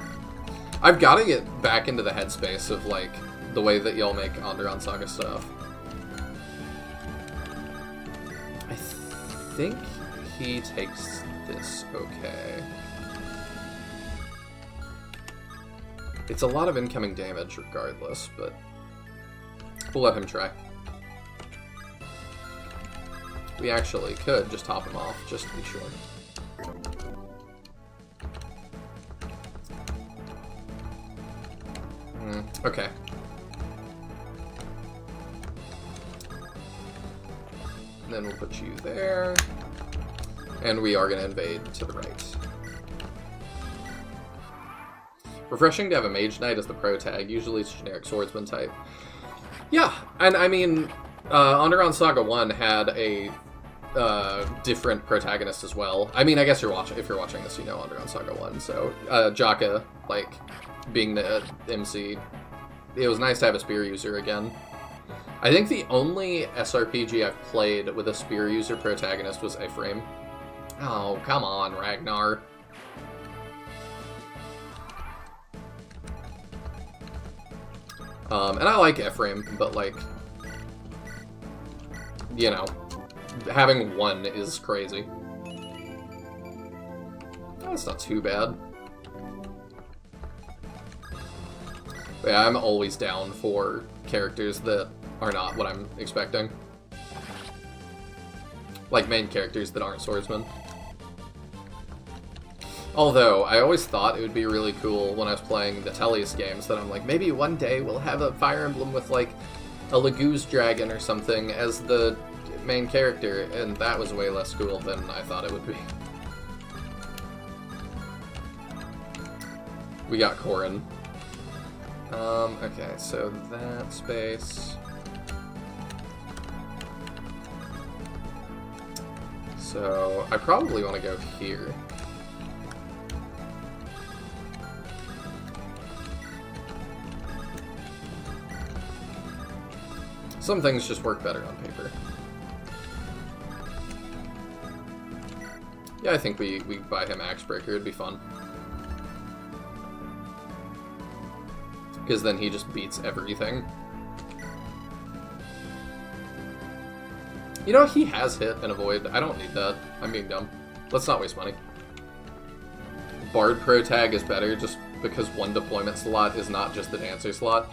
I've got to get back into the headspace of, like, the way that y'all make Andaron Saga stuff. I think he takes this, okay. It's a lot of incoming damage regardless, but we'll let him try. We actually could just top him off, just to be sure. Okay. And then we'll put you there. And we are going to invade to the right. Refreshing to have a Mage Knight as the pro tag. Usually it's generic swordsman type. Yeah, and I mean, Andaron Saga 1 had a different protagonist as well. I mean, I guess if you're watching this, you know Andaron Saga 1. So, Jaka, like, being the MC, it was nice to have a spear user again. I think the only SRPG I've played with a spear user protagonist was Ephraim. Oh, come on, Ragnar. And I like Ephraim, but, like, you know, having one is crazy. That's not too bad. But yeah, I'm always down for characters that are not what I'm expecting. Like main characters that aren't swordsmen. Although, I always thought it would be really cool when I was playing the Tellius games that I'm like, maybe one day we'll have a Fire Emblem with, like, a Laguz dragon or something as the main character, and that was way less cool than I thought it would be. We got Corrin. Okay, so that space. So, I probably want to go here. Some things just work better on paper. Yeah, I think we buy him Axebreaker, it'd be fun. Because then he just beats everything. You know, he has hit and avoid. I don't need that. I'm being dumb. Let's not waste money. Bard Pro Tag is better just because one deployment slot is not just the Dancer slot.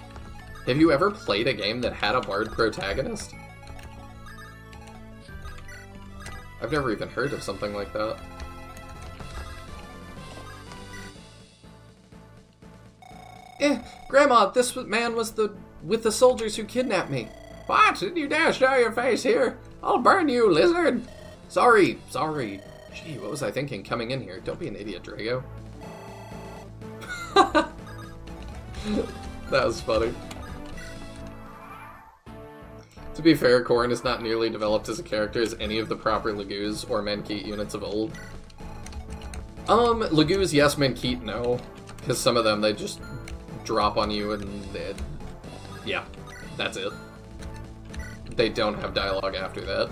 Have you ever played a game that had a Bard protagonist? I've never even heard of something like that. Grandma, this man was with the soldiers who kidnapped me. What? Did you dare show your face here? I'll burn you, lizard! Sorry. Gee, what was I thinking coming in here? Don't be an idiot, Drago. That was funny. To be fair, Corrin is not nearly developed as a character as any of the proper Laguz or Menkeet units of old. Laguz, yes, Menkeet, no. Because some of them, they just drop on you and yeah, that's it. They don't have dialogue after that.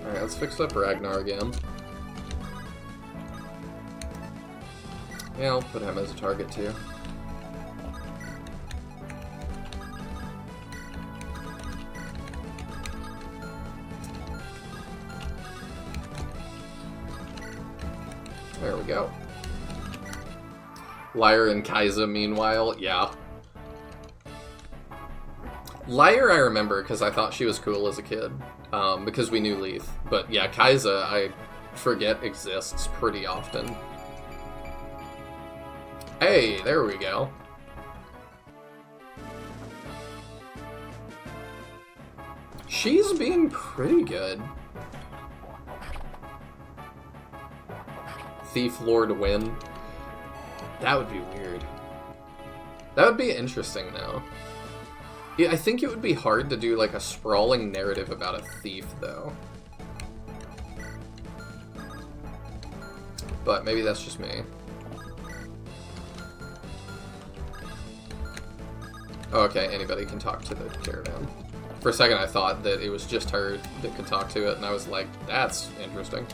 Alright, let's fix up Ragnar again. Yeah, I'll put him as a target too. There we go. Lyre and Kai'Sa, meanwhile, yeah. Lyre I remember because I thought she was cool as a kid, because we knew Leith. But yeah, Kai'Sa I forget exists pretty often. Hey, there we go. She's being pretty good. Thief Lord win. That would be weird. That would be interesting, though. Yeah, I think it would be hard to do, like, a sprawling narrative about a thief, though. But maybe that's just me. Oh, okay, anybody can talk to the caravan. For a second I thought that it was just her that could talk to it, and I was like, that's interesting.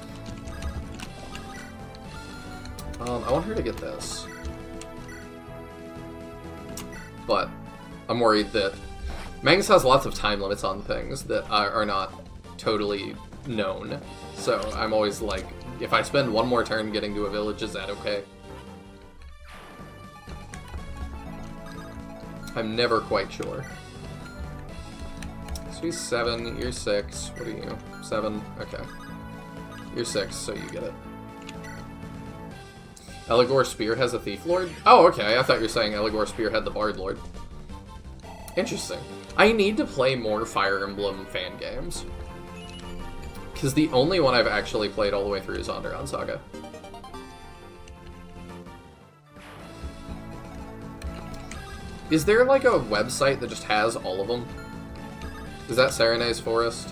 I want her to get this. but I'm worried that Mangus has lots of time limits on things that are not totally known. So I'm always like, if I spend one more turn getting to a village, is that okay? I'm never quite sure. So he's 7, you're 6. What are you? 7? Okay. You're 6, so you get it. Eligor Spear has a Thief Lord? Oh, okay. I thought you were saying Eligor Spear had the Bard Lord. Interesting. I need to play more Fire Emblem fan games. Because the only one I've actually played all the way through is Andaron Saga. Is there like a website that just has all of them? Is that Serene's Forest?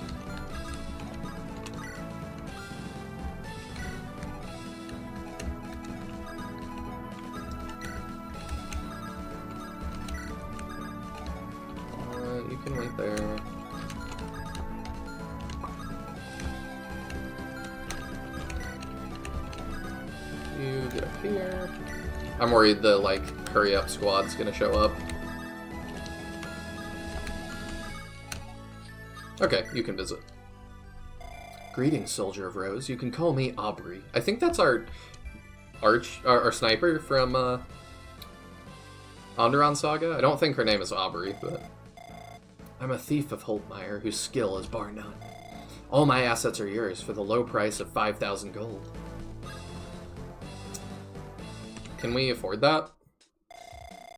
You can wait there. You get up here. I'm worried the, like, hurry-up squad's gonna show up. Okay, you can visit. Greetings, Soldier of Rose. You can call me Aubrey. I think that's our sniper from, Andaron Saga. I don't think her name is Aubrey, but... I'm a thief of Holtmeyer, whose skill is bar none. All my assets are yours for the low price of 5,000 gold. Can we afford that?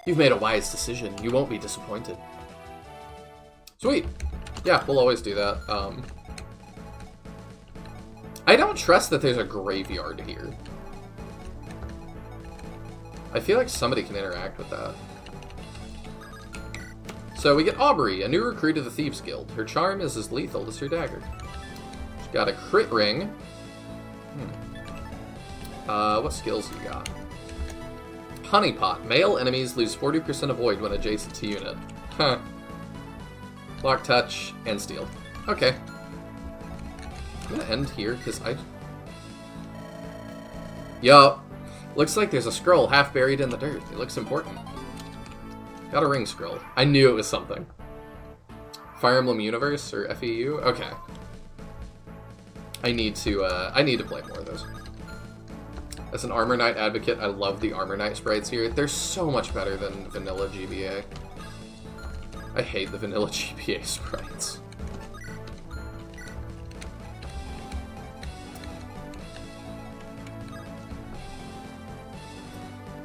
You've made a wise decision. You won't be disappointed. Sweet. Yeah, we'll always do that. I don't trust that there's a graveyard here. I feel like somebody can interact with that. So we get Aubrey, a new recruit of the Thieves Guild. Her charm is as lethal as her dagger. She's got a crit ring. What skills you got? Honeypot. Male enemies lose 40% of void when adjacent to unit. Huh. Block, touch, and steal. Okay. I'm gonna end here, because Yup. Looks like there's a scroll half buried in the dirt. It looks important. Got a ring scroll. I knew it was something. Fire Emblem Universe, or FEU? Okay. I need to play more of those. As an Armor Knight advocate, I love the Armor Knight sprites here. They're so much better than vanilla GBA. I hate the vanilla GBA sprites.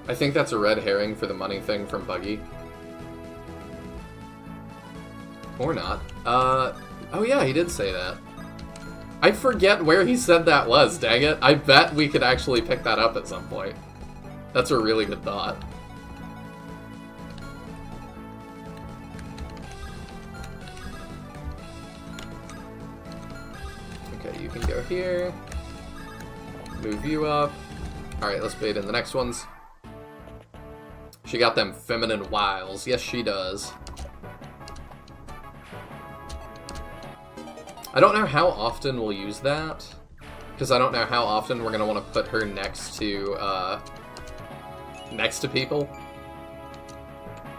I think that's a red herring for the money thing from Buggy. Or not. Oh yeah, he did say that. I forget where he said that was, dang it. I bet we could actually pick that up at some point. That's a really good thought. Okay, you can go here. Move you up. Alright, let's bait in the next ones. She got them feminine wiles. Yes, she does. I don't know how often we'll use that, because I don't know how often we're going to want to put her next to people,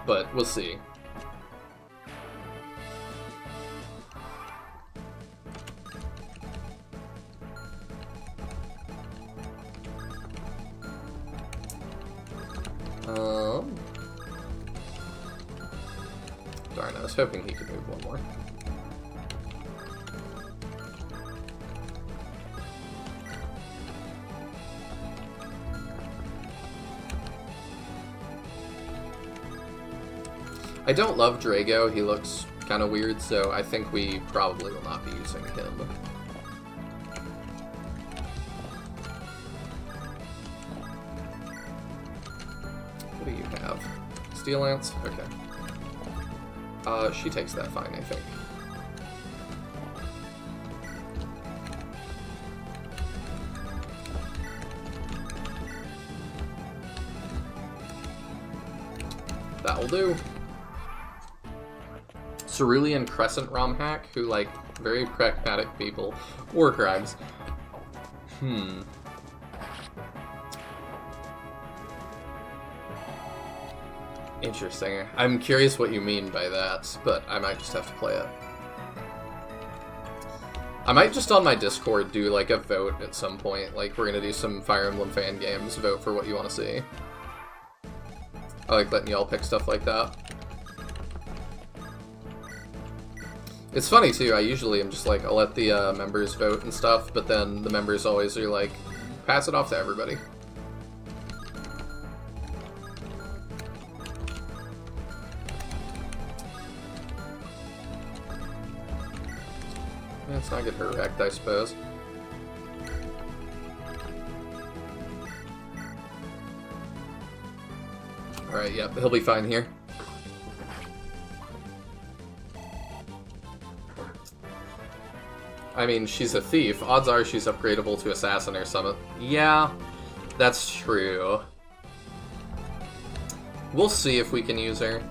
but we'll see. Darn, I was hoping he could move one more. I don't love Drago, he looks kind of weird, so I think we probably will not be using him. What do you have? Steel Lance? Okay. She takes that fine, I think. That'll do. Cerulean Crescent ROM hack, who like very pragmatic people. War crimes. Interesting. I'm curious what you mean by that, but I might just have to play it. I might just on my Discord do like a vote at some point. Like we're gonna do some Fire Emblem fan games. Vote for what you want to see. I like letting y'all pick stuff like that. It's funny too. I usually am just like I'll let the members vote and stuff, but then the members always are like pass it off to everybody. Let's not get her wrecked, I suppose. Alright, yep, he'll be fine here. I mean, she's a thief. Odds are she's upgradable to assassin or something. Yeah, that's true. We'll see if we can use her.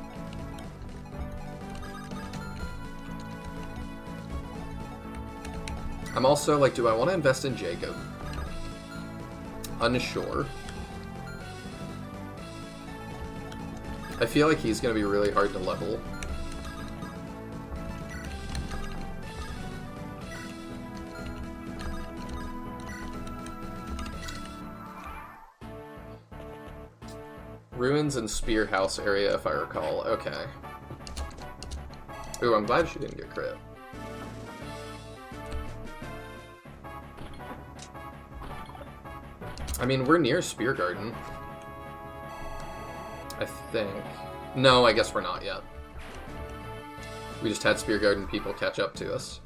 I'm also like, do I want to invest in Jacob? Unsure. I feel like he's going to be really hard to level. Ruins and Spear House area, if I recall. Okay. Ooh, I'm glad she didn't get crit. I mean, we're near Spear Garden. I think. No, I guess we're not yet. We just had Spear Garden people catch up to us.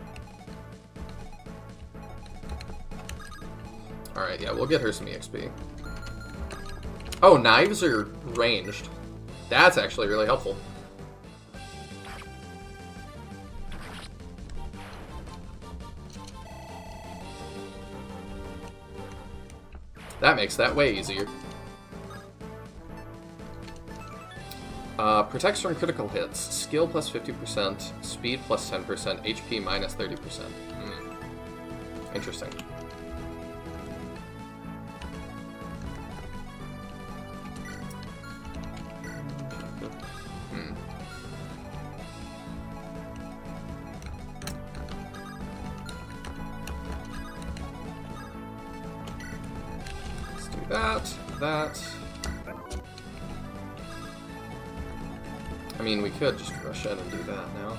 Alright, yeah, we'll get her some EXP. Oh, knives are ranged. That's actually really helpful. That makes that way easier. Protects from critical hits. Skill plus 50%, speed plus 10%, HP minus 30%. Interesting. That. I mean, we could just rush in and do that now.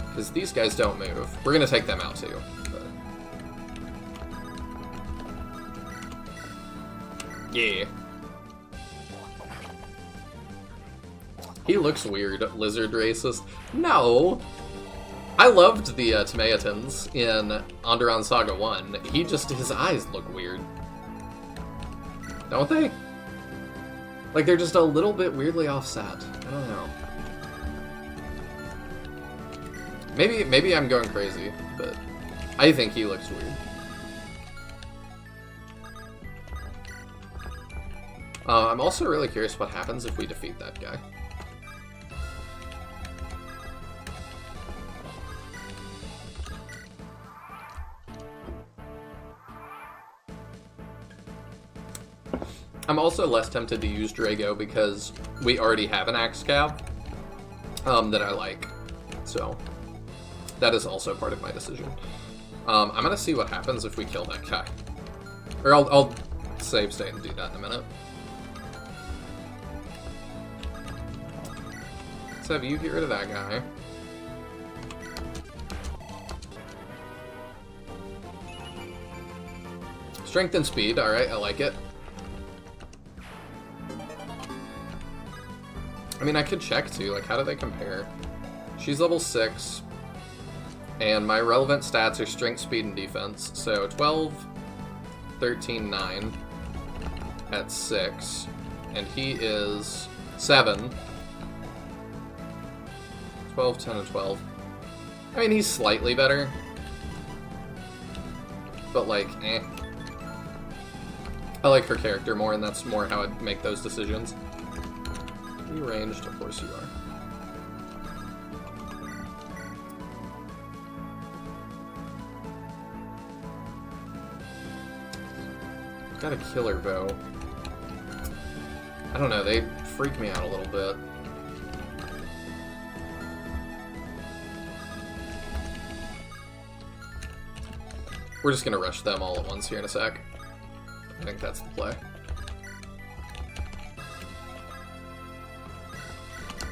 Because these guys don't move. We're going to take them out too. But... yeah. He looks weird, lizard racist. No! I loved the Tomeatans in Andaron Saga 1. His eyes look weird. Don't they? Like, they're just a little bit weirdly offset. I don't know. Maybe I'm going crazy, but I think he looks weird. I'm also really curious what happens if we defeat that guy. I'm also less tempted to use Drago because we already have an axe cab that I like. So that is also part of my decision. I'm going to see what happens if we kill that guy. Or I'll save state and do that in a minute. Let's have you get rid of that guy. Strength and speed, alright, I like it. I mean, I could check too, like, how do they compare? She's level 6, and my relevant stats are strength, speed, and defense. So 12, 13, 9 at 6, and he is 7. 12, 10, and 12. I mean, he's slightly better, but, like, eh. I like her character more, and that's more how I'd make those decisions. You ranged, of course you are. Got a killer bow. I don't know, they freak me out a little bit. We're just gonna rush them all at once here in a sec. I think that's the play.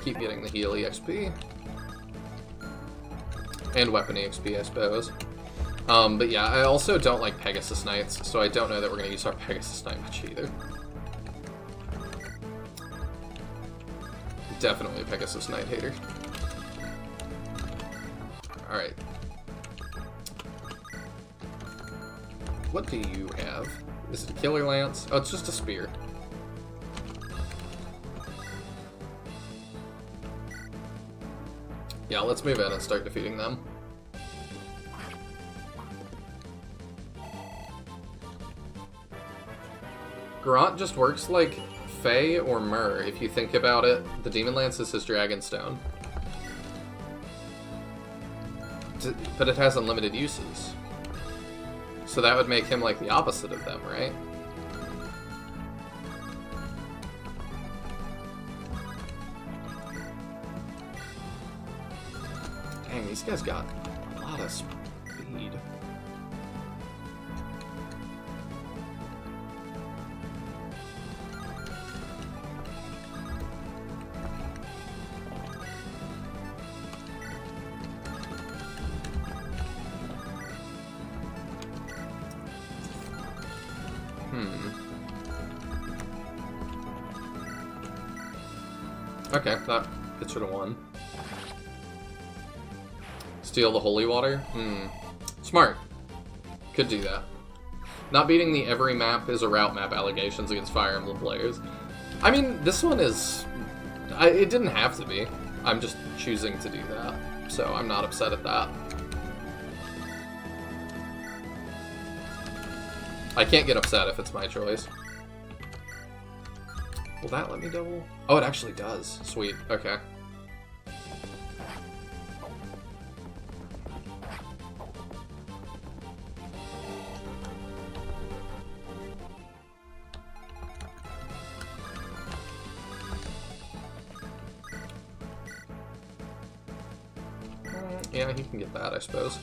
Keep getting the heal EXP. And weapon EXP, I suppose. But yeah, I also don't like Pegasus Knights, so I don't know that we're gonna use our Pegasus Knight much either. Definitely a Pegasus Knight hater. Alright. What do you have? Is it a Killer Lance? Oh, it's just a spear. Yeah, let's move in and start defeating them. Garant just works like Fae or Myrrh, if you think about it. The Demon Lance is his Dragonstone. But it has unlimited uses. So that would make him like the opposite of them, right? Dang, these guys got a lot of speed. Okay, that gets rid of one. Steal the holy water? Smart. Could do that. Not beating the every map is a route map allegations against Fire Emblem players. I mean, this one is... it didn't have to be. I'm just choosing to do that. So I'm not upset at that. I can't get upset if it's my choice. Will that let me double? Oh, it actually does. Sweet. Okay. Yeah, he can get that, I suppose.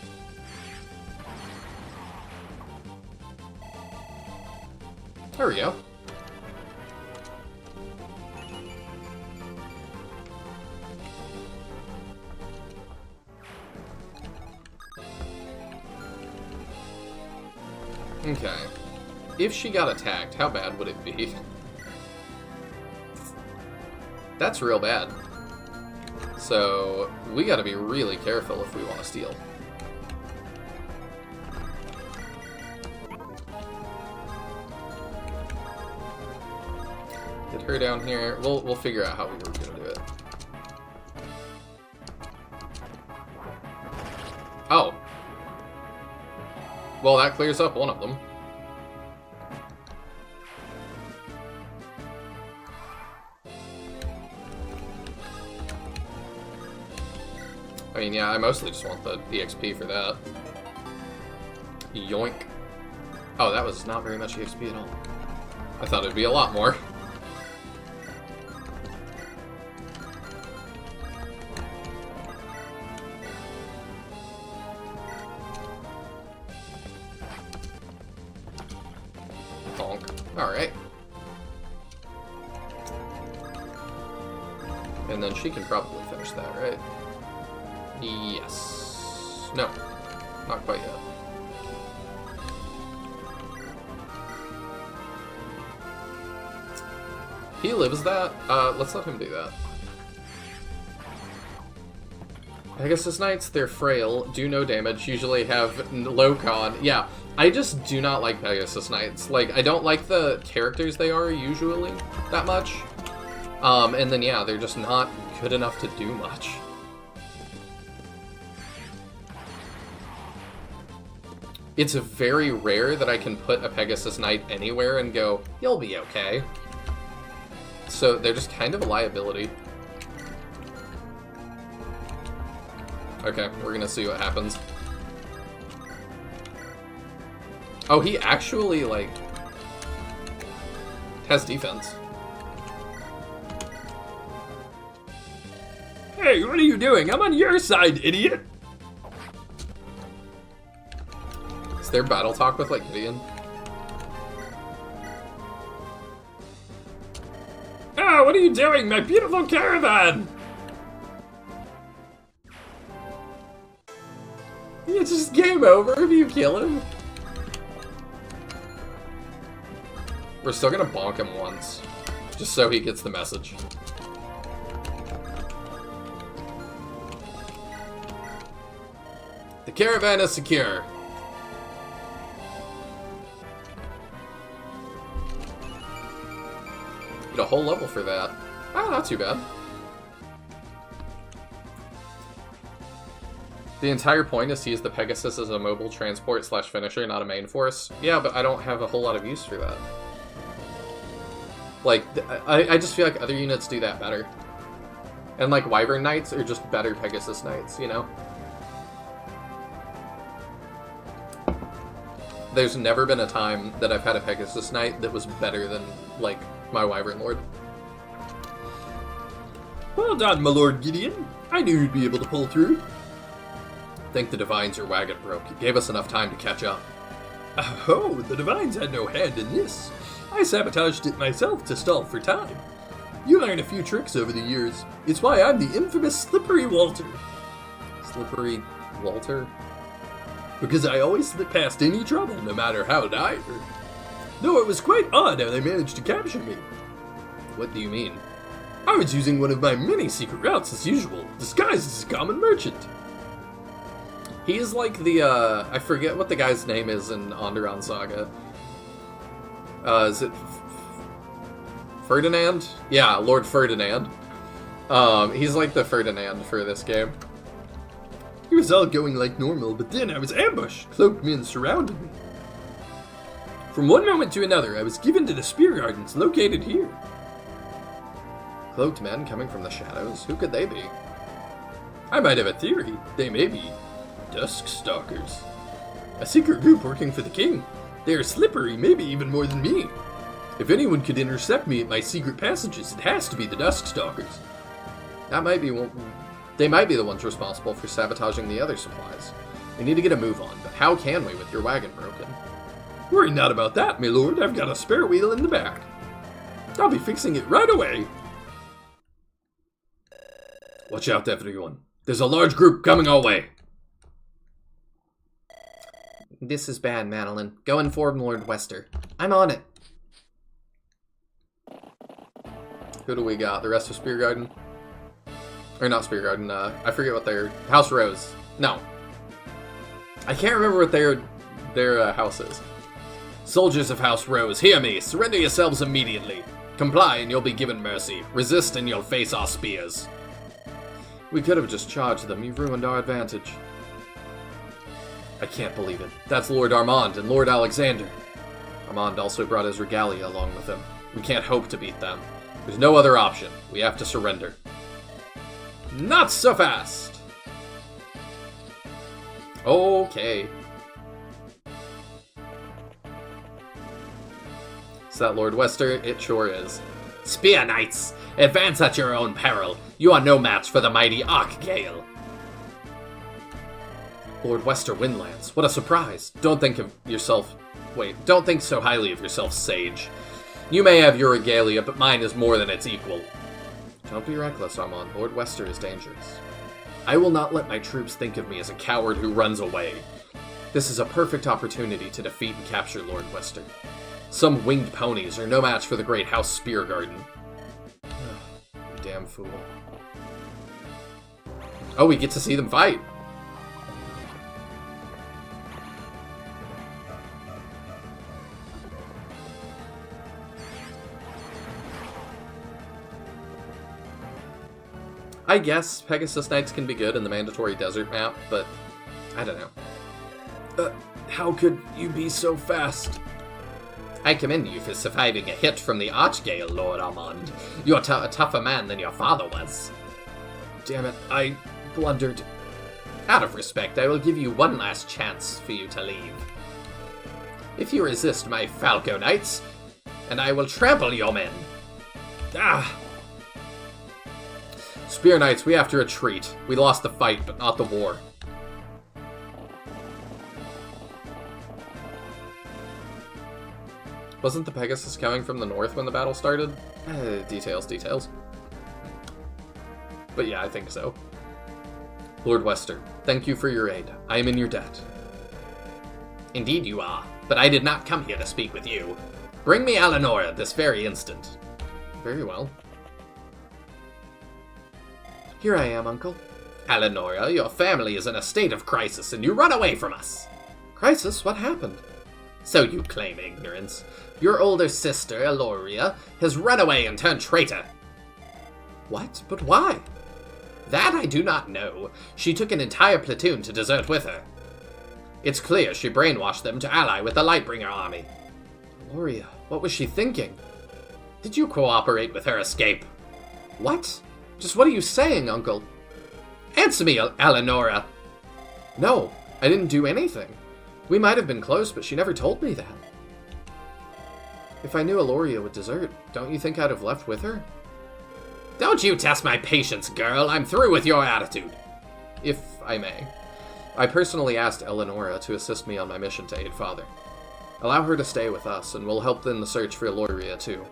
There we go. Okay. If she got attacked, how bad would it be? That's real bad. So, we gotta be really careful if we want to steal. Get her down here. We'll figure out how we were gonna do it. Oh. Well, that clears up one of them. I mean, yeah, I mostly just want the EXP for that. Yoink. Oh, that was not very much EXP at all. I thought it'd be a lot more. Alright. And then she can probably finish that, right? Yes. No. Not quite yet. He lives that? Let's let him do that. Pegasus Knights, they're frail, do no damage, usually have low con. Yeah, I just do not like Pegasus Knights. Like, I don't like the characters they are usually that much. And then, yeah, they're just not good enough to do much. It's very rare that I can put a Pegasus Knight anywhere and go, you'll be okay. So they're just kind of a liability. Okay, we're gonna see what happens. Oh, he actually, like, has defense. Hey, what are you doing? I'm on your side, idiot! Is there battle talk with, like, Gideon? Ah, what are you doing? My beautiful caravan! It's just game over if you kill him. We're still gonna bonk him once, just so he gets the message. The caravan is secure. Get a whole level for that. Ah, not too bad. The entire point is to use the Pegasus as a mobile transport slash finisher, not a main force. Yeah, but I don't have a whole lot of use for that. Like, I just feel like other units do that better. And like Wyvern Knights are just better Pegasus Knights, you know? There's never been a time that I've had a Pegasus Knight that was better than, like, my Wyvern Lord. Well done, my Lord Gideon. I knew you'd be able to pull through. Thank the Divines your wagon broke. It gave us enough time to catch up. Oh, the Divines had no hand in this. I sabotaged it myself to stall for time. You learn a few tricks over the years. It's why I'm the infamous Slippery Walter. Slippery Walter? Because I always slip past any trouble, no matter how dire. Though it was quite odd how they managed to capture me. What do you mean? I was using one of my many secret routes as usual, disguised as a common merchant. He's like the, I forget what the guy's name is in Andaron Saga. Is it Ferdinand? Yeah, Lord Ferdinand. He's like the Ferdinand for this game. It was all going like normal, but then I was ambushed. Cloaked men surrounded me. From one moment to another, I was given to the Spear Gardens located here. Cloaked men coming from the shadows? Who could they be? I might have a theory. They may be Dusk Stalkers. A secret group working for the king. They are slippery, maybe even more than me. If anyone could intercept me at my secret passages, it has to be the Dusk Stalkers. That might be one. They might be the ones responsible for sabotaging the other supplies. We need to get a move on, but how can we with your wagon broken? Worry not about that, my lord. I've got a spare wheel in the back. I'll be fixing it right away. Watch out, everyone. There's a large group coming our way. This is bad, Madeline. Go inform Lord Wester. I'm on it. Who do we got? The rest of Spear Garden? Or not Spear Garden, I forget what their... House Rose. No. I can't remember what their house is. Soldiers of House Rose, hear me. Surrender yourselves immediately. Comply and you'll be given mercy. Resist and you'll face our spears. We could have just charged them. You've ruined our advantage. I can't believe it. That's Lord Armand and Lord Alexander. Armand also brought his regalia along with him. We can't hope to beat them. There's no other option. We have to surrender. Not so fast! Okay. Is that Lord Wester? It sure is. Spear Knights, advance at your own peril. You are no match for the mighty Archgale. Lord Wester Windlands, what a surprise. Don't think so highly of yourself, sage. You may have your regalia, but mine is more than its equal. Don't be reckless, Armand. Lord Wester is dangerous. I will not let my troops think of me as a coward who runs away. This is a perfect opportunity to defeat and capture Lord Wester. Some winged ponies are no match for the great House Spear Garden. You damn fool. Oh, we get to see them fight. I guess Pegasus Knights can be good in the mandatory desert map, but I don't know. How could you be so fast? I commend you for surviving a hit from the Archgale, Lord Armand. You're a tougher man than your father was. Damn it, I blundered. Out of respect, I will give you one last chance for you to leave. If you resist my Falco Knights, and I will trample your men. Ah! Spear Knights, we have to retreat. We lost the fight, but not the war. Wasn't the Pegasus coming from the north when the battle started? Details. But yeah, I think so. Lord Wester, thank you for your aid. I am in your debt. Indeed you are, but I did not come here to speak with you. Bring me Alanora this very instant. Very well. Here I am, Uncle. Alanora, your family is in a state of crisis and you run away from us. Crisis? What happened? So you claim ignorance. Your older sister, Eloria, has run away and turned traitor. What? But why? That I do not know. She took an entire platoon to desert with her. It's clear she brainwashed them to ally with the Lightbringer army. Eloria, what was she thinking? Did you cooperate with her escape? What? Just what are you saying, Uncle? Answer me, Alanora. No, I didn't do anything. We might have been close, but she never told me that. If I knew Eloria would desert, don't you think I'd have left with her? Don't you test my patience, girl. I'm through with your attitude. If I may. I personally asked Eleonora to assist me on my mission to aid Father. Allow her to stay with us, and we'll help in the search for Eloria too.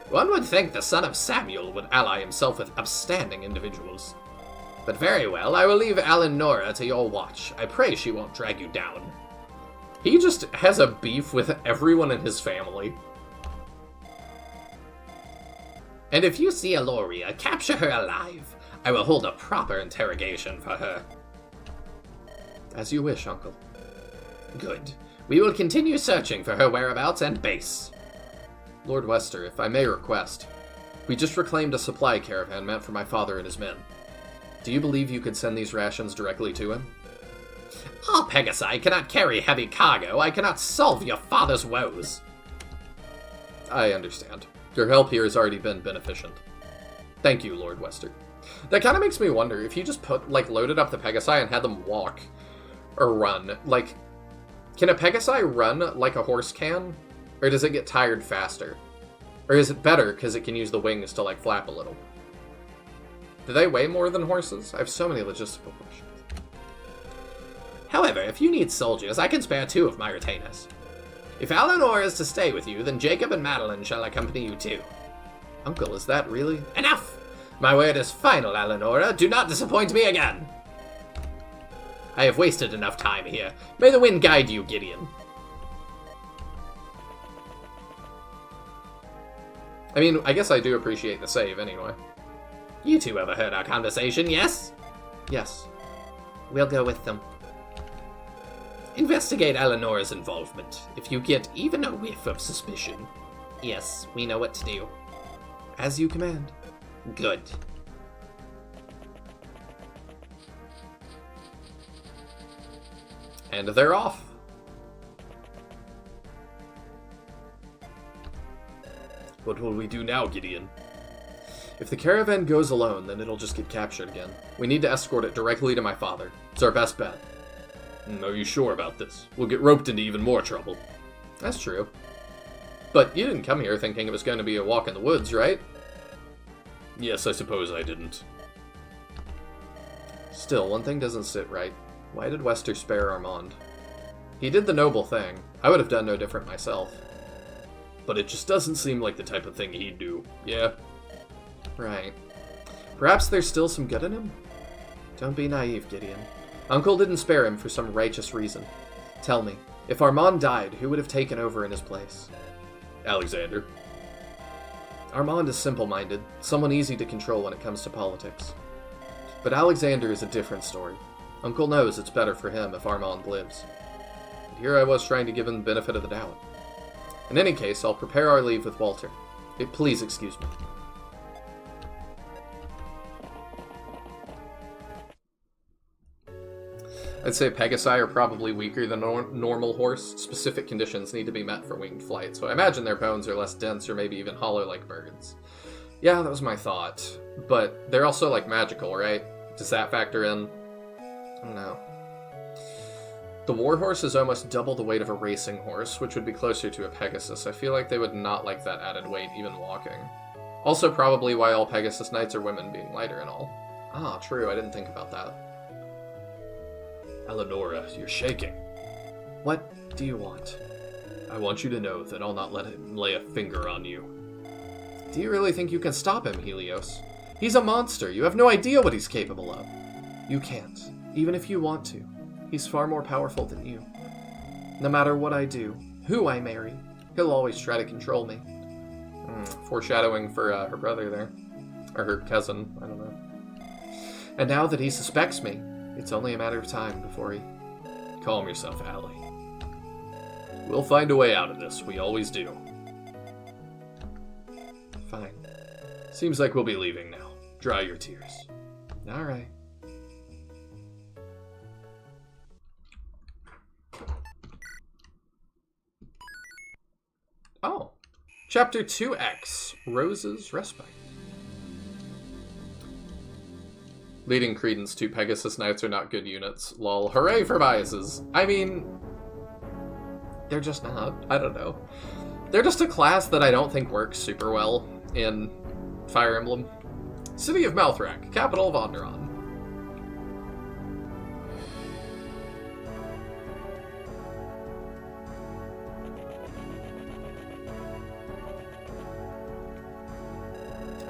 One would think the son of Samuel would ally himself with upstanding individuals. But very well, I will leave Alanora to your watch. I pray she won't drag you down. He just has a beef with everyone in his family. And if you see Eloria, capture her alive. I will hold a proper interrogation for her. As you wish, Uncle. Good. We will continue searching for her whereabouts and base. Lord Wester, if I may request, we just reclaimed a supply caravan meant for my father and his men. Do you believe you could send these rations directly to him? Our Pegasi cannot carry heavy cargo. I cannot solve your father's woes. I understand. Your help here has already been beneficent. Thank you, Lord Wester. That kind of makes me wonder if you just loaded up the Pegasi and had them walk or run. Like, can a Pegasi run like a horse can? Or does it get tired faster? Or is it better because it can use the wings to, flap a little? Do they weigh more than horses? I have so many logistical questions. However, if you need soldiers, I can spare 2 of my retainers. If Alanor is to stay with you, then Jacob and Madeline shall accompany you too. Uncle, is that really? Enough! My word is final, Alanora. Do not disappoint me again. I have wasted enough time here. May the wind guide you, Gideon. I mean, I guess I do appreciate the save anyway. You two overheard our conversation, yes? Yes. We'll go with them. Investigate Eleanor's involvement. If you get even a whiff of suspicion, yes, we know what to do. As you command. Good. And they're off. What will we do now, Gideon? If the caravan goes alone, then it'll just get captured again. We need to escort it directly to my father. It's our best bet. Are you sure about this? We'll get roped into even more trouble. That's true. But you didn't come here thinking it was going to be a walk in the woods, right? Yes, I suppose I didn't. Still, one thing doesn't sit right. Why did Wester spare Armand? He did the noble thing. I would have done no different myself. But it just doesn't seem like the type of thing he'd do. Yeah? Right. Perhaps there's still some good in him? Don't be naive, Gideon. Uncle didn't spare him for some righteous reason. Tell me, if Armand died, who would have taken over in his place? Alexander. Armand is simple-minded, someone easy to control when it comes to politics. But Alexander is a different story. Uncle knows it's better for him if Armand lives. And here I was trying to give him the benefit of the doubt. In any case, I'll prepare our leave with Walter. Please excuse me. I'd say Pegasi are probably weaker than a normal horse. Specific conditions need to be met for winged flight, so I imagine their bones are less dense or maybe even hollow like birds. Yeah, that was my thought. But they're also, magical, right? Does that factor in? I don't know. The warhorse is almost double the weight of a racing horse, which would be closer to a Pegasus. I feel like they would not like that added weight, even walking. Also probably why all Pegasus Knights are women, being lighter and all. Ah, true, I didn't think about that. Eleonora, you're shaking. What do you want? I want you to know that I'll not let him lay a finger on you. Do you really think you can stop him, Helios? He's a monster. You have no idea what he's capable of. You can't, even if you want to. He's far more powerful than you. No matter what I do, who I marry, he'll always try to control me. Foreshadowing for her brother there. Or her cousin, I don't know. And now that he suspects me, it's only a matter of time before he... Calm yourself, Allie. We'll find a way out of this. We always do. Fine. Seems like we'll be leaving now. Dry your tears. All right. Oh. Chapter 2X, Rose's Respite. Leading credence to Pegasus Knights are not good units. Lol. Hooray for biases. I mean, they're just not. I don't know. They're just a class that I don't think works super well in Fire Emblem. City of Malthrak, capital of Andaron.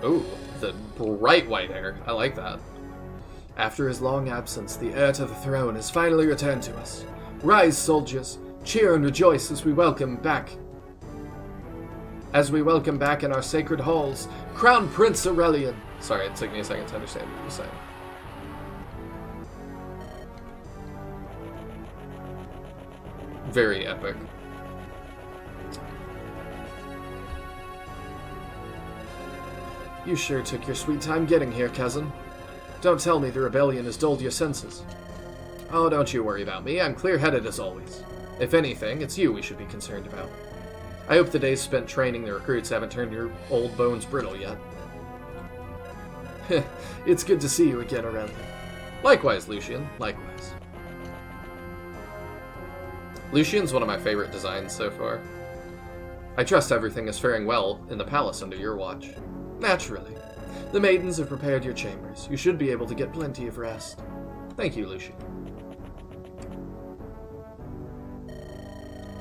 Ooh, the bright white hair. I like that. After his long absence, the heir to the throne has finally returned to us. Rise, soldiers! Cheer and rejoice as we welcome back in our sacred halls, Crown Prince Aurelian. Sorry, it took me a second to understand what you were saying. Very epic. You sure took your sweet time getting here, cousin. Don't tell me the rebellion has dulled your senses. Oh, don't you worry about me. I'm clear-headed as always. If anything, it's you we should be concerned about. I hope the days spent training the recruits haven't turned your old bones brittle yet. It's good to see you again, Aurelian. Likewise, Lucian. Likewise. Lucian's one of my favorite designs so far. I trust everything is faring well in the palace under your watch. Naturally. The maidens have prepared your chambers. You should be able to get plenty of rest. Thank you, Lucian.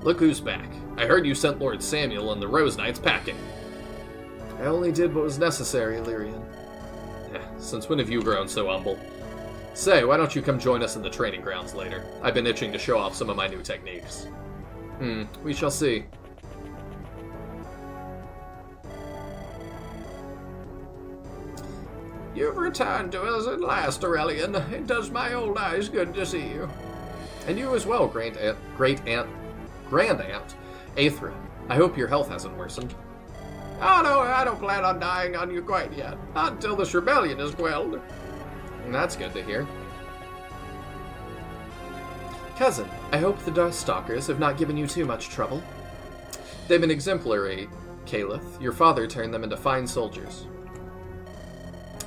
Look who's back. I heard you sent Lord Samuel and the Rose Knights packing. I only did what was necessary, Illyrian. Since when have you grown so humble? Say, why don't you come join us in the training grounds later? I've been itching to show off some of my new techniques. We shall see. You've returned to us at last, Aurelian. It does my old eyes good to see you. And you as well, Grand Aunt Aethra. I hope your health hasn't worsened. Oh no, I don't plan on dying on you quite yet. Not until this rebellion is quelled. That's good to hear. Cousin, I hope the Darkstalkers have not given you too much trouble. They've been exemplary, Caliph. Your father turned them into fine soldiers.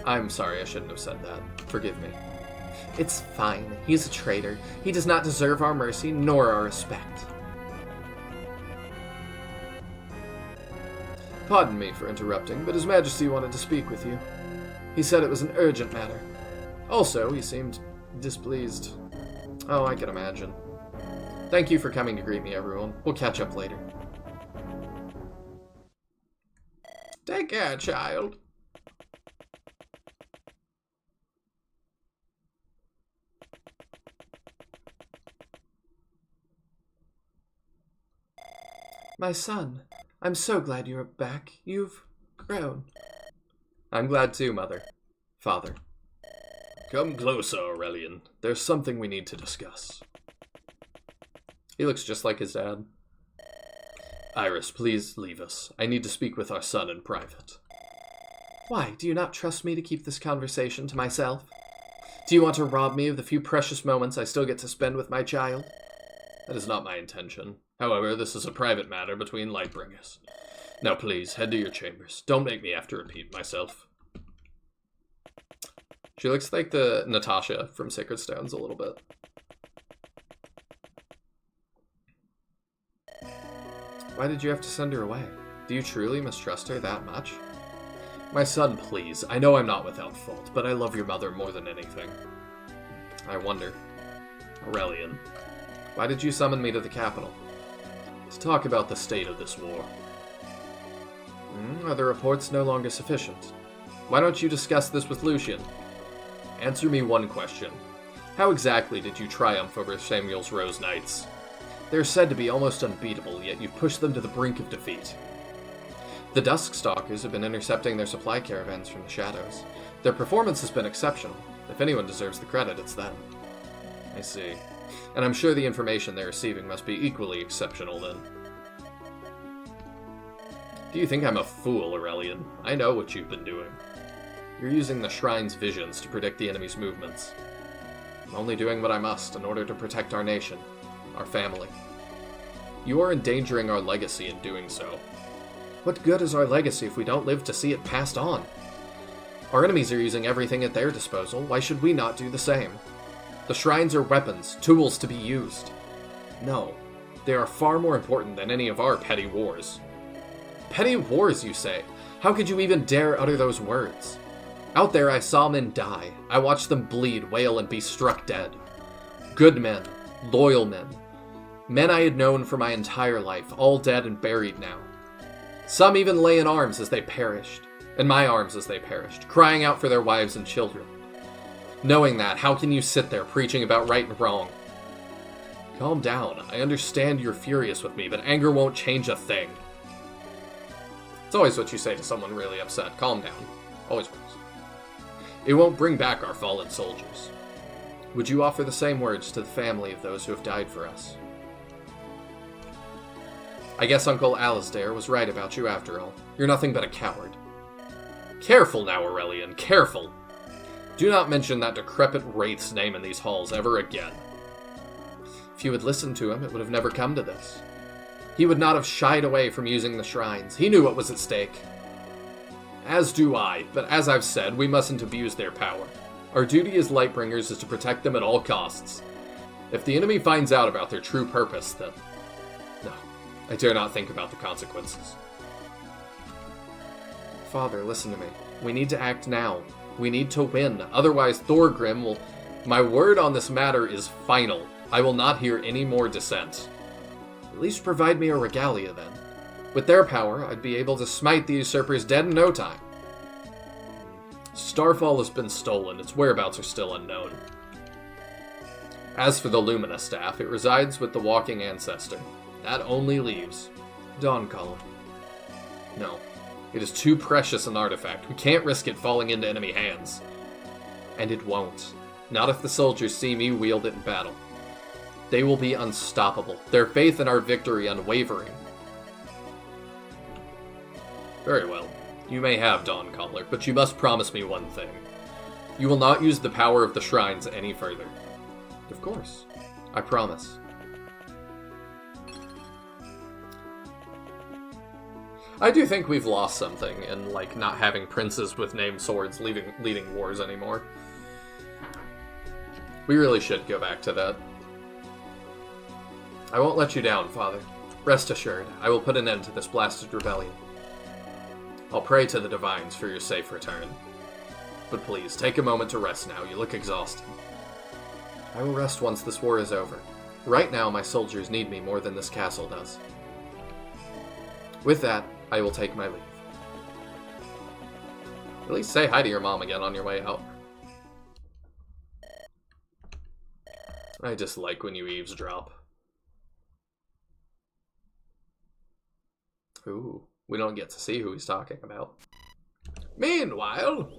I'm sorry, I shouldn't have said that. Forgive me. It's fine. He's a traitor. He does not deserve our mercy, nor our respect. Pardon me for interrupting, but His Majesty wanted to speak with you. He said it was an urgent matter. Also, he seemed displeased. Oh, I can imagine. Thank you for coming to greet me, everyone. We'll catch up later. Take care, child. My son, I'm so glad you're back. You've grown. I'm glad too, Mother. Father. Come closer, Aurelian. There's something we need to discuss. He looks just like his dad. Iris, please leave us. I need to speak with our son in private. Why, do you not trust me to keep this conversation to myself? Do you want to rob me of the few precious moments I still get to spend with my child? That is not my intention. However, this is a private matter between Lightbringers. Now please, head to your chambers. Don't make me have to repeat myself. She looks like the Natasha from Sacred Stones a little bit. Why did you have to send her away? Do you truly mistrust her that much? My son, please. I know I'm not without fault, but I love your mother more than anything. I wonder. Aurelian, why did you summon me to the capital? To talk about the state of this war. Are the reports no longer sufficient? Why don't you discuss this with Lucian? Answer me one question. How exactly did you triumph over Samuel's Rose Knights? They're said to be almost unbeatable, yet you've pushed them to the brink of defeat. The Duskstalkers have been intercepting their supply caravans from the shadows. Their performance has been exceptional. If anyone deserves the credit, it's them. I see. And I'm sure the information they're receiving must be equally exceptional, then. Do you think I'm a fool, Aurelian? I know what you've been doing. You're using the Shrine's visions to predict the enemy's movements. I'm only doing what I must in order to protect our nation, our family. You are endangering our legacy in doing so. What good is our legacy if we don't live to see it passed on? Our enemies are using everything at their disposal. Why should we not do the same? The shrines are weapons, tools to be used. No, they are far more important than any of our petty wars. Petty wars, you say? How could you even dare utter those words? Out there I saw men die. I watched them bleed, wail, and be struck dead. Good men, loyal men. Men I had known for my entire life, all dead and buried now. Some even lay in arms as they perished, in my arms as they perished, crying out for their wives and children. Knowing that, how can you sit there preaching about right and wrong? Calm down. I understand you're furious with me, but anger won't change a thing. It's always what you say to someone really upset. Calm down. Always works. It won't bring back our fallen soldiers. Would you offer the same words to the family of those who have died for us? I guess Uncle Alasdair was right about you after all. You're nothing but a coward. Careful now, Aurelian, careful! Do not mention that decrepit wraith's name in these halls ever again. If you had listened to him, it would have never come to this. He would not have shied away from using the shrines. He knew what was at stake. As do I, but as I've said, we mustn't abuse their power. Our duty as Lightbringers is to protect them at all costs. If the enemy finds out about their true purpose, then... no, I dare not think about the consequences. Father, listen to me. We need to act now. We need to win. Otherwise, Thorgrim will... My word on this matter is final. I will not hear any more dissent. At least provide me a regalia, then. With their power, I'd be able to smite the usurpers dead in no time. Starfall has been stolen. Its whereabouts are still unknown. As for the Lumina staff, it resides with the Walking Ancestor. That only leaves Dawncaller. No. It is too precious an artifact. We can't risk it falling into enemy hands. And it won't. Not if the soldiers see me wield it in battle. They will be unstoppable. Their faith in our victory unwavering. Very well. You may have Dawncaller, but you must promise me one thing. You will not use the power of the shrines any further. Of course. I promise. I do think we've lost something in, like, not having princes with named swords leading wars anymore. We really should go back to that. I won't let you down, Father. Rest assured, I will put an end to this blasted rebellion. I'll pray to the Divines for your safe return. But please, take a moment to rest now. You look exhausted. I will rest once this war is over. Right now, my soldiers need me more than this castle does. With that, I will take my leave. At least say hi to your mom again on your way out. I dislike when you eavesdrop. Ooh, we don't get to see who he's talking about. Meanwhile...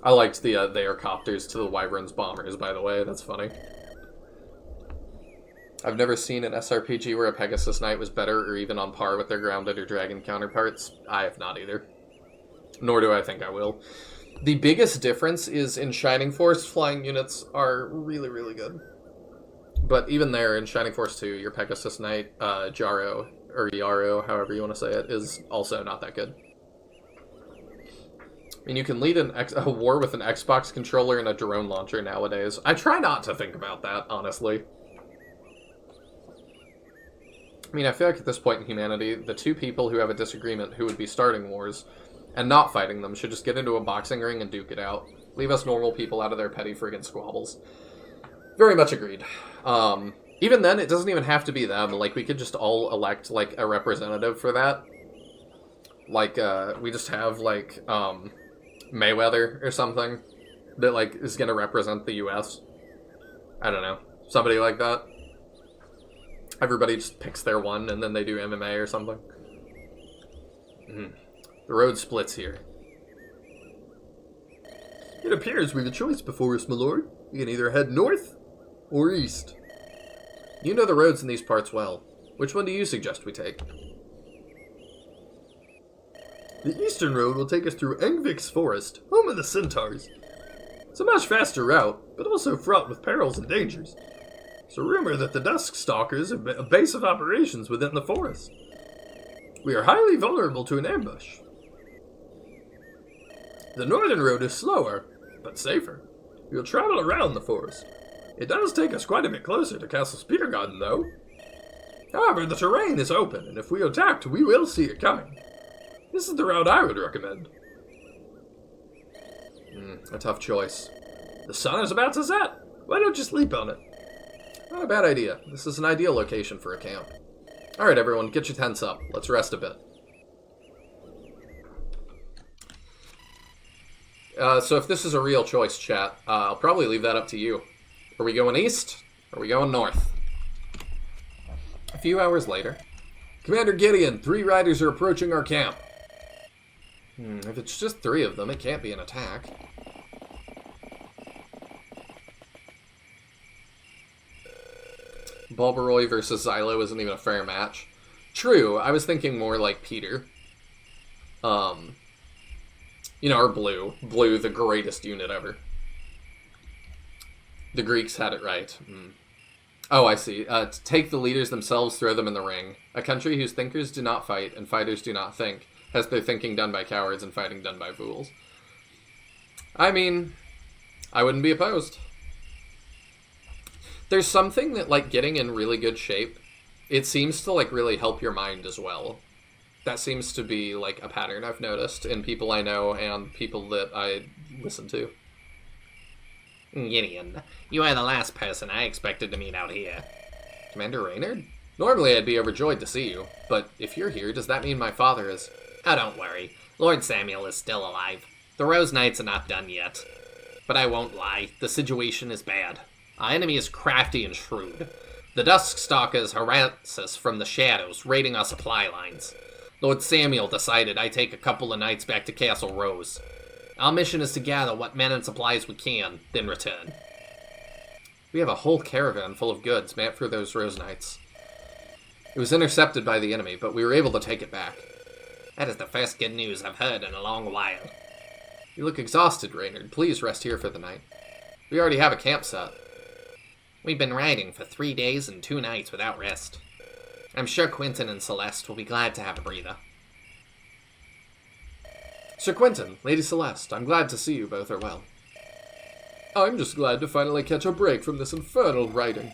I liked the aircopters to the Wyvern's bombers, by the way. That's funny. I've never seen an SRPG where a Pegasus Knight was better or even on par with their Grounded or Dragon counterparts. I have not either. Nor do I think I will. The biggest difference is in Shining Force, flying units are really, really good. But even there, in Shining Force 2, your Pegasus Knight, Jaro, or Yaro, however you want to say it, is also not that good. I mean, you can lead a war with an Xbox controller and a drone launcher nowadays. I try not to think about that, honestly. I mean, I feel like at this point in humanity, the two people who have a disagreement who would be starting wars and not fighting them should just get into a boxing ring and duke it out. Leave us normal people out of their petty friggin' squabbles. Very much agreed. Even then, it doesn't even have to be them. Like, we could just all elect, like, a representative for that. Like, we just have, like, Mayweather or something that, like, is gonna represent the U.S. I don't know. Somebody like that. Everybody just picks their one, and then they do MMA or something. The road splits here. It appears we've a choice before us, my lord. We can either head north or east. You know the roads in these parts well. Which one do you suggest we take? The eastern road will take us through Engvik's forest, home of the centaurs. It's a much faster route, but also fraught with perils and dangers. It's a rumor that the Dusk Stalkers have a base of operations within the forest. We are highly vulnerable to an ambush. The northern road is slower, but safer. We will travel around the forest. It does take us quite a bit closer to Castle Speargarden, though. However, the terrain is open, and if we attacked, we will see it coming. This is the route I would recommend. A tough choice. The sun is about to set. Why don't you sleep on it? Not a bad idea. This is an ideal location for a camp. Alright, everyone, get your tents up. Let's rest a bit. So if this is a real choice, chat, I'll probably leave that up to you. Are we going east? Or are we going north? A few hours later. Commander Gideon, 3 riders are approaching our camp. If it's just 3 of them, it can't be an attack. Bulbaroy versus Xylo isn't even a fair match. True, I was thinking more like Peter. You know, or Blue. Blue, the greatest unit ever. The Greeks had it right. Oh, I see. Take the leaders themselves, throw them in the ring. A country whose thinkers do not fight and fighters do not think has their thinking done by cowards and fighting done by fools. I mean, I wouldn't be opposed. There's something that, like, getting in really good shape, it seems to, like, really help your mind as well. That seems to be, like, a pattern I've noticed in people I know and people that I listen to. Gideon, you are the last person I expected to meet out here. Commander Reynard? Normally I'd be overjoyed to see you, but if you're here, does that mean my father is... Oh, don't worry. Lord Samuel is still alive. The Rose Knights are not done yet. But I won't lie, the situation is bad. Our enemy is crafty and shrewd. The Dusk Stalkers harass us from the shadows, raiding our supply lines. Lord Samuel decided I take a couple of nights back to Castle Rose. Our mission is to gather what men and supplies we can, then return. We have a whole caravan full of goods mapped for those Rose Knights. It was intercepted by the enemy, but we were able to take it back. That is the first good news I've heard in a long while. You look exhausted, Reynard. Please rest here for the night. We already have a camp set. We've been riding for 3 days and 2 nights without rest. I'm sure Quentin and Celeste will be glad to have a breather. Sir Quentin, Lady Celeste, I'm glad to see you both are well. I'm just glad to finally catch a break from this infernal writing.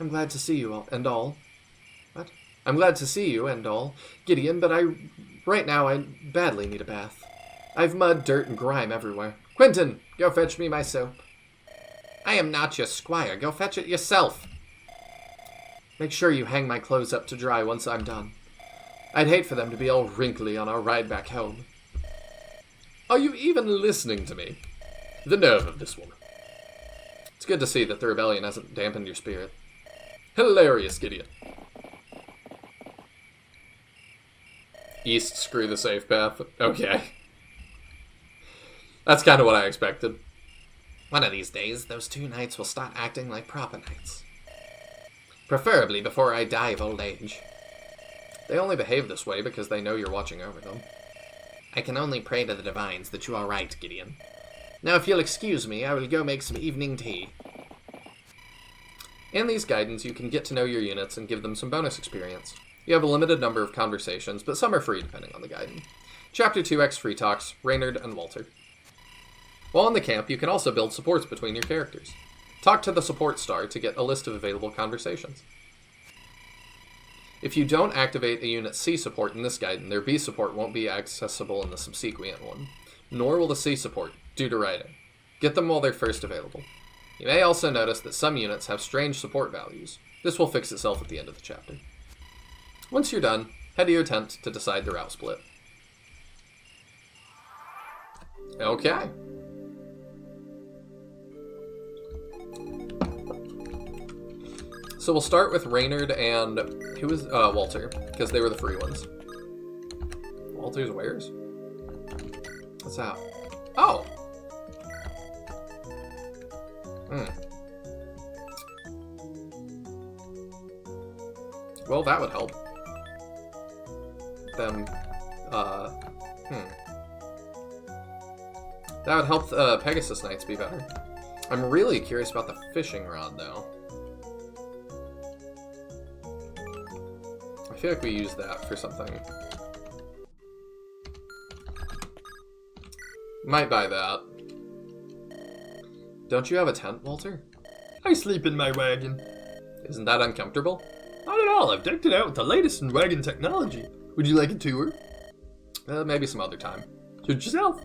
I'm glad to see you all, and all. What? I'm glad to see you and all, Gideon, but right now I badly need a bath. I've mud, dirt, and grime everywhere. Quentin, go fetch me my soap. I am not your squire. Go fetch it yourself. Make sure you hang my clothes up to dry once I'm done. I'd hate for them to be all wrinkly on our ride back home. Are you even listening to me? The nerve of this woman. It's good to see that the rebellion hasn't dampened your spirit. Hilarious, Gideon. East, screw the safe path. Okay. That's kind of what I expected. One of these days, those 2 knights will start acting like proper knights. Preferably before I die of old age. They only behave this way because they know you're watching over them. I can only pray to the divines that you are right, Gideon. Now, if you'll excuse me, I will go make some evening tea. In these guidance, you can get to know your units and give them some bonus experience. You have a limited number of conversations, but some are free depending on the guidance. Chapter 2X Free Talks, Reynard and Walter. While in the camp, you can also build supports between your characters. Talk to the support star to get a list of available conversations. If you don't activate a unit's C support in this guide, their B support won't be accessible in the subsequent one, nor will the C support, due to writing. Get them while they're first available. You may also notice that some units have strange support values. This will fix itself at the end of the chapter. Once you're done, head to your tent to decide the route split. Okay. So we'll start with Reynard and who was Walter, because they were the free ones. Walter's wares? What's that? Oh! Well, that would help. Them, That would help Pegasus Knights be better. I'm really curious about the fishing rod, though. I feel like we use that for something. Might buy that. Don't you have a tent, Walter? I sleep in my wagon. Isn't that uncomfortable? Not at all. I've decked it out with the latest in wagon technology. Would you like a tour? Maybe some other time. Suit yourself.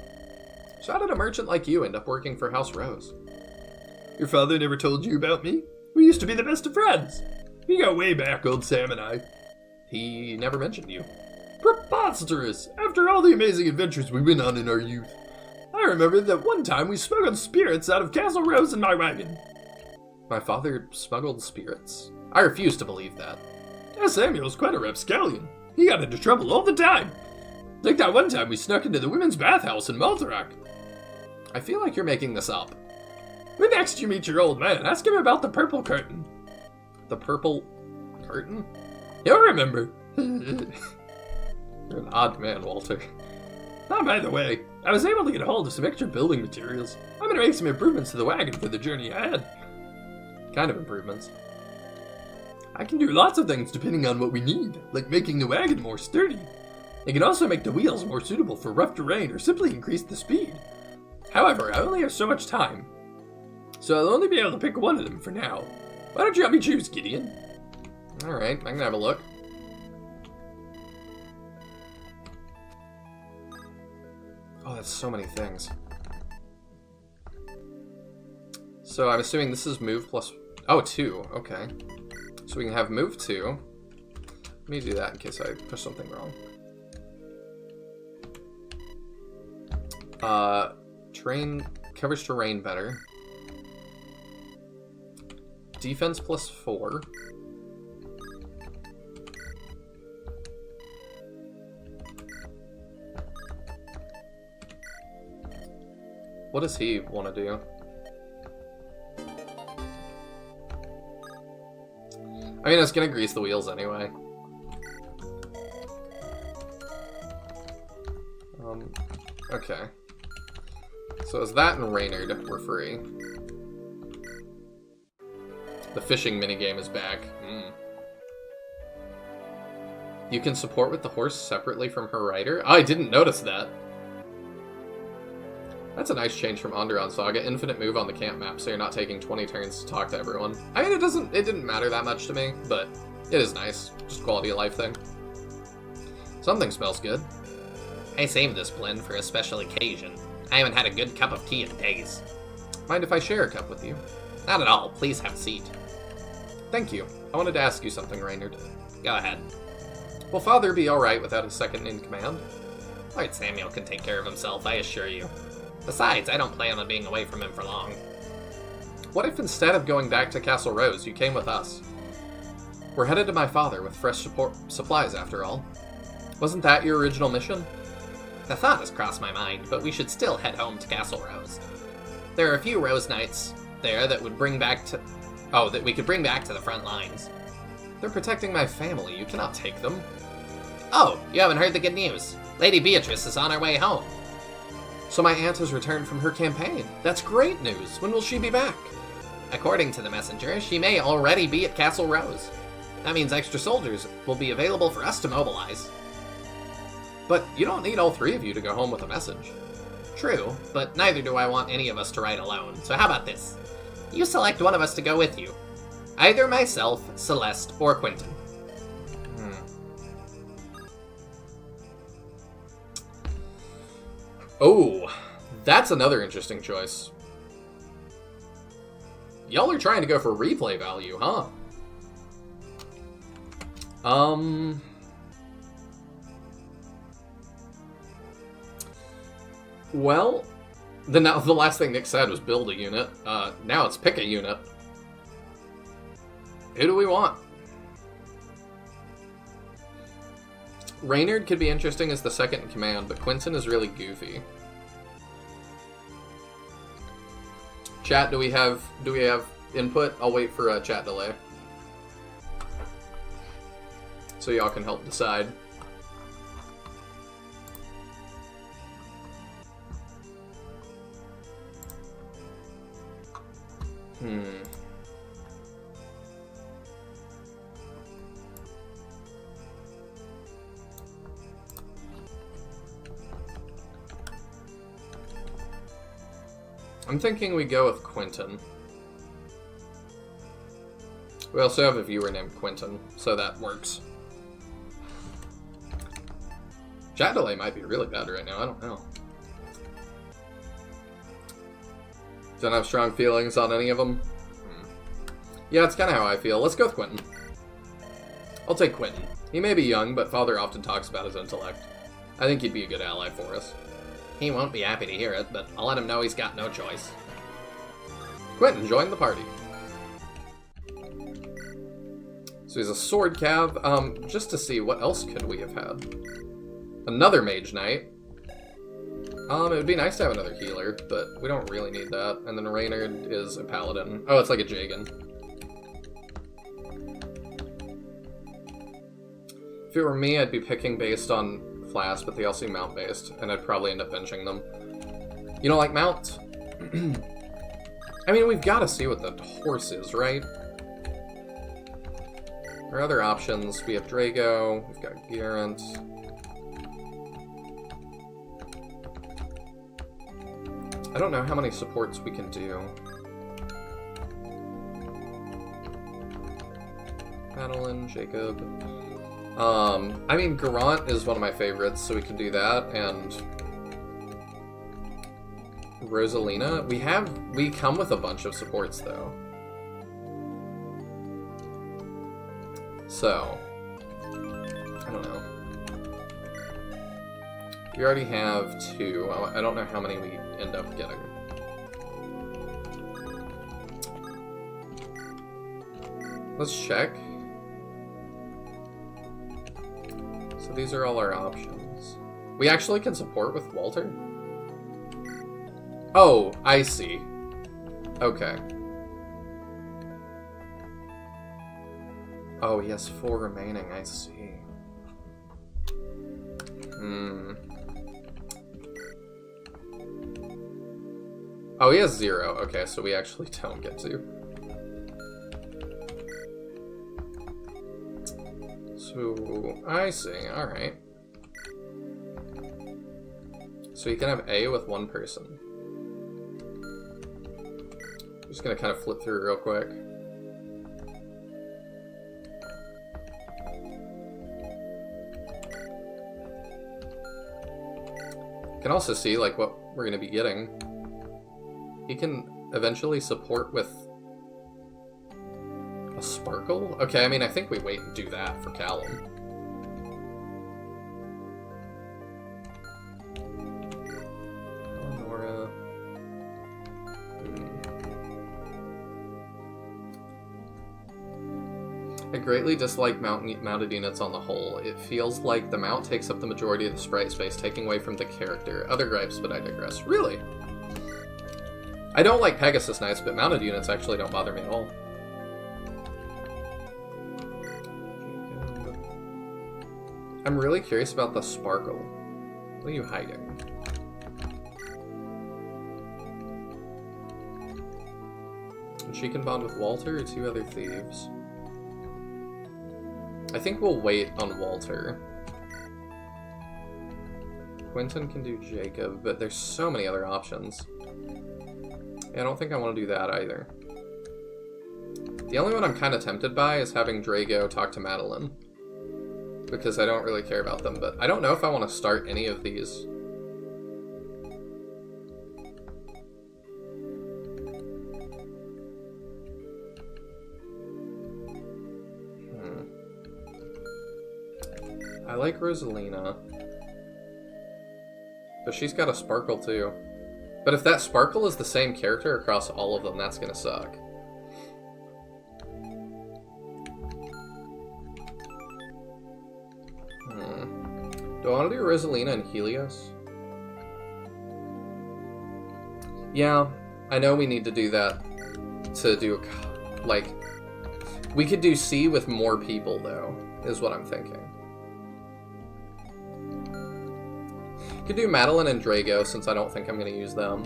So how did a merchant like you end up working for House Rose? Your father never told you about me? We used to be the best of friends. We go way back, old Sam and I. He never mentioned you. Preposterous! After all the amazing adventures we went on in our youth. I remember that one time we smuggled spirits out of Castle Rose in my wagon. My father smuggled spirits? I refuse to believe that. Yeah, Samuel's quite a rapscallion. He got into trouble all the time. Like that one time we snuck into the women's bathhouse in Maltarak. I feel like you're making this up. When next you meet your old man, ask him about the purple curtain. The purple curtain? You'll remember. You're an odd man, Walter. Oh, by the way, I was able to get a hold of some extra building materials. I'm gonna make some improvements to the wagon for the journey ahead. Kind of improvements. I can do lots of things depending on what we need, like making the wagon more sturdy. It can also make the wheels more suitable for rough terrain or simply increase the speed. However, I only have so much time, so I'll only be able to pick one of them for now. Why don't you help me choose, Gideon? Alright, I can have a look. Oh, that's so many things. So I'm assuming this is move plus... Oh, 2. Okay. So we can have move 2. Let me do that in case I push something wrong. Terrain... Covers terrain better. Defense plus 4. What does he want to do? I mean, it's gonna grease the wheels anyway. Okay. So is that and Reynard we're free. The fishing minigame is back. You can support with the horse separately from her rider? Oh, I didn't notice that. That's a nice change from Andaron Saga. Infinite move on the camp map, so you're not taking 20 turns to talk to everyone. I mean, it didn't matter that much to me, but it is nice. Just quality of life thing. Something smells good. I saved this blend for a special occasion. I haven't had a good cup of tea in days. Mind if I share a cup with you? Not at all. Please have a seat. Thank you. I wanted to ask you something, Reynard. Go ahead. Will Father be alright without his second in command? Lord Samuel can take care of himself, I assure you. Besides, I don't plan on being away from him for long. What if instead of going back to Castle Rose, you came with us? We're headed to my father with fresh supplies, after all. Wasn't that your original mission? The thought has crossed my mind, but we should still head home to Castle Rose. There are a few Rose Knights there that we could bring back to the front lines. They're protecting my family. You cannot take them. Oh, you haven't heard the good news. Lady Beatrice is on her way home. So my aunt has returned from her campaign. That's great news. When will she be back? According to the messenger, she may already be at Castle Rose. That means extra soldiers will be available for us to mobilize. But you don't need all 3 of you to go home with a message. True, but neither do I want any of us to ride alone, so how about this? You select one of us to go with you. Either myself, Celeste, or Quentin. Oh, that's another interesting choice. Y'all are trying to go for replay value, huh? Well, the last thing Nick said was build a unit. Now it's pick a unit. Who do we want? Reynard could be interesting as the second in command, but Quentin is really goofy. Chat, do we have input? I'll wait for a chat delay. So y'all can help decide. I'm thinking we go with Quentin. We also have a viewer named Quentin, so that works. Chat delay might be really bad right now, I don't know. Don't have strong feelings on any of them? Yeah, it's kind of how I feel. Let's go with Quentin. I'll take Quentin. He may be young, but Father often talks about his intellect. I think he'd be a good ally for us. He won't be happy to hear it, but I'll let him know he's got no choice. Quentin, join the party. So he's a sword cav. Just to see, what else could we have had? Another mage knight. It would be nice to have another healer, but we don't really need that. And then Reynard is a paladin. Oh, it's like a Jagan. If it were me, I'd be picking based on class, but they all seem mount-based, and I'd probably end up benching them. You don't like mounts? I mean, we've got to see what the horse is, right? Our other options, we have Drago, we've got Garant. I don't know how many supports we can do. Madeline, Jacob. I mean, Garant is one of my favorites, so we can do that, and Rosalina. We come with a bunch of supports, though. So, I don't know. We already have 2. I don't know how many we end up getting. Let's check. So these are all our options. We actually can support with Walter? Oh, I see. Okay. Oh, he has 4 remaining, I see. Oh, he has 0. Okay, so we actually don't get to. So, I see. Alright. So you can have A with 1 person. I'm just gonna kind of flip through real quick. You can also see, like, what we're gonna be getting. He can eventually support with a Sparkle? Okay, I mean, I think we wait and do that for Callum. Nora. I greatly dislike mounted units on the whole. It feels like the mount takes up the majority of the sprite space, taking away from the character. Other gripes, but I digress. Really? I don't like Pegasus Knights, but mounted units actually don't bother me at all. I'm really curious about the Sparkle. What are you hiding? And she can bond with Walter or 2 other thieves. I think we'll wait on Walter. Quentin can do Jacob, but there's so many other options. I don't think I want to do that either. The only one I'm kind of tempted by is having Drago talk to Madeline. because I don't really care about them, but I don't know if I want to start any of these. I like Rosalina. But she's got a sparkle too. But if that sparkle is the same character across all of them, that's gonna suck. Do I want to do Rosalina and Helios? Yeah, I know we need to do that to do, like, we could do C with more people, though, is what I'm thinking. Could do Madeline and Drago, since I don't think I'm going to use them.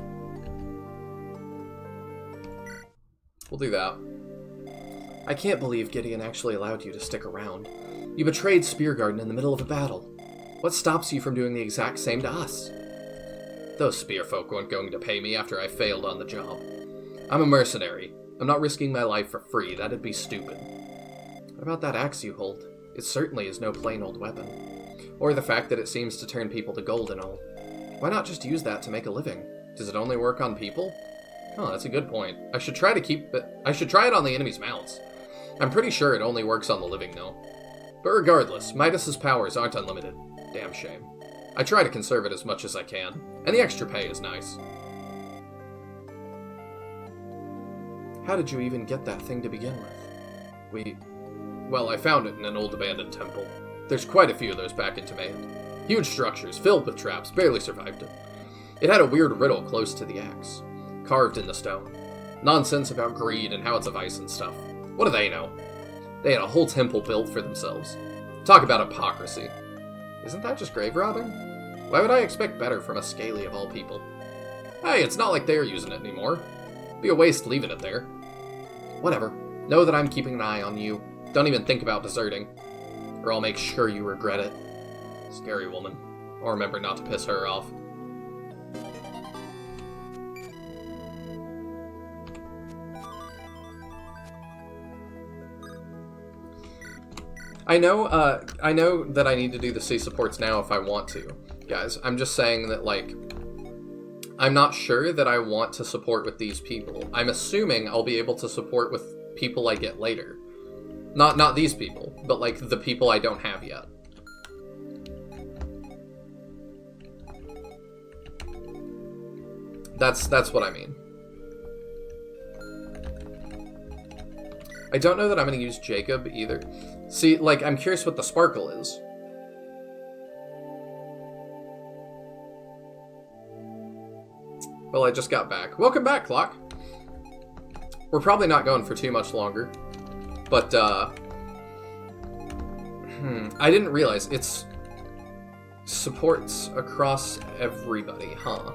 We'll do that. I can't believe Gideon actually allowed you to stick around. You betrayed Speargarden in the middle of a battle. What stops you from doing the exact same to us? Those spear folk weren't going to pay me after I failed on the job. I'm a mercenary. I'm not risking my life for free. That'd be stupid. What about that axe you hold? It certainly is no plain old weapon. Or the fact that it seems to turn people to gold and all. Why not just use that to make a living? Does it only work on people? Oh, that's a good point. I should try it on the enemy's mounts. I'm pretty sure it only works on the living, though. But regardless, Midas's powers aren't unlimited. Damn shame. I try to conserve it as much as I can, and the extra pay is nice. How did you even get that thing to begin with? Well, I found it in an old abandoned temple. There's quite a few of those back in Timaean. Huge structures, filled with traps, barely survived it. It had a weird riddle close to the axe, carved in the stone. Nonsense about greed and how it's a vice and stuff. What do they know? They had a whole temple built for themselves. Talk about hypocrisy. Isn't that just grave robbing? Why would I expect better from a scaly of all people? Hey, it's not like they're using it anymore. Be a waste leaving it there. Whatever. Know that I'm keeping an eye on you. Don't even think about deserting, or I'll make sure you regret it. Scary woman. I'll remember not to piss her off. I know that I need to do the C supports now if I want to, guys. I'm just saying that, like, I'm not sure that I want to support with these people. I'm assuming I'll be able to support with people I get later. Not these people, but, like, the people I don't have yet. That's what I mean. I don't know that I'm going to use Jacob either. See, like, I'm curious what the sparkle is. Well, I just got back. Welcome back, Clock. We're probably not going for too much longer. But, I didn't realize it's supports across everybody, huh?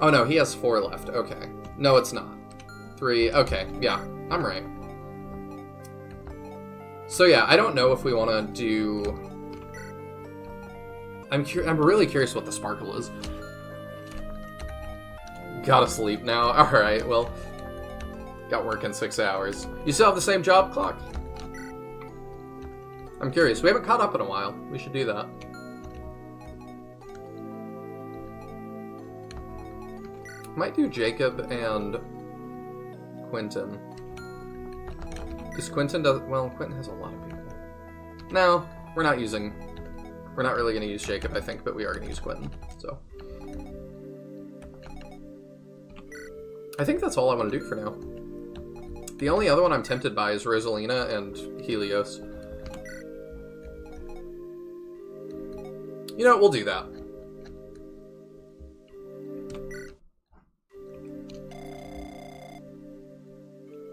Oh no, he has 4 left. Okay. No, it's not. 3. Okay, yeah, I'm right. So yeah, I don't know if we want to do... I'm really curious what the sparkle is. Gotta sleep now. Alright, well... Got work in 6 hours. You still have the same job, Clock? I'm curious. We haven't caught up in a while. We should do that. Might do Jacob and Quentin. Because Quentin does... Well, Quentin has a lot of people. No, we're not really going to use Jacob, I think, but we are going to use Quentin, so... I think that's all I want to do for now. The only other one I'm tempted by is Rosalina and Helios. You know what, we'll do that.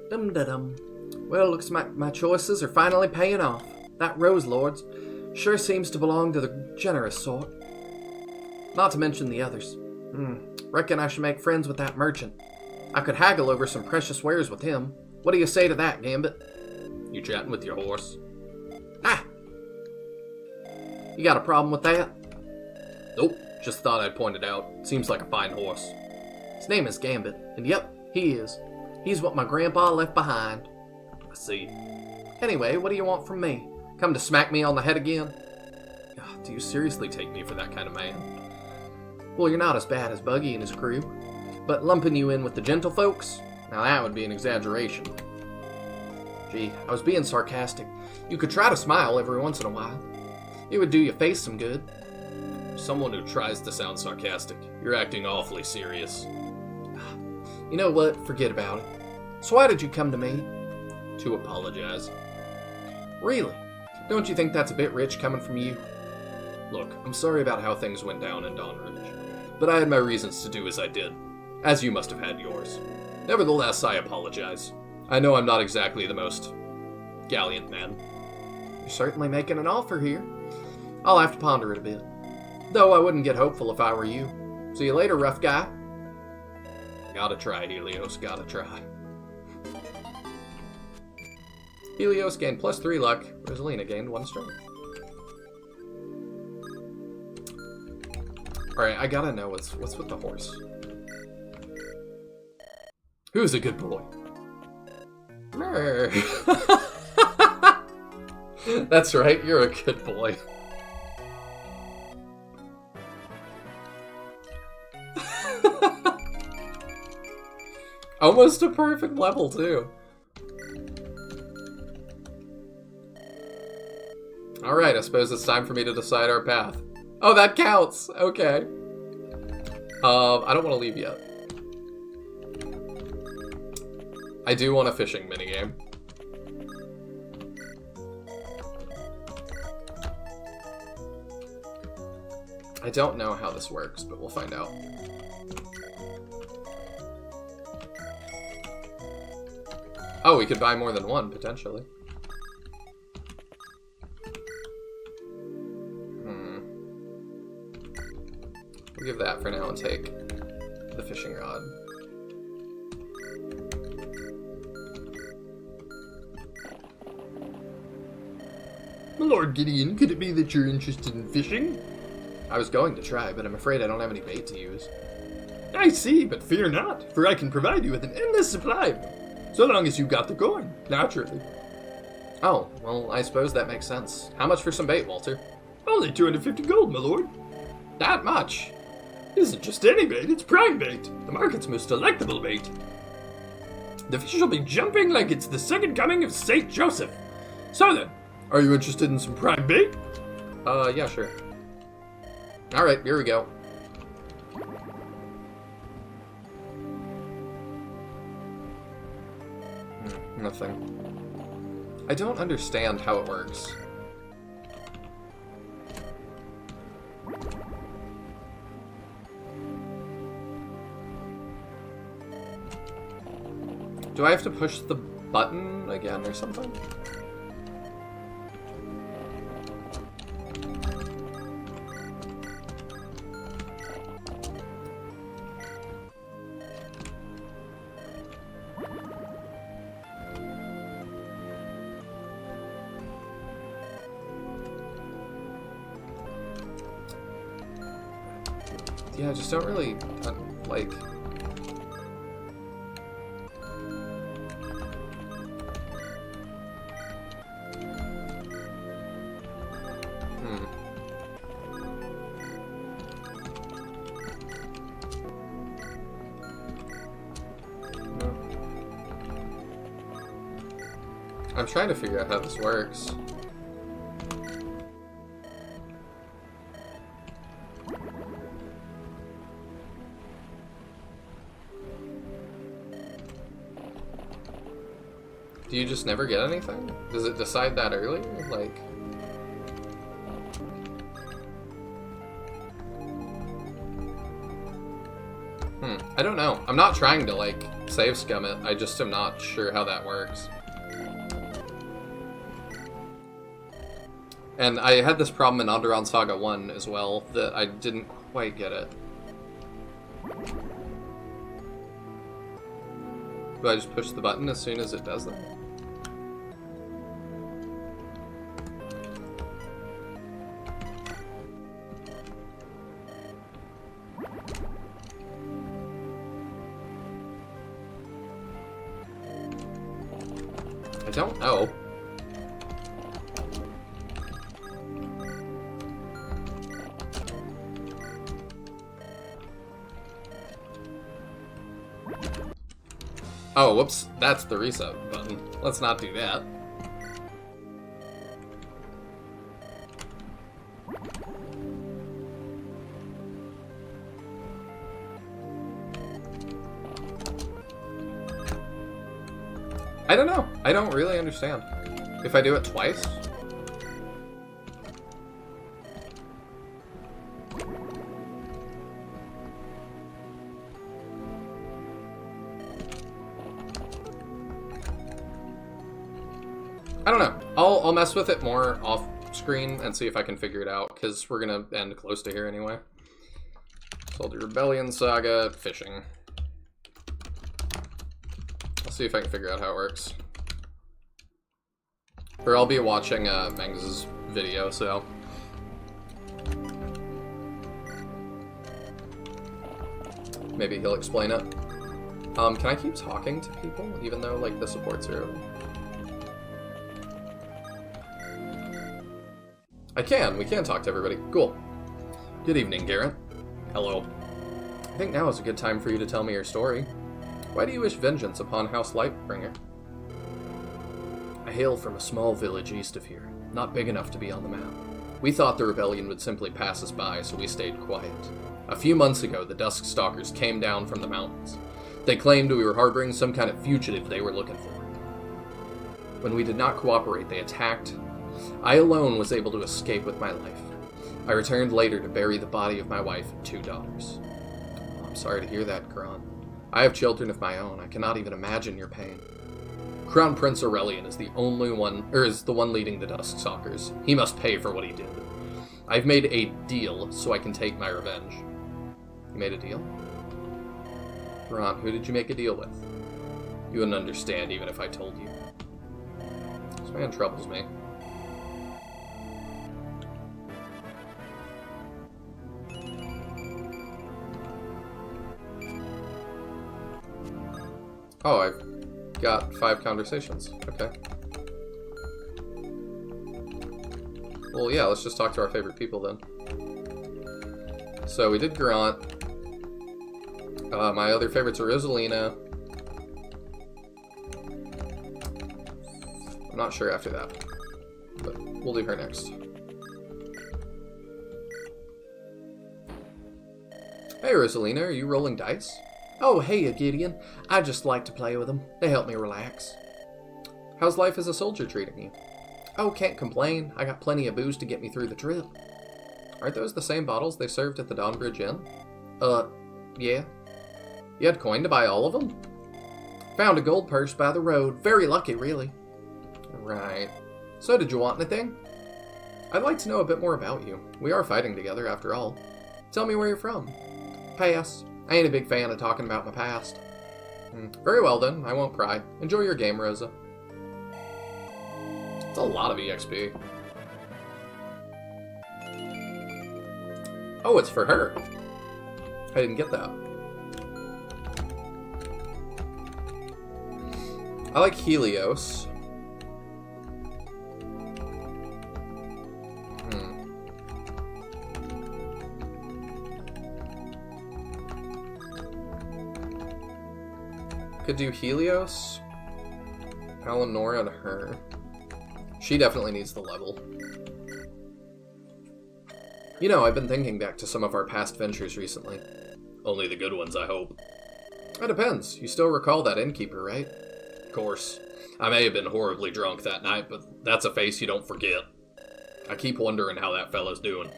Dum-da-dum. Well, looks like my choices are finally paying off. That Rose Lord's sure seems to belong to the generous sort. Not to mention the others. Reckon I should make friends with that merchant. I could haggle over some precious wares with him. What do you say to that, Gambit? You chatting with your horse? Ah! You got a problem with that? Nope, just thought I'd point it out. Seems like a fine horse. His name is Gambit, and yep, he is. He's what my grandpa left behind. I see. Anyway, what do you want from me? Come to smack me on the head again? Do you seriously take me for that kind of man? Well, you're not as bad as Buggy and his crew, but lumping you in with the gentlefolks? Now that would be an exaggeration. Gee, I was being sarcastic. You could try to smile every once in a while. It would do your face some good. Someone who tries to sound sarcastic. You're acting awfully serious. You know what? Forget about it. So why did you come to me? To apologize. Really? Don't you think that's a bit rich coming from you? Look, I'm sorry about how things went down in Dawn Ridge, but I had my reasons to do as I did, as you must have had yours. Nevertheless, I apologize. I know I'm not exactly the most gallant man. You're certainly making an offer here. I'll have to ponder it a bit. Though I wouldn't get hopeful if I were you. See you later, rough guy. Gotta try, Helios, gotta try. Helios gained +3 luck. Rosalina gained 1 strength. Alright, I gotta know what's with the horse. Who's a good boy? That's right, you're a good boy. Almost a perfect level, too. Alright, I suppose it's time for me to decide our path. Oh, that counts! Okay. I don't want to leave yet. I do want a fishing minigame. I don't know how this works, but we'll find out. Oh, we could buy more than one, potentially. We'll give that for now and take the fishing rod. My Lord Gideon, could it be that you're interested in fishing? I was going to try, but I'm afraid I don't have any bait to use. I see, but fear not, for I can provide you with an endless supply of them, so long as you got the coin, naturally. Oh, well, I suppose that makes sense. How much for some bait, Walter? Only 250 gold, my lord. That much? It isn't just any bait, it's prime bait, the market's most delectable bait. The fish will be jumping like it's the second coming of Saint Joseph. So then, are you interested in some prime bait? Yeah, sure. Alright, here we go. Nothing. I don't understand how it works. Do I have to push the button again or something? Yeah, I just don't really, like... I'm trying to figure out how this works. Do you just never get anything? Does it decide that early? Like... I don't know. I'm not trying to, like, save scum it. I just am not sure how that works. And I had this problem in Andaron Saga 1 as well, that I didn't quite get it. Do I just push the button as soon as it does that? I don't know. Oh, whoops. That's the reset button. Let's not do that. I don't know. I don't really understand. If I do it twice? I don't know. I'll mess with it more off screen and see if I can figure it out, because we're gonna end close to here anyway. So I'll do Rebellion, Saga, Fishing. I'll see if I can figure out how it works. Or I'll be watching Meng's video, so... maybe he'll explain it. Can I keep talking to people, even though, like, the supports are over? I can. We can talk to everybody. Cool. Good evening, Garrett. Hello. I think now is a good time for you to tell me your story. Why do you wish vengeance upon House Lightbringer? I hail from a small village east of here, not big enough to be on the map. We thought the rebellion would simply pass us by, so we stayed quiet. A few months ago, the Dusk Stalkers came down from the mountains. They claimed we were harboring some kind of fugitive they were looking for. When we did not cooperate, they attacked. I alone was able to escape with my life. I returned later to bury the body of my wife and 2 daughters. I'm sorry to hear that, Kron. I have children of my own. I cannot even imagine your pain. Crown Prince Aurelian is the one leading the Dusk Stalkers. He must pay for what he did. I've made a deal so I can take my revenge. You made a deal? Kron, who did you make a deal with? You wouldn't understand even if I told you. This man troubles me. Oh, I've got 5 conversations. Okay. Well, yeah, let's just talk to our favorite people then. So we did Grant. My other favorites are Rosalina. I'm not sure after that, but we'll do her next. Hey, Rosalina, are you rolling dice? Oh, hey, Gideon. I just like to play with them. They help me relax. How's life as a soldier treating you? Oh, can't complain. I got plenty of booze to get me through the trip. Aren't those the same bottles they served at the Dawnbridge Inn? Yeah. You had coin to buy all of them? Found a gold purse by the road. Very lucky, really. Right. So did you want anything? I'd like to know a bit more about you. We are fighting together, after all. Tell me where you're from. Pass. I ain't a big fan of talking about my past. Very well, then. I won't pry. Enjoy your game, Rosa. It's a lot of EXP. Oh, it's for her. I didn't get that. I like Helios. Could do Helios, Eleanor, and her. She definitely needs the level. You know, I've been thinking back to some of our past ventures recently. Only the good ones, I hope. That depends. You still recall that innkeeper, right? Of course. I may have been horribly drunk that night, but that's a face you don't forget. I keep wondering how that fella's doing.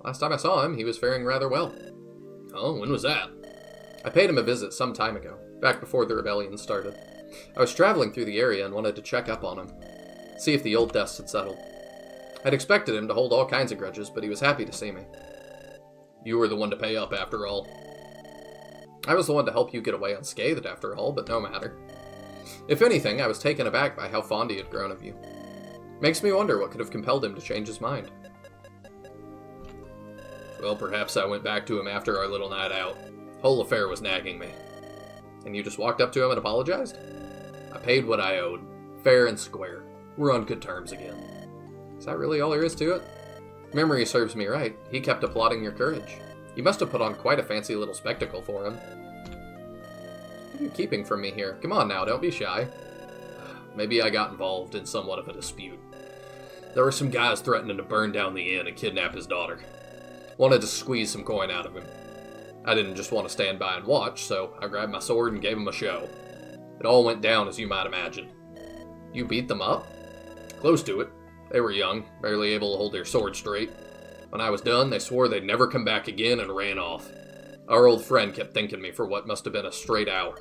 Last time I saw him, he was faring rather well. Oh, when was that? I paid him a visit some time ago, back before the rebellion started. I was traveling through the area and wanted to check up on him, see if the old dust had settled. I'd expected him to hold all kinds of grudges, but he was happy to see me. You were the one to pay up, after all. I was the one to help you get away unscathed, after all, but no matter. If anything, I was taken aback by how fond he had grown of you. Makes me wonder what could have compelled him to change his mind. Well, perhaps I went back to him after our little night out. Whole affair was nagging me. And you just walked up to him and apologized? I paid what I owed. Fair and square. We're on good terms again. Is that really all there is to it? Memory serves me right. He kept applauding your courage. You must have put on quite a fancy little spectacle for him. are you keeping from me here? Come on now, don't be shy. Maybe I got involved in somewhat of a dispute. There were some guys threatening to burn down the inn and kidnap his daughter. Wanted to squeeze some coin out of him. I didn't just want to stand by and watch, so I grabbed my sword and gave him a show. It all went down as you might imagine. You beat them up? Close to it. They were young, barely able to hold their sword straight. When I was done, they swore they'd never come back again and ran off. Our old friend kept thanking me for what must have been a straight hour.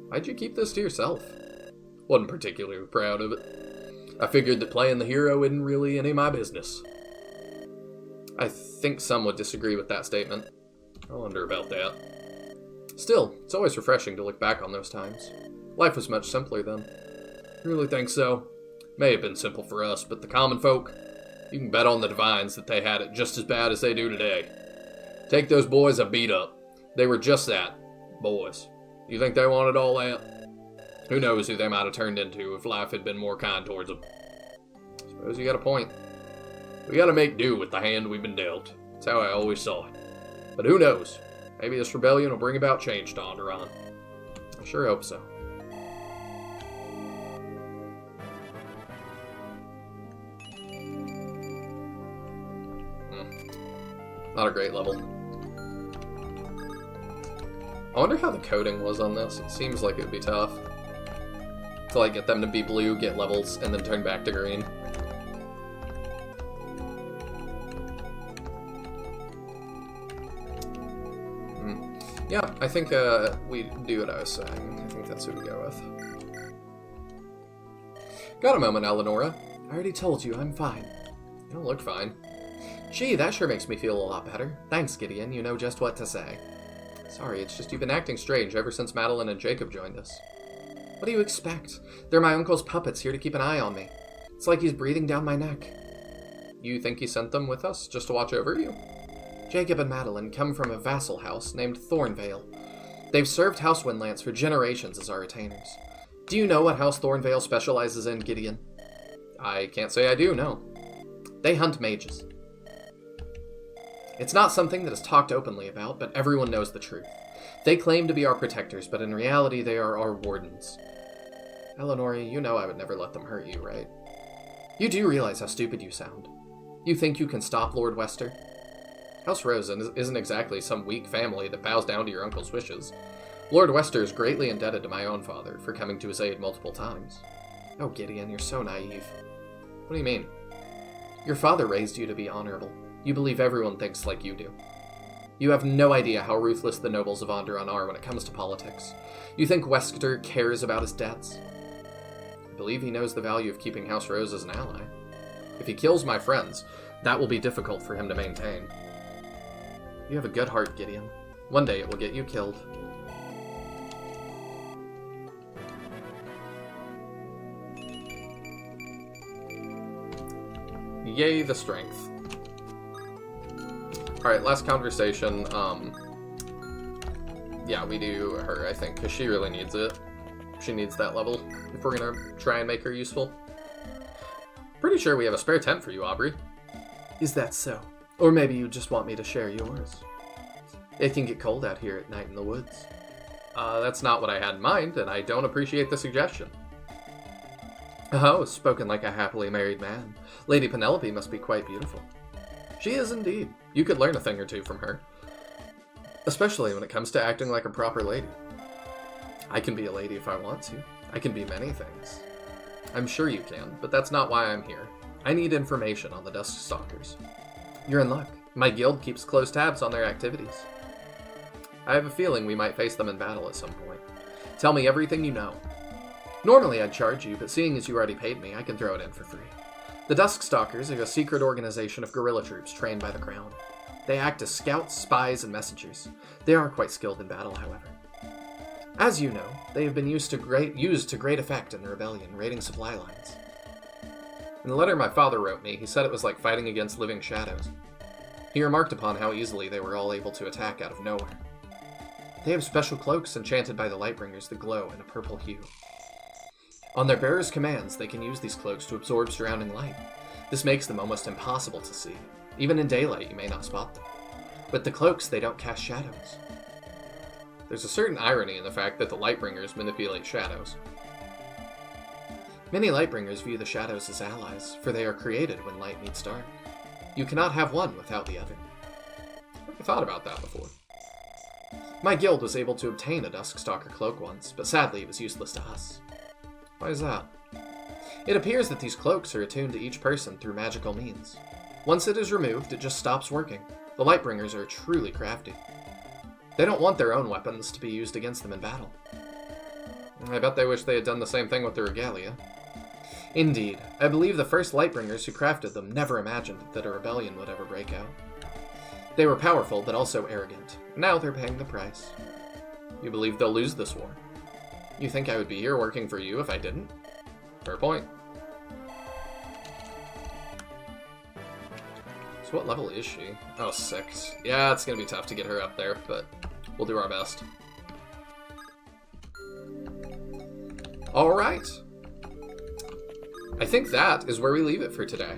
Why'd you keep this to yourself? Wasn't particularly proud of it. I figured that playing the hero isn't really any of my business. I think some would disagree with that statement. I wonder about that. Still, it's always refreshing to look back on those times. Life was much simpler then. Really think so? May have been simple for us, but the common folk, you can bet on the divines that they had it just as bad as they do today. Take those boys I beat up. They were just that. Boys. You think they wanted all that? Who knows who they might have turned into if life had been more kind towards them. Suppose you got a point. We gotta make do with the hand we've been dealt. That's how I always saw it. But who knows? Maybe this rebellion will bring about change to Andaron. I sure hope so. Not a great level. I wonder how the coding was on this. It seems like it would be tough. To like get them to be blue, get levels, and then turn back to green. Yeah, I think we do what I was saying. I think that's who we go with. Got a moment, Eleonora. I already told you, I'm fine. You don't look fine. Gee, that sure makes me feel a lot better. Thanks, Gideon, you know just what to say. Sorry, it's just you've been acting strange ever since Madeline and Jacob joined us. What do you expect? They're my uncle's puppets here to keep an eye on me. It's like he's breathing down my neck. You think he sent them with us just to watch over you? Jacob and Madeline come from a vassal house named Thornvale. They've served House Windlance for generations as our retainers. Do you know what House Thornvale specializes in, Gideon? I can't say I do, no. They hunt mages. It's not something that is talked openly about, but everyone knows the truth. They claim to be our protectors, but in reality they are our wardens. Eleanor, you know I would never let them hurt you, right? You do realize how stupid you sound. You think you can stop Lord Wester? House Rosen isn't exactly some weak family that bows down to your uncle's wishes. Lord Wester is greatly indebted to my own father for coming to his aid multiple times. Oh, Gideon, you're so naive. What do you mean? Your father raised you to be honorable. You believe everyone thinks like you do. You have no idea how ruthless the nobles of Andaron are when it comes to politics. You think Wester cares about his debts? I believe he knows the value of keeping House Rose as an ally. If he kills my friends, that will be difficult for him to maintain. You have a good heart, Gideon. One day it will get you killed. Yay, the strength. Alright, last conversation. Yeah, we do her, I think, because she really needs it. She needs that level if we're gonna try and make her useful. Pretty sure we have a spare tent for you, Aubrey. Is that so? Or maybe you just want me to share yours. It can get cold out here at night in the woods. That's not what I had in mind, and I don't appreciate the suggestion. Oh, spoken like a happily married man. Lady Penelope must be quite beautiful. She is indeed. You could learn a thing or two from her. Especially when it comes to acting like a proper lady. I can be a lady if I want to. I can be many things. I'm sure you can, but that's not why I'm here. I need information on the Dusk Stalkers. You're in luck. My guild keeps close tabs on their activities. I have a feeling we might face them in battle at some point. Tell me everything you know. Normally I'd charge you, but seeing as you already paid me, I can throw it in for free. The Dusk Stalkers are a secret organization of guerrilla troops trained by the Crown. They act as scouts, spies, and messengers. They are quite skilled in battle, however. As you know, they have been used to great effect in the rebellion, raiding supply lines. In the letter my father wrote me, he said it was like fighting against living shadows. He remarked upon how easily they were all able to attack out of nowhere. They have special cloaks enchanted by the Lightbringers that glow in a purple hue. On their bearers' commands, they can use these cloaks to absorb surrounding light. This makes them almost impossible to see. Even in daylight, you may not spot them. With the cloaks, they don't cast shadows. There's a certain irony in the fact that the Lightbringers manipulate shadows. Many Lightbringers view the shadows as allies, for they are created when light meets dark. You cannot have one without the other. I've never thought about that before. My guild was able to obtain a Duskstalker cloak once, but sadly it was useless to us. Why is that? It appears that these cloaks are attuned to each person through magical means. Once it is removed, it just stops working. The Lightbringers are truly crafty. They don't want their own weapons to be used against them in battle. I bet they wish they had done the same thing with the regalia. Indeed, I believe the first Lightbringers who crafted them never imagined that a rebellion would ever break out. They were powerful, but also arrogant. Now they're paying the price. You believe they'll lose this war? You think I would be here working for you if I didn't? Fair point. So what level is she? Oh, 6. Yeah, it's gonna be tough to get her up there, but we'll do our best. Alright. I think that is where we leave it for today.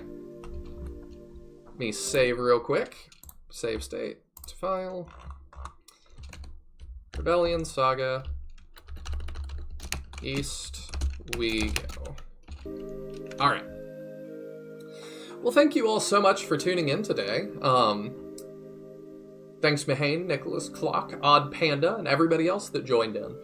Let me save real quick. Save state to file. Rebellion, Saga. East we go. Alright. Well, thank you all so much for tuning in today. Thanks Mahane, Nicholas, Clock, Odd Panda, and everybody else that joined in.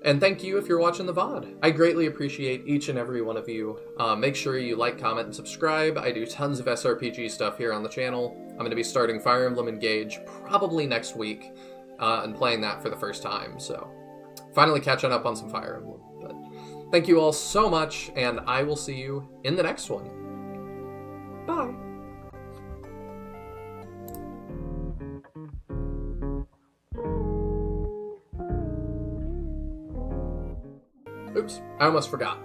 And thank you if you're watching the VOD. I greatly appreciate each and every one of you. Make sure you like, comment, and subscribe. I do tons of SRPG stuff here on the channel. I'm going to be starting Fire Emblem Engage probably next week, and playing that for the first time, so finally catching up on some Fire Emblem. But thank you all so much, and I will see you in the next one. Bye! Oops, I almost forgot.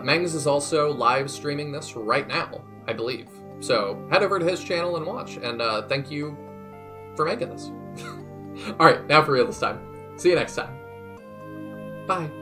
Mangs is also live streaming this right now, I believe. So head over to his channel and watch, and thank you for making this. Alright, now for real this time. See you next time. Bye.